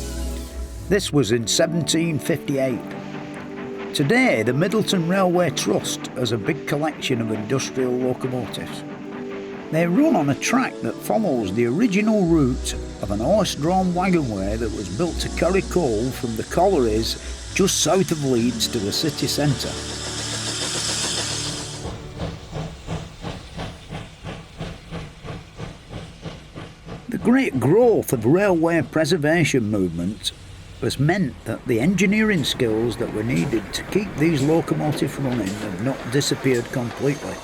This was in 1758. Today, the Middleton Railway Trust has a big collection of industrial locomotives. They run on a track that follows the original route of an horse-drawn wagonway that was built to carry coal from the collieries just south of Leeds to the city centre. The great growth of railway preservation movement has meant that the engineering skills that were needed to keep these locomotives running have not disappeared completely.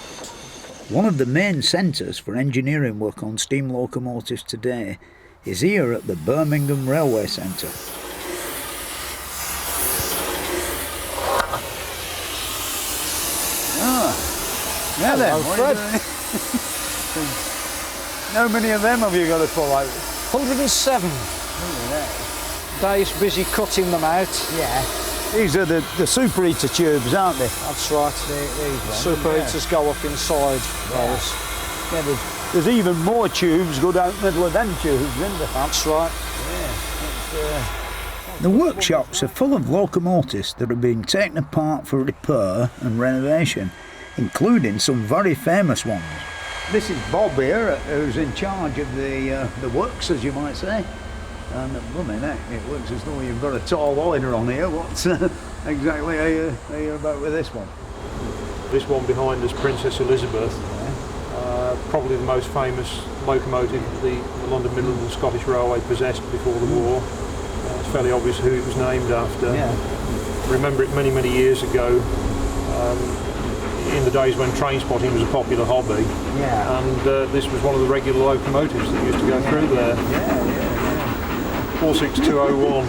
One of the main centres for engineering work on steam locomotives today is here at the Birmingham Railway Centre. Yeah then, Fred. How many of them have you got to pull out? 107. Dave's busy cutting them out. Yeah. These are the superheater tubes, aren't they? That's right. Superheaters go up inside those. Yeah, there's even more tubes go down the middle of them tubes, isn't there? That's right. Yeah. The workshops are full of locomotives that have been taken apart for repair and renovation, including some very famous ones. This is Bob here, who's in charge of the works, as you might say. And blooming heck, it looks as though you've got a tall liner on here. What exactly are you about with this one? This one behind us, Princess Elizabeth, probably the most famous locomotive the London, Midland and Scottish Railway possessed before the war. It's fairly obvious who it was named after. Yeah. Remember it many, many years ago, in the days when train spotting was a popular hobby. Yeah. And this was one of the regular locomotives that used to go through there. 46201.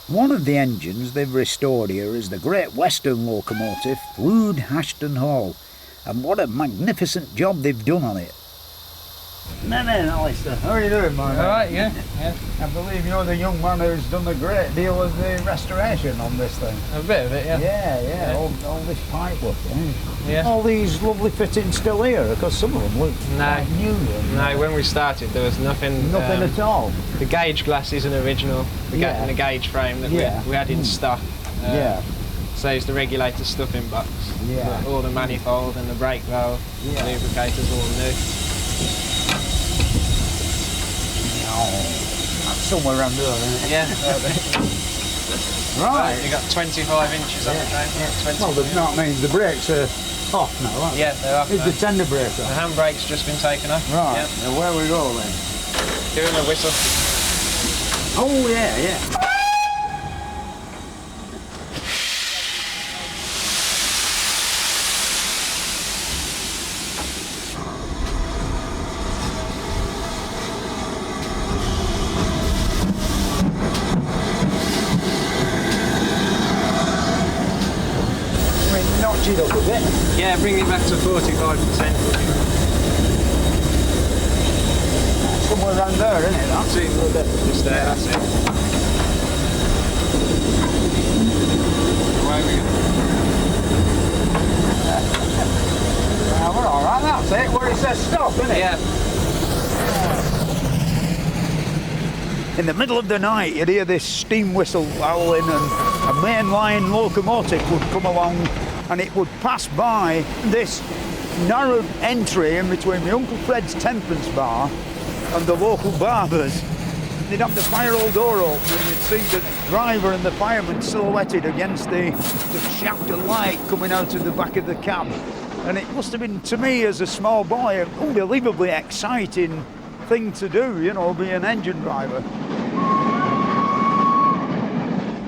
One of the engines they've restored here is the Great Western locomotive, Rood Ashton Hall, and what a magnificent job they've done on it. Man, Alistair, how are you doing, man? All right, yeah. I believe you're the young man who's done a great deal of the restoration on this thing. A bit of it, yeah. Yeah. All this pipe work. Yeah. All these lovely fittings still here, because some of them look quite new. No, when we started there was nothing. Nothing at all. The gauge glass isn't original. The gauge frame that we had in stock. So it's the regulator stuffing box. Yeah. All the manifold and the brake valve, the lubricators all new. That's somewhere around there, isn't it? Yeah. Right. You got 25 inches on the train. Yeah, well, the brakes are off now, aren't they? Yeah, they're off. Is the tender brake off? The handbrake's just been taken off. Right. Yeah. Now where we go then? Doing the whistle. Oh yeah. Notch it up a bit. Yeah, bring it back to 45%. Somewhere around there, isn't it? That's it, a little bit. Just there, that's it. Away we go. We're alright, that's it, where it says stop, isn't it? Yeah. In the middle of the night, you'd hear this steam whistle howling, and a mainline locomotive would come along, and it would pass by this narrow entry in between my Uncle Fred's temperance bar and the local barbers. They'd have the fire hall door open, and you'd see the driver and the fireman silhouetted against the shaft of light coming out of the back of the cab. And it must have been, to me as a small boy, an unbelievably exciting thing to do, you know, be an engine driver.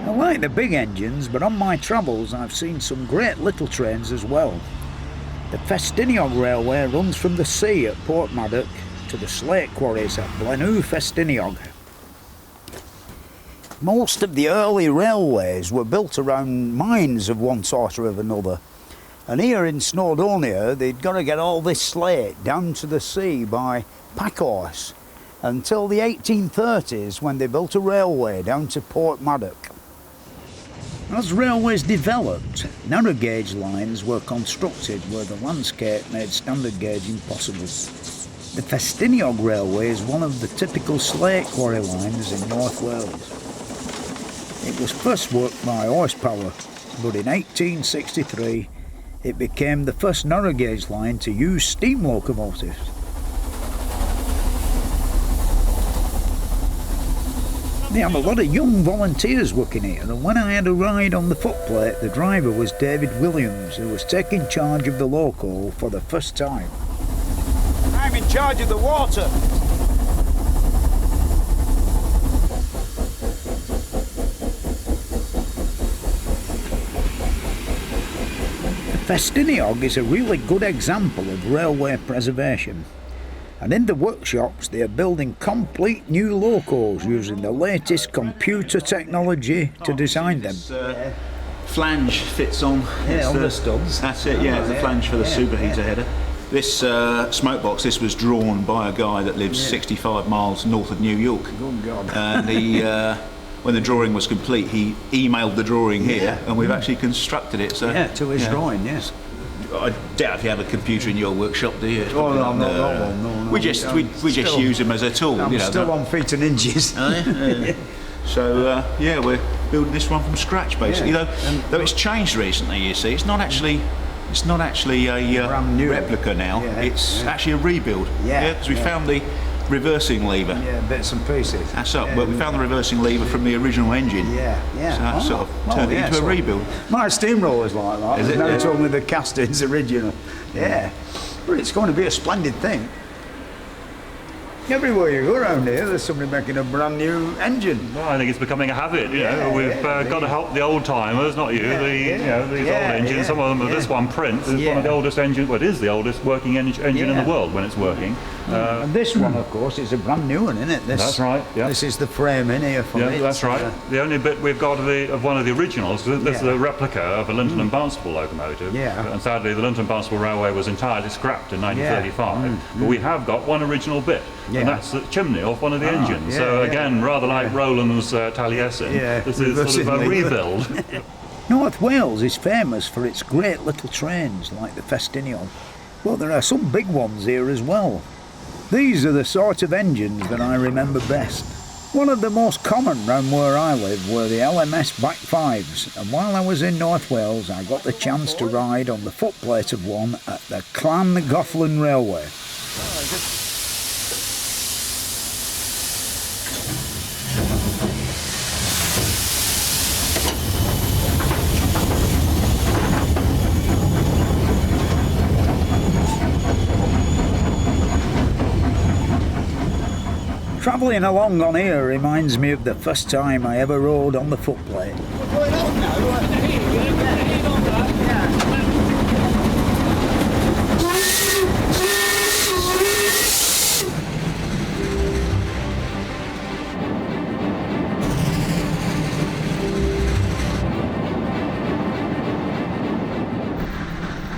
I like the big engines, but on my travels I've seen some great little trains as well. The Festiniog Railway runs from the sea at Portmaddock to the slate quarries at Blenhew Festiniog. Most of the early railways were built around mines of one sort or of another. And here in Snowdonia, they'd got to get all this slate down to the sea by pack horse until the 1830s, when they built a railway down to Portmaddock. As railways developed, narrow gauge lines were constructed where the landscape made standard gauge impossible. The Festiniog Railway is one of the typical slate quarry lines in North Wales. It was first worked by horsepower, but in 1863 it became the first narrow gauge line to use steam locomotives. They have a lot of young volunteers working here, and when I had a ride on the footplate, the driver was David Williams, who was taking charge of the loco for the first time. I'm in charge of the water. Festiniog is a really good example of railway preservation. And in the workshops they are building complete new locos using the latest computer technology to design them. Flange fits on. On the studs. That's it, it's the flange for the superheater header. This smoke box, this was drawn by a guy that lives 65 miles north of New York. Good God. And he, when the drawing was complete, he emailed the drawing here, and we've actually constructed it. So to his drawing, yes. I doubt if you have a computer in your workshop, do you? Oh, no, no. We just use them as a tool. I'm still on feet and inches. So we're building this one from scratch, basically. Though it's changed recently, you see, it's not actually a brand new replica now. It's actually a rebuild. Because we found the reversing lever. Yeah, bits and pieces. That's up. But we found the reversing lever from the original engine. So that sort of turned it into a rebuild. My steamroller's like that. Is it? Now it's only the castings original. Yeah. But it's going to be a splendid thing. Everywhere you go around here, there's somebody making a brand new engine. Well, I think it's becoming a habit. You know, we've got to help the old timers, not you. These old engines. Some of them. This one, Prince, is one of the oldest engines. Well, it is the oldest working engine in the world when it's working. And this one, of course, is a brand new one, isn't it? That's right. Yeah. This is the frame in here for it. That's right. The only bit we've got of one of the originals. This is a replica of a London and Barnstaple locomotive. And sadly, the London and Barnstaple Railway was entirely scrapped in 1935. But we have got one original bit. And that's the chimney off one of the engines. So again, rather like Roland's Taliesin, this is sort of a rebuild. North Wales is famous for its great little trains like the Festinion, but there are some big ones here as well. These are the sort of engines that I remember best. One of the most common round where I live were the LMS Back Fives, and while I was in North Wales I got the chance to ride on the footplate of one at the Llangofflan Railway. Travelling along on here reminds me of the first time I ever rode on the footplate.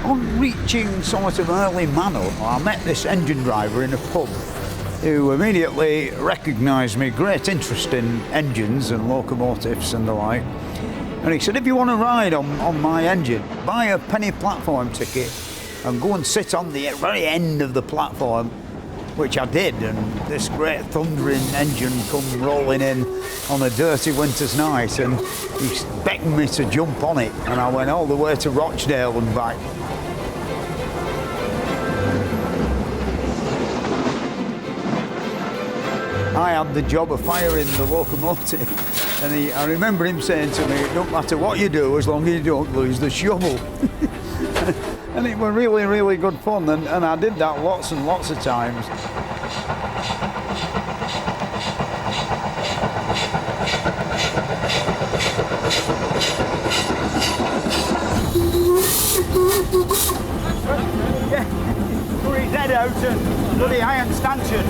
On reaching sort of early Manor, I met this engine driver in a pub who immediately recognised me, great interest in engines and locomotives and the like. And he said, if you want to ride on my engine, buy a penny platform ticket and go and sit on the very end of the platform, which I did, and this great thundering engine come rolling in on a dirty winter's night, and he beckoned me to jump on it, and I went all the way to Rochdale and back. I had the job of firing the locomotive, and I remember him saying to me, it don't matter what you do as long as you don't lose the shovel. And it was really, really good fun, and I did that lots and lots of times. Yeah, put his head out and bloody iron stanchion.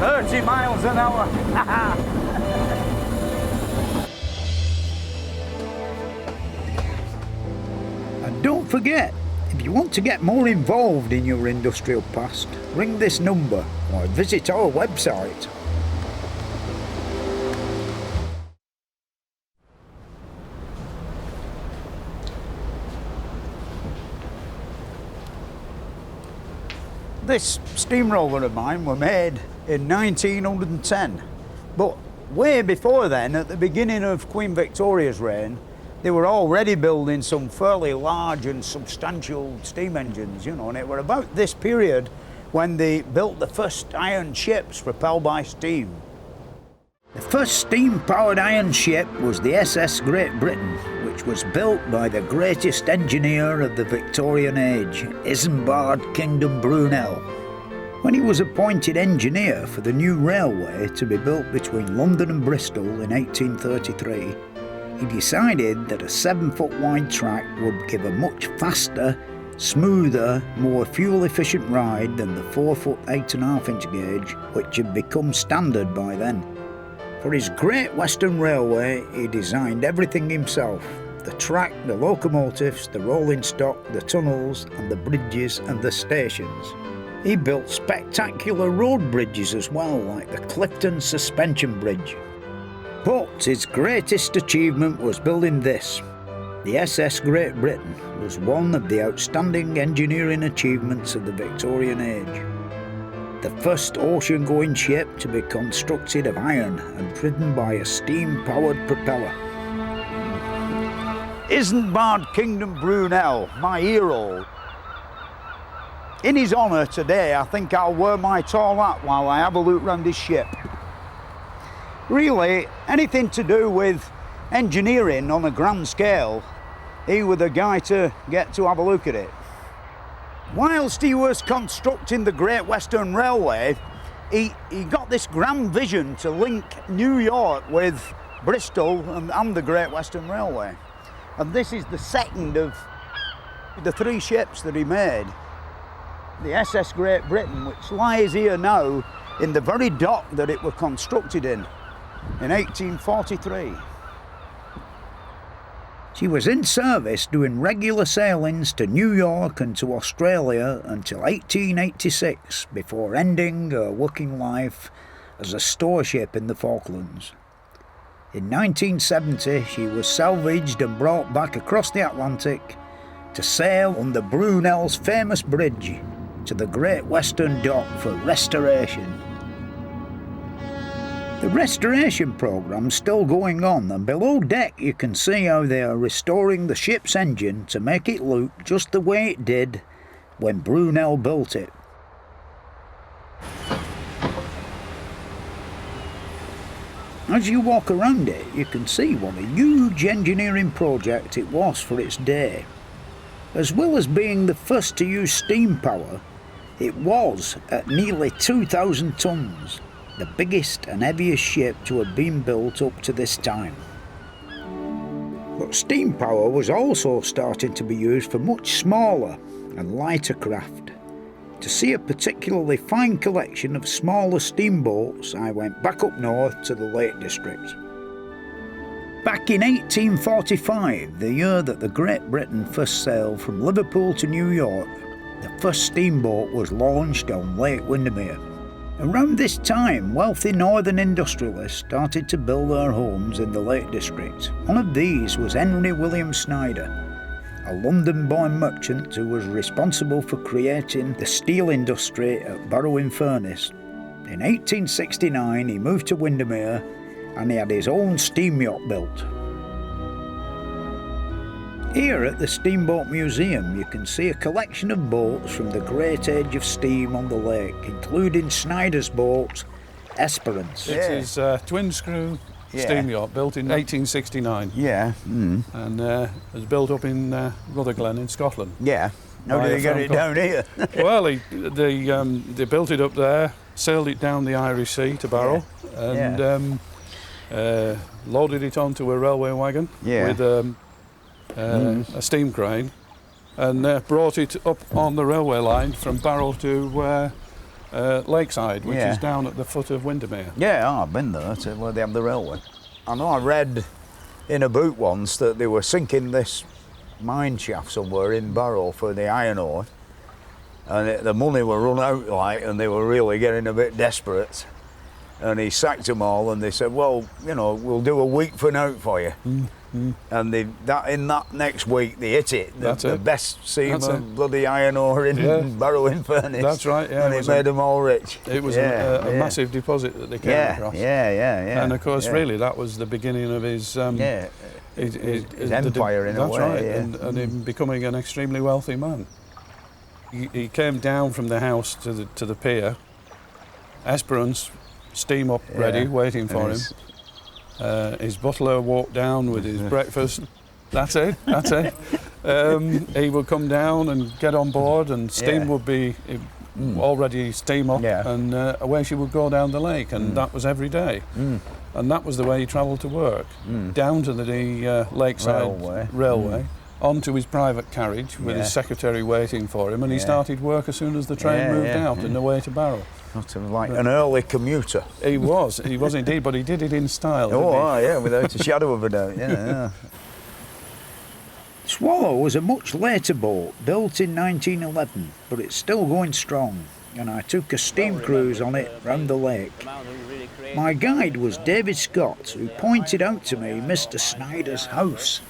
30 miles an hour. And don't forget, if you want to get more involved in your industrial past, ring this number or visit our website. This steamroller of mine were made in 1910, but way before then, at the beginning of Queen Victoria's reign, they were already building some fairly large and substantial steam engines, you know, and it were about this period when they built the first iron ships propelled by steam. The first steam-powered iron ship was the SS Great Britain, which was built by the greatest engineer of the Victorian age, Isambard Kingdom Brunel. When he was appointed engineer for the new railway to be built between London and Bristol in 1833, he decided that a 7-foot wide track would give a much faster, smoother, more fuel-efficient ride than the 4-foot 8.5-inch gauge, which had become standard by then. For his Great Western Railway, he designed everything himself: the track, the locomotives, the rolling stock, the tunnels, and the bridges and the stations. He built spectacular road bridges as well, like the Clifton Suspension Bridge. But his greatest achievement was building this. The SS Great Britain was one of the outstanding engineering achievements of the Victorian age. The first ocean-going ship to be constructed of iron and driven by a steam-powered propeller. Isambard Kingdom Brunel, my hero. In his honour today, I think I'll wear my tall hat while I have a look round his ship. Really, anything to do with engineering on a grand scale, he was the guy to get to have a look at it. Whilst he was constructing the Great Western Railway, he got this grand vision to link New York with Bristol and the Great Western Railway. And this is the second of the 3 ships that he made. The SS Great Britain, which lies here now in the very dock that it was constructed in 1843. She was in service doing regular sailings to New York and to Australia until 1886, before ending her working life as a store ship in the Falklands. In 1970, she was salvaged and brought back across the Atlantic to sail on the Brunel's famous bridge to the Great Western Dock for restoration. The restoration programme's still going on, and below deck you can see how they are restoring the ship's engine to make it look just the way it did when Brunel built it. As you walk around it, you can see what a huge engineering project it was for its day. As well as being the first to use steam power, it was at nearly 2,000 tons. The biggest and heaviest ship to have been built up to this time. But steam power was also starting to be used for much smaller and lighter craft. To see a particularly fine collection of smaller steamboats, I went back up north to the Lake District. Back in 1845, the year that the Great Britain first sailed from Liverpool to New York, the first steamboat was launched on Lake Windermere. Around this time, wealthy northern industrialists started to build their homes in the Lake District. One of these was Henry William Snyder, a London-born merchant who was responsible for creating the steel industry at Barrow-in-Furness. In 1869, he moved to Windermere and he had his own steam yacht built. Here at the Steamboat Museum you can see a collection of boats from the great age of steam on the lake, including Snyder's boat, Esperance. It is a twin-screw steam yacht built in 1869. Yeah. And was built up in Rutherglen in Scotland. Yeah. How did they get it down here? Well, they built it up there, sailed it down the Irish Sea to Barrow, and loaded it onto a railway wagon with a steam crane, and brought it up on the railway line from Barrow to Lakeside, which is down at the foot of Windermere. Yeah, I've been there to where they have the railway. I know I read in a book once that they were sinking this mine shaft somewhere in Barrow for the iron ore, and the money were run out, like, and they were really getting a bit desperate. And he sacked them all, and they said, well, you know, we'll do a week for now for you. And in that next week they hit it. The best seaman, bloody iron ore in Barrow-in-Furness. That's right, yeah. And it made them all rich. It was a massive deposit that they came across. Yeah. And of course, really, that was the beginning of his empire in a way. That's right, and him becoming an extremely wealthy man. He came down from the house to the pier, Esperance, steam up ready, waiting for him. His butler walked down with his breakfast. That's it. He would come down and get on board, and steam would be already steam up, and away she would go down the lake, and that was every day. And that was the way he travelled to work, down to the Lakeside Railway, onto his private carriage with his secretary waiting for him, and he started work as soon as the train moved out and away to Barrow. Sort of like an early commuter. He was indeed, but he did it in style. Without a shadow of a doubt, Swallow was a much later boat, built in 1911, but it's still going strong. and I took a steam cruise on it round the lake. My guide was David Scott, who pointed out to me Mr. Snyder's house.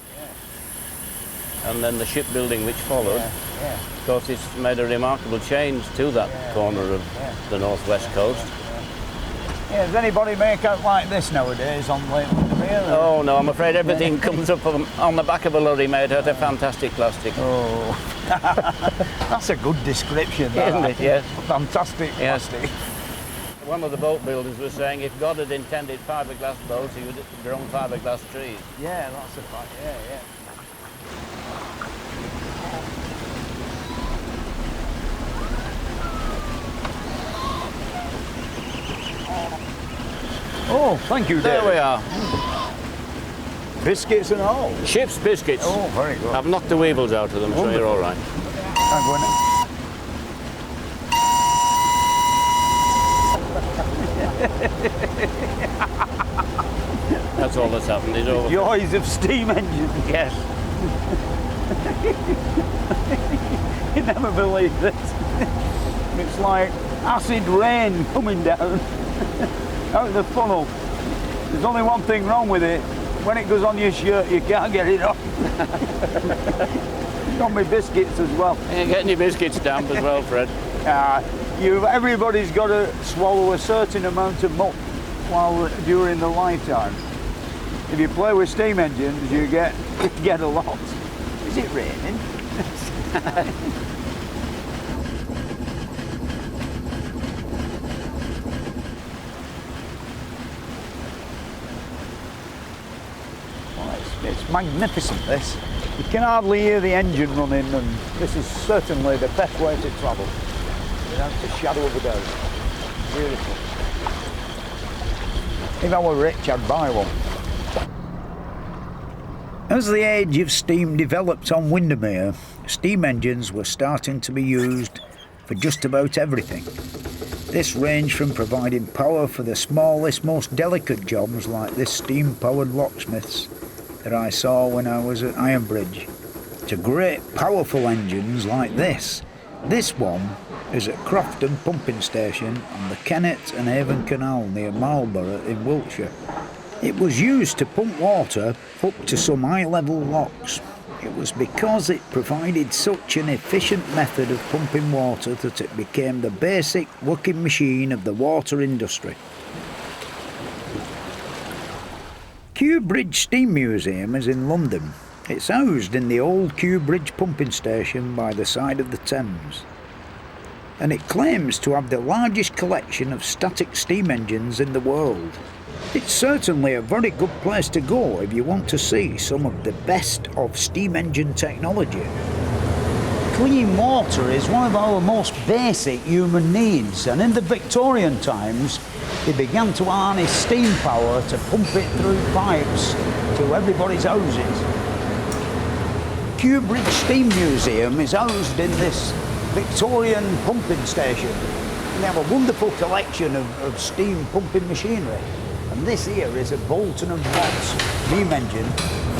And then the shipbuilding which followed. Of course, it's made a remarkable change to that corner of the northwest coast. Yeah, does anybody make out like this nowadays on Lake Windermere? Oh no, I'm afraid everything comes up on the back of a lorry made out of fantastic plastic. Oh, that's a good description, that, isn't it? Yes. Fantastic plastic. One of the boat builders was saying if God had intended fiberglass boats, he would have grown fiberglass trees. Yeah, that's a fact. Yeah. Oh, thank you, David. There we are. Biscuits and all. Ship's biscuits. Oh, very good. I've knocked the weevils out of them, so you're all right. I'm going That's all that's happened. Is over. Joys of steam engines. Yes. You never believe this. It's like acid rain coming down out of the funnel. There's only one thing wrong with it. When it goes on your shirt, you can't get it off. Got my biscuits as well. You're getting your biscuits damp as well, Fred. Everybody's got to swallow a certain amount of muck during the lifetime. If you play with steam engines, you get a lot. Is it raining? It's magnificent, this. You can hardly hear the engine running, and this is certainly the best way to travel, without a shadow of a doubt. Beautiful. If I were rich, I'd buy one. As the age of steam developed on Windermere, steam engines were starting to be used for just about everything. This ranged from providing power for the smallest, most delicate jobs like this steam-powered locksmiths that I saw when I was at Ironbridge, to great powerful engines like this. This one is at Crofton Pumping Station on the Kennet and Avon Canal near Marlborough in Wiltshire. It was used to pump water up to some high-level locks. It was because it provided such an efficient method of pumping water that it became the basic working machine of the water industry. Kew Bridge Steam Museum is in London. It's housed in the old Kew Bridge pumping station by the side of the Thames. And it claims to have the largest collection of static steam engines in the world. It's certainly a very good place to go if you want to see some of the best of steam engine technology. Clean water is one of our most basic human needs, and in the Victorian times they began to harness steam power to pump it through pipes to everybody's houses. Kew Bridge Steam Museum is housed in this Victorian pumping station. They have a wonderful collection of steam pumping machinery. And this here is a Bolton and Watts steam engine.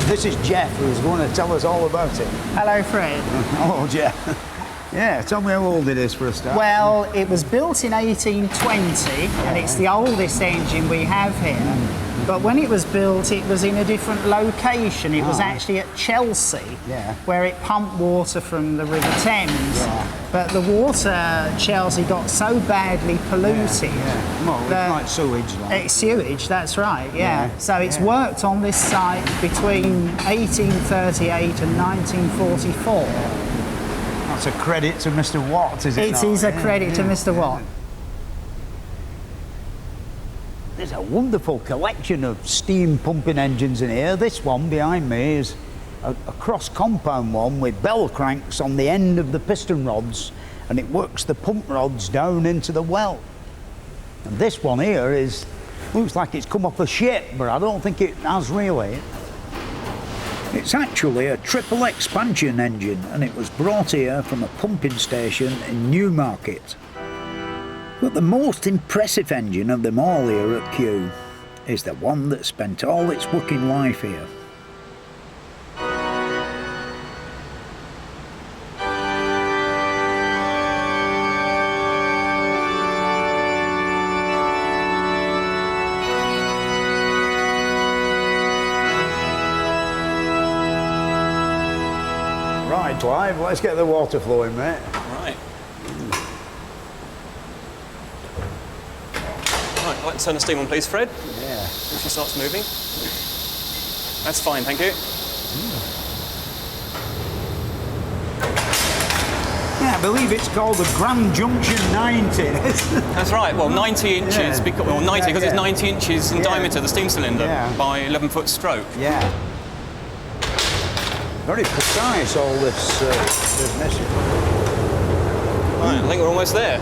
This is Jeff, who's going to tell us all about it. Hello, Fred. Hello, Jeff. Yeah, tell me how old it is for a start. Well, it was built in 1820, and it's the oldest engine we have here. But when it was built, it was in a different location. It was actually at Chelsea, where it pumped water from the River Thames. But the water at Chelsea got so badly polluted. Well, it's like sewage. Like. It's sewage, that's right, So it's worked on this site between 1838 and 1944. That's a credit to Mr. Watt, is it not? It is a credit to Mr. Watt. There's a wonderful collection of steam pumping engines in here. This one behind me is a cross-compound one with bell cranks on the end of the piston rods, and it works the pump rods down into the well. And this one here looks like it's come off a ship, but I don't think it has really. It's actually a triple expansion engine, and it was brought here from a pumping station in Newmarket. But the most impressive engine of them all here at Kew is the one that spent all its working life here. Right, Clive, let's get the water flowing, mate. Right. Right, let's turn the steam on, please, Fred. Yeah. If she starts moving. That's fine, thank you. Yeah, I believe it's called the Grand Junction 90. That's right. Well, 90 inches, Yeah. because, well, 90 because it's 90 inches in Yeah. diameter, the steam cylinder, Yeah. by 11-foot stroke. Yeah. Very precise, all this message. Right, I think we're almost there.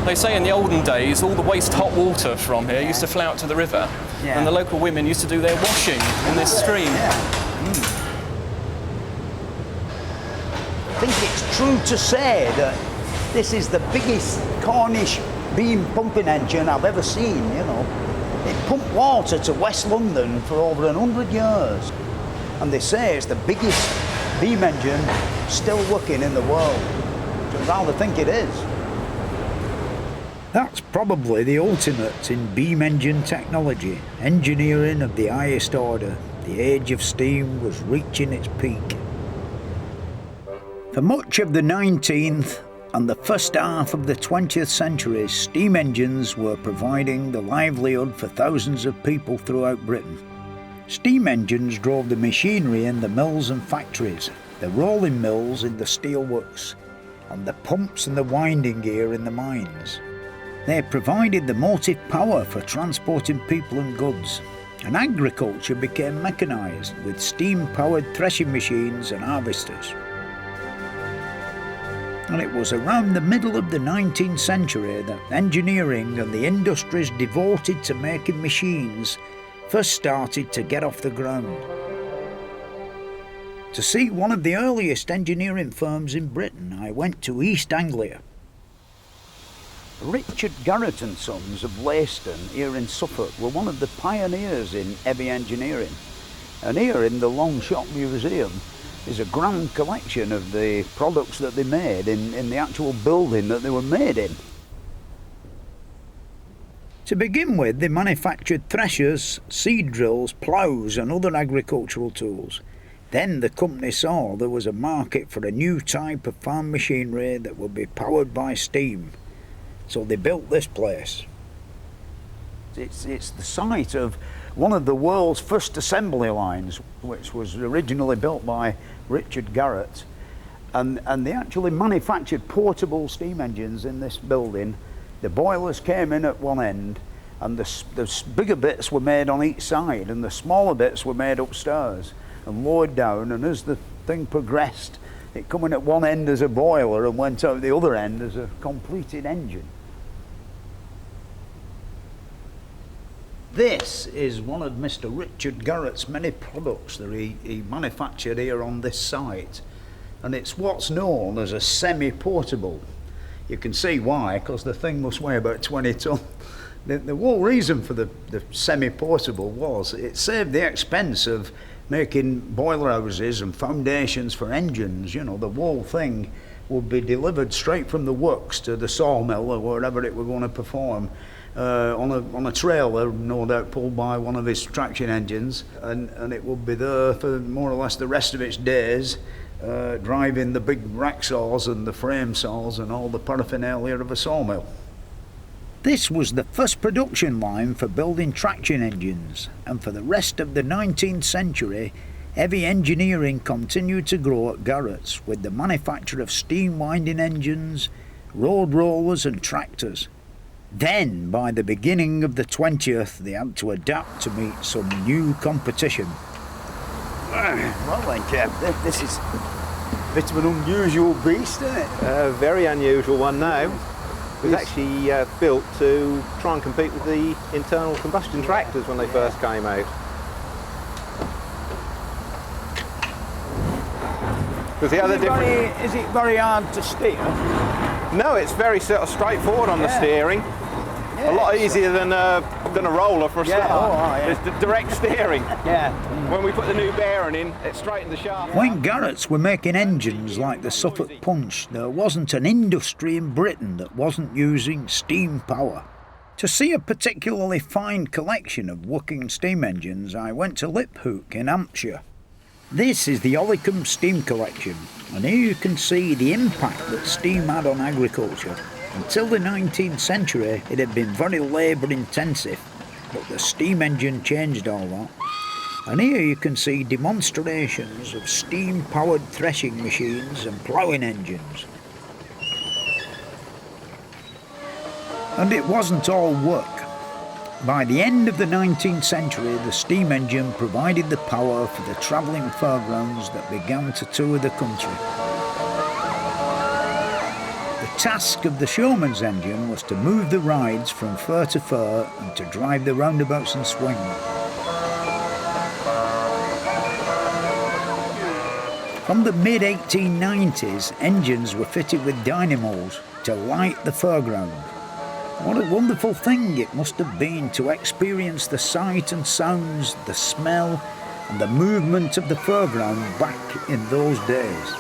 They say in the olden days, all the waste hot water from here used to flow out to the river, Yeah. and the local women used to do their washing in this stream. I think it's true to say that this is the biggest Cornish beam pumping engine I've ever seen, you know. It pumped water to West London for over 100 years. And they say it's the biggest beam engine still working in the world. I'd rather think it is. That's probably the ultimate in beam engine technology, engineering of the highest order. The age of steam was reaching its peak. For much of the 19th and the first half of the 20th century, steam engines were providing the livelihood for thousands of people throughout Britain. Steam engines drove the machinery in the mills and factories, the rolling mills in the steelworks, and the pumps and the winding gear in the mines. They provided the motive power for transporting people and goods, and agriculture became mechanised with steam-powered threshing machines and harvesters. And it was around the middle of the 19th century that engineering and the industries devoted to making machines first started to get off the ground. To see one of the earliest engineering firms in Britain, I went to East Anglia. Richard Garrett and Sons of Leiston, here in Suffolk, were one of the pioneers in heavy engineering. And here in the Long Shop Museum is a grand collection of the products that they made in the actual building that they were made in. To begin with, they manufactured threshers, seed drills, ploughs and other agricultural tools. Then the company saw there was a market for a new type of farm machinery that would be powered by steam. So they built this place. It's the site of one of the world's first assembly lines, which was originally built by Richard Garrett. And they actually manufactured portable steam engines in this building. The boilers came in at one end, and the bigger bits were made on each side, and the smaller bits were made upstairs and lowered down. And as the thing progressed, it came in at one end as a boiler and went out the other end as a completed engine. This is one of Mr. Richard Garrett's many products that he manufactured here on this site, and it's what's known as a semi-portable. You can see why, because the thing must weigh about 20 tonne. The whole reason for the semi-portable was it saved the expense of making boiler houses and foundations for engines. You know, the whole thing would be delivered straight from the works to the sawmill or wherever it were going to perform. On a trailer, no doubt pulled by one of his traction engines, and it would be there for more or less the rest of its days, driving the big rack saws and the frame saws and all the paraphernalia of a sawmill. This was the first production line for building traction engines, and for the rest of the 19th century, heavy engineering continued to grow at Garrett's with the manufacture of steam winding engines, road rollers and tractors. Then, by the beginning of the 20th, they had to adapt to meet some new competition. Well then, Kev, this is a bit of an unusual beast, isn't it? A very unusual one now. It was actually built to try and compete with the internal combustion tractors when they first came out. Because the other difference... Is it very hard to steer? No, it's very sort of straightforward on the steering. A lot easier than a roller for a start. It's direct steering. When we put the new bearing in, it straightened the shaft. When Garrett's were making engines like the Suffolk Punch, there wasn't an industry in Britain that wasn't using steam power. To see a particularly fine collection of working steam engines, I went to Liphook in Hampshire. This is the Olicum Steam Collection, and here you can see the impact that steam had on agriculture. Until the 19th century it had been very labour intensive, but the steam engine changed all that. And here you can see demonstrations of steam powered threshing machines and ploughing engines. And it wasn't all work. By the end of the 19th century, the steam engine provided the power for the travelling fairgrounds that began to tour the country. The task of the showman's engine was to move the rides from fair to fair and to drive the roundabouts and swing. From the mid-1890s, engines were fitted with dynamos to light the fairground. What a wonderful thing it must have been to experience the sight and sounds, the smell and the movement of the fairground back in those days.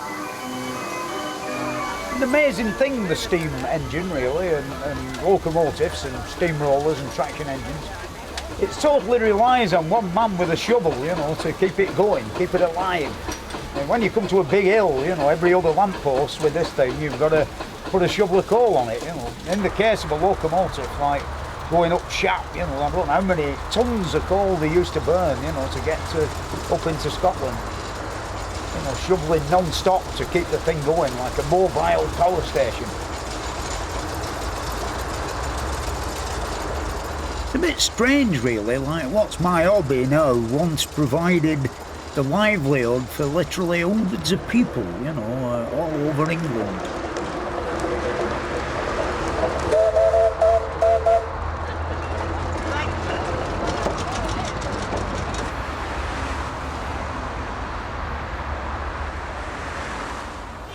An amazing thing, the steam engine really, and locomotives and steamrollers and traction engines. It totally relies on one man with a shovel, you know, to keep it going, keep it alive. And when you come to a big hill, you know, every other lamppost with this thing, you've got to put a shovel of coal on it, you know. In the case of a locomotive, like going up Shap, you know, I don't know how many tons of coal they used to burn, you know, to get up into Scotland. You know, shoveling non-stop to keep the thing going, like a mobile power station. It's a bit strange really, like what's my hobby now once provided the livelihood for literally hundreds of people, you know, all over England.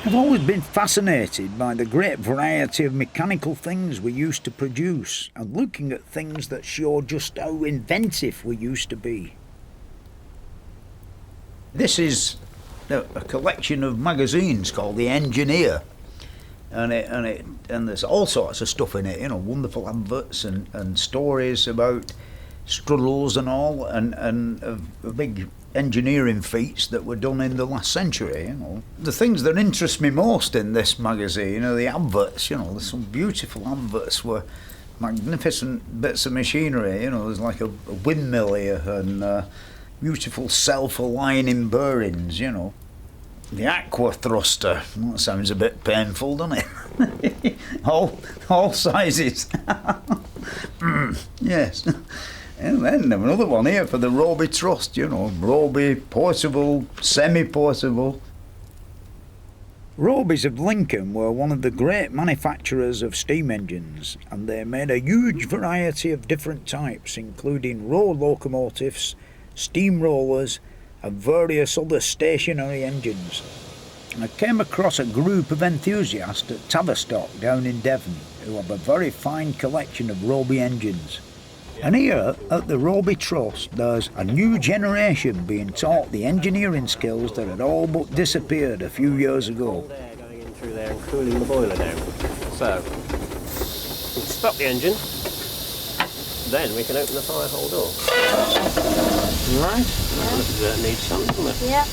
I've always been fascinated by the great variety of mechanical things we used to produce and looking at things that show just how inventive we used to be. This is a collection of magazines called The Engineer, and there's all sorts of stuff in it, you know, wonderful adverts and stories about struggles and all, and of big engineering feats that were done in the last century, you know. The things that interest me most in this magazine are the adverts, you know. There's some beautiful adverts were magnificent bits of machinery, you know. There's like a windmill here and beautiful self-aligning bearings, you know. The aqua thruster, well, that sounds a bit painful, doesn't it? all sizes. Yes. And then another one here for the Roby Trust, you know, Roby, portable, semi-portable. Robys of Lincoln were one of the great manufacturers of steam engines, and they made a huge variety of different types, including row locomotives, steam rollers, and various other stationary engines. I came across a group of enthusiasts at Tavistock down in Devon who have a very fine collection of Roby engines. And here at the Roby Trust there's a new generation being taught the engineering skills that had all but disappeared a few years ago. Going in through there and cooling the boiler down. So, we can stop the engine, then we can open the fire hole door. Right, that needs some, doesn't it? Yeah.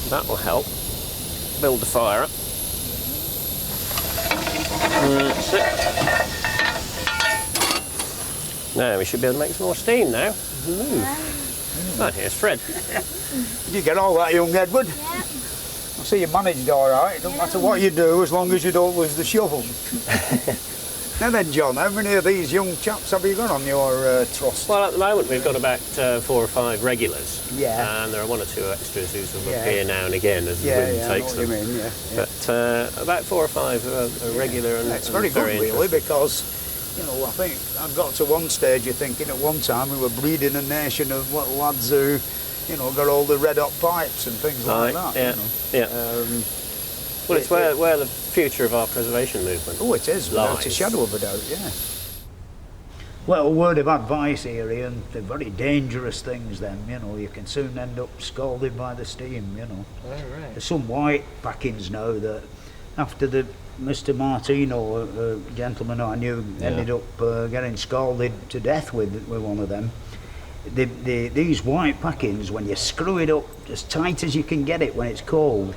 That will help build the fire up. That's it. Now we should be able to make some more steam now. Right, here's Fred. Did you get all that, young Edward? Yeah. I see you managed all right. It don't matter what you do as long as you don't lose the shovel. Now then, John, how many of these young chaps have you got on your trust? Well, at the moment we've got about 4 or 5 regulars. Yeah. And there are 1 or 2 extras who sort of appear now and again as the wind takes them. I know what you mean, yeah. But about 4 or 5 are regular and it's very good, really, because you know, I think I got to one stage of thinking at one time we were breeding a nation of little lads who, you know, got all the red hot pipes and things like that. Yeah, you know. yeah. Well, it's where the future of our preservation movement Oh, it is, lies. without a shadow of a doubt, yeah. Well, a word of advice here, Ian. They're very dangerous things, them, you know. You can soon end up scalded by the steam, you know. Oh, right. There's some white packings now that after the Mr. Martino, a gentleman I knew, ended up getting scalded to death with one of them. these white packings, when you screw it up as tight as you can get it when it's cold,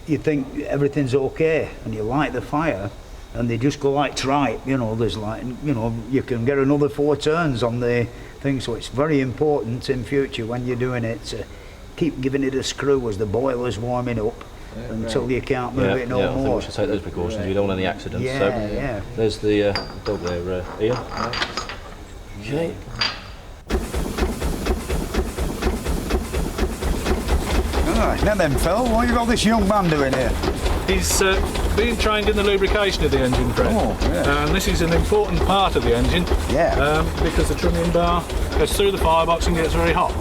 you think everything's okay, and you light the fire, and they just go like tripe, you know, there's like, you know, you can get another 4 turns on the thing, so it's very important in future when you're doing it to keep giving it a screw as the boiler's warming up until you can't move it no more. I think we should take those precautions, we don't want any accidents. There's the dog there, Ian. Okay. Now then, Phil, what have you got this young man doing here? He's being trained in the lubrication of the engine, Fred. And this is an important part of the engine. Because the trimming bar goes through the firebox and gets very hot.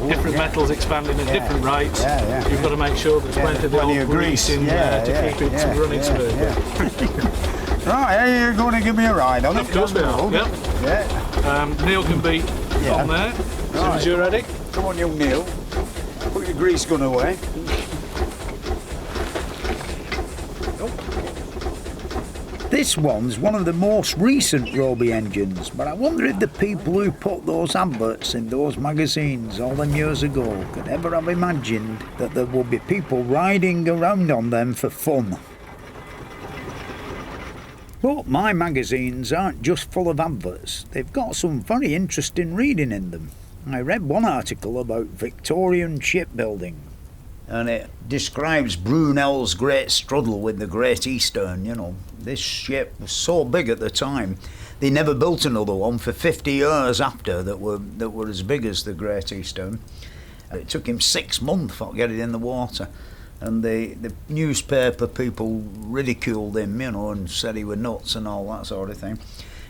Different metals expanding at different rates. You've got to make sure there's plenty of the old grease in there to keep it running smoothly. Right, are you going to give me a ride on it? Of course we are. Neil can be on there as soon as you're ready. Come on, young Neil. Put your grease gun away. This one's one of the most recent Roby engines, but I wonder if the people who put those adverts in those magazines all them years ago could ever have imagined that there would be people riding around on them for fun. But my magazines aren't just full of adverts, they've got some very interesting reading in them. I read one article about Victorian shipbuilding, and it describes Brunel's great struggle with the Great Eastern. You know, this ship was so big at the time, they never built another one for 50 years after that were as big as the Great Eastern. It took him 6 months to get it in the water, and the newspaper people ridiculed him, you know, and said he was nuts and all that sort of thing.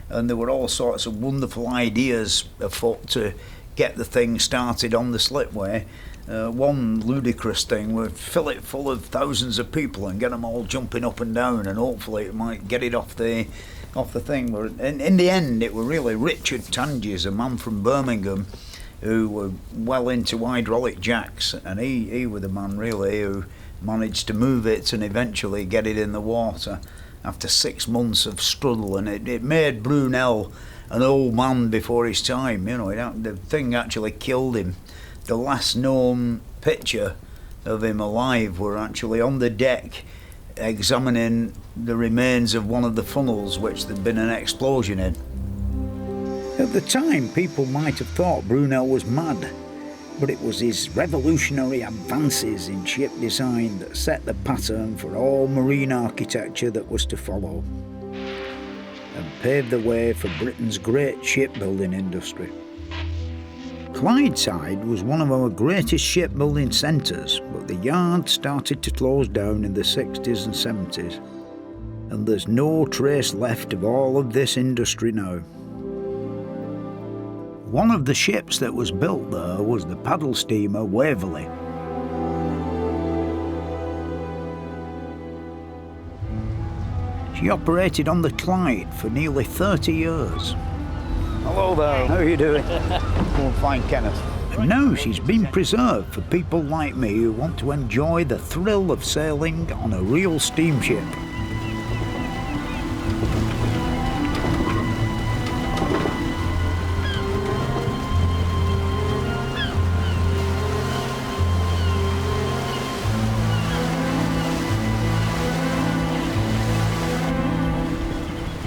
And there were all sorts of wonderful ideas afoot to get the thing started on the slipway. One ludicrous thing would fill it full of thousands of people and get them all jumping up and down, and hopefully it might get it off the thing. But in the end, it were really Richard Tanges, a man from Birmingham, who were well into hydraulic jacks, and he was the man really who managed to move it and eventually get it in the water after 6 months of struggle, and it made Brunel an old man before his time. You know, the thing actually killed him. The last known picture of him alive were actually on the deck examining the remains of one of the funnels which there'd been an explosion in. At the time, people might have thought Brunel was mad, but it was his revolutionary advances in ship design that set the pattern for all marine architecture that was to follow, and paved the way for Britain's great shipbuilding industry. Clydeside was one of our greatest shipbuilding centres, but the yard started to close down in the 60s and 70s, and there's no trace left of all of this industry now. One of the ships that was built there was the paddle steamer Waverley. She operated on the Clyde for nearly 30 years. Hello there, how are you doing? Oh, fine, Kenneth. And now she's been preserved for people like me who want to enjoy the thrill of sailing on a real steamship.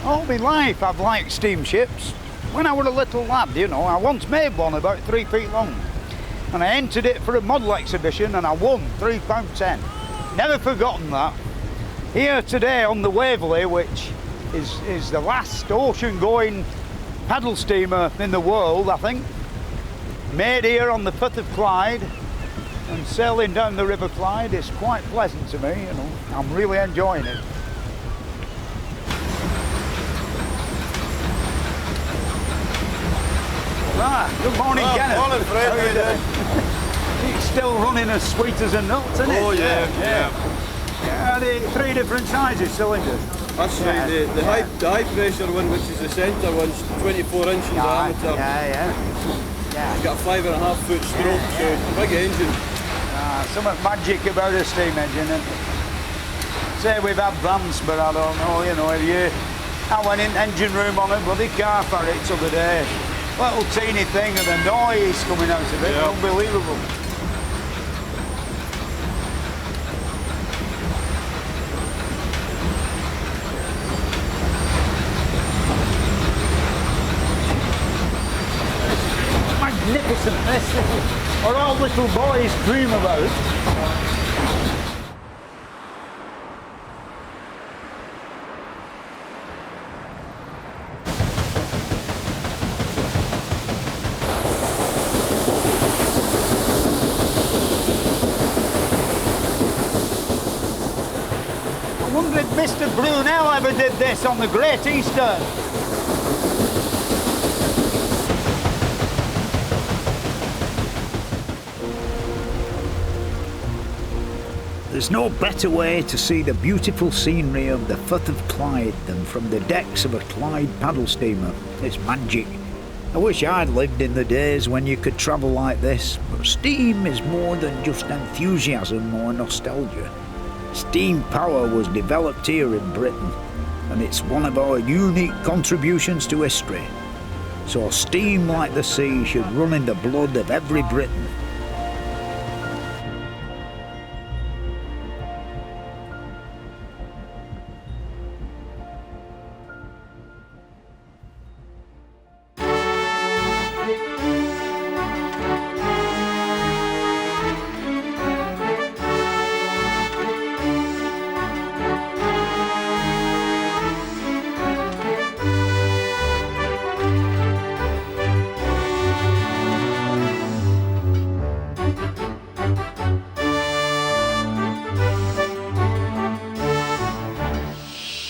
All my life I've liked steamships. When I was a little lad, you know, I once made one about 3 feet long, and I entered it for a model exhibition and I won £3.10. Never forgotten that. Here today on the Waverley, which is the last ocean-going paddle steamer in the world, I think, made here on the Firth of Clyde and sailing down the River Clyde is quite pleasant to me, you know. I'm really enjoying it. Good morning, Kenneth. Morning, Fred. How are you doing? It's still running as sweet as a nut, isn't it? Oh, yeah. The 3 different sizes cylinders. That's right. The high pressure one, which is the centre one's 24 inch in diameter. It's got a 5.5 foot stroke, so it's a big engine. Something magic about a steam engine. And say we've had vans, but I don't know, you know, I went in the engine room on a bloody car for it the other day. little teeny thing and the noise coming out of it, unbelievable. Magnificent, this thing. What all little boys dream about. I wonder if Mr. Brunel ever did this on the Great Eastern. There's no better way to see the beautiful scenery of the Firth of Clyde than from the decks of a Clyde paddle steamer. It's magic. I wish I'd lived in the days when you could travel like this, but steam is more than just enthusiasm or nostalgia. Steam power was developed here in Britain, and it's one of our unique contributions to history. So steam like the sea should run in the blood of every Briton.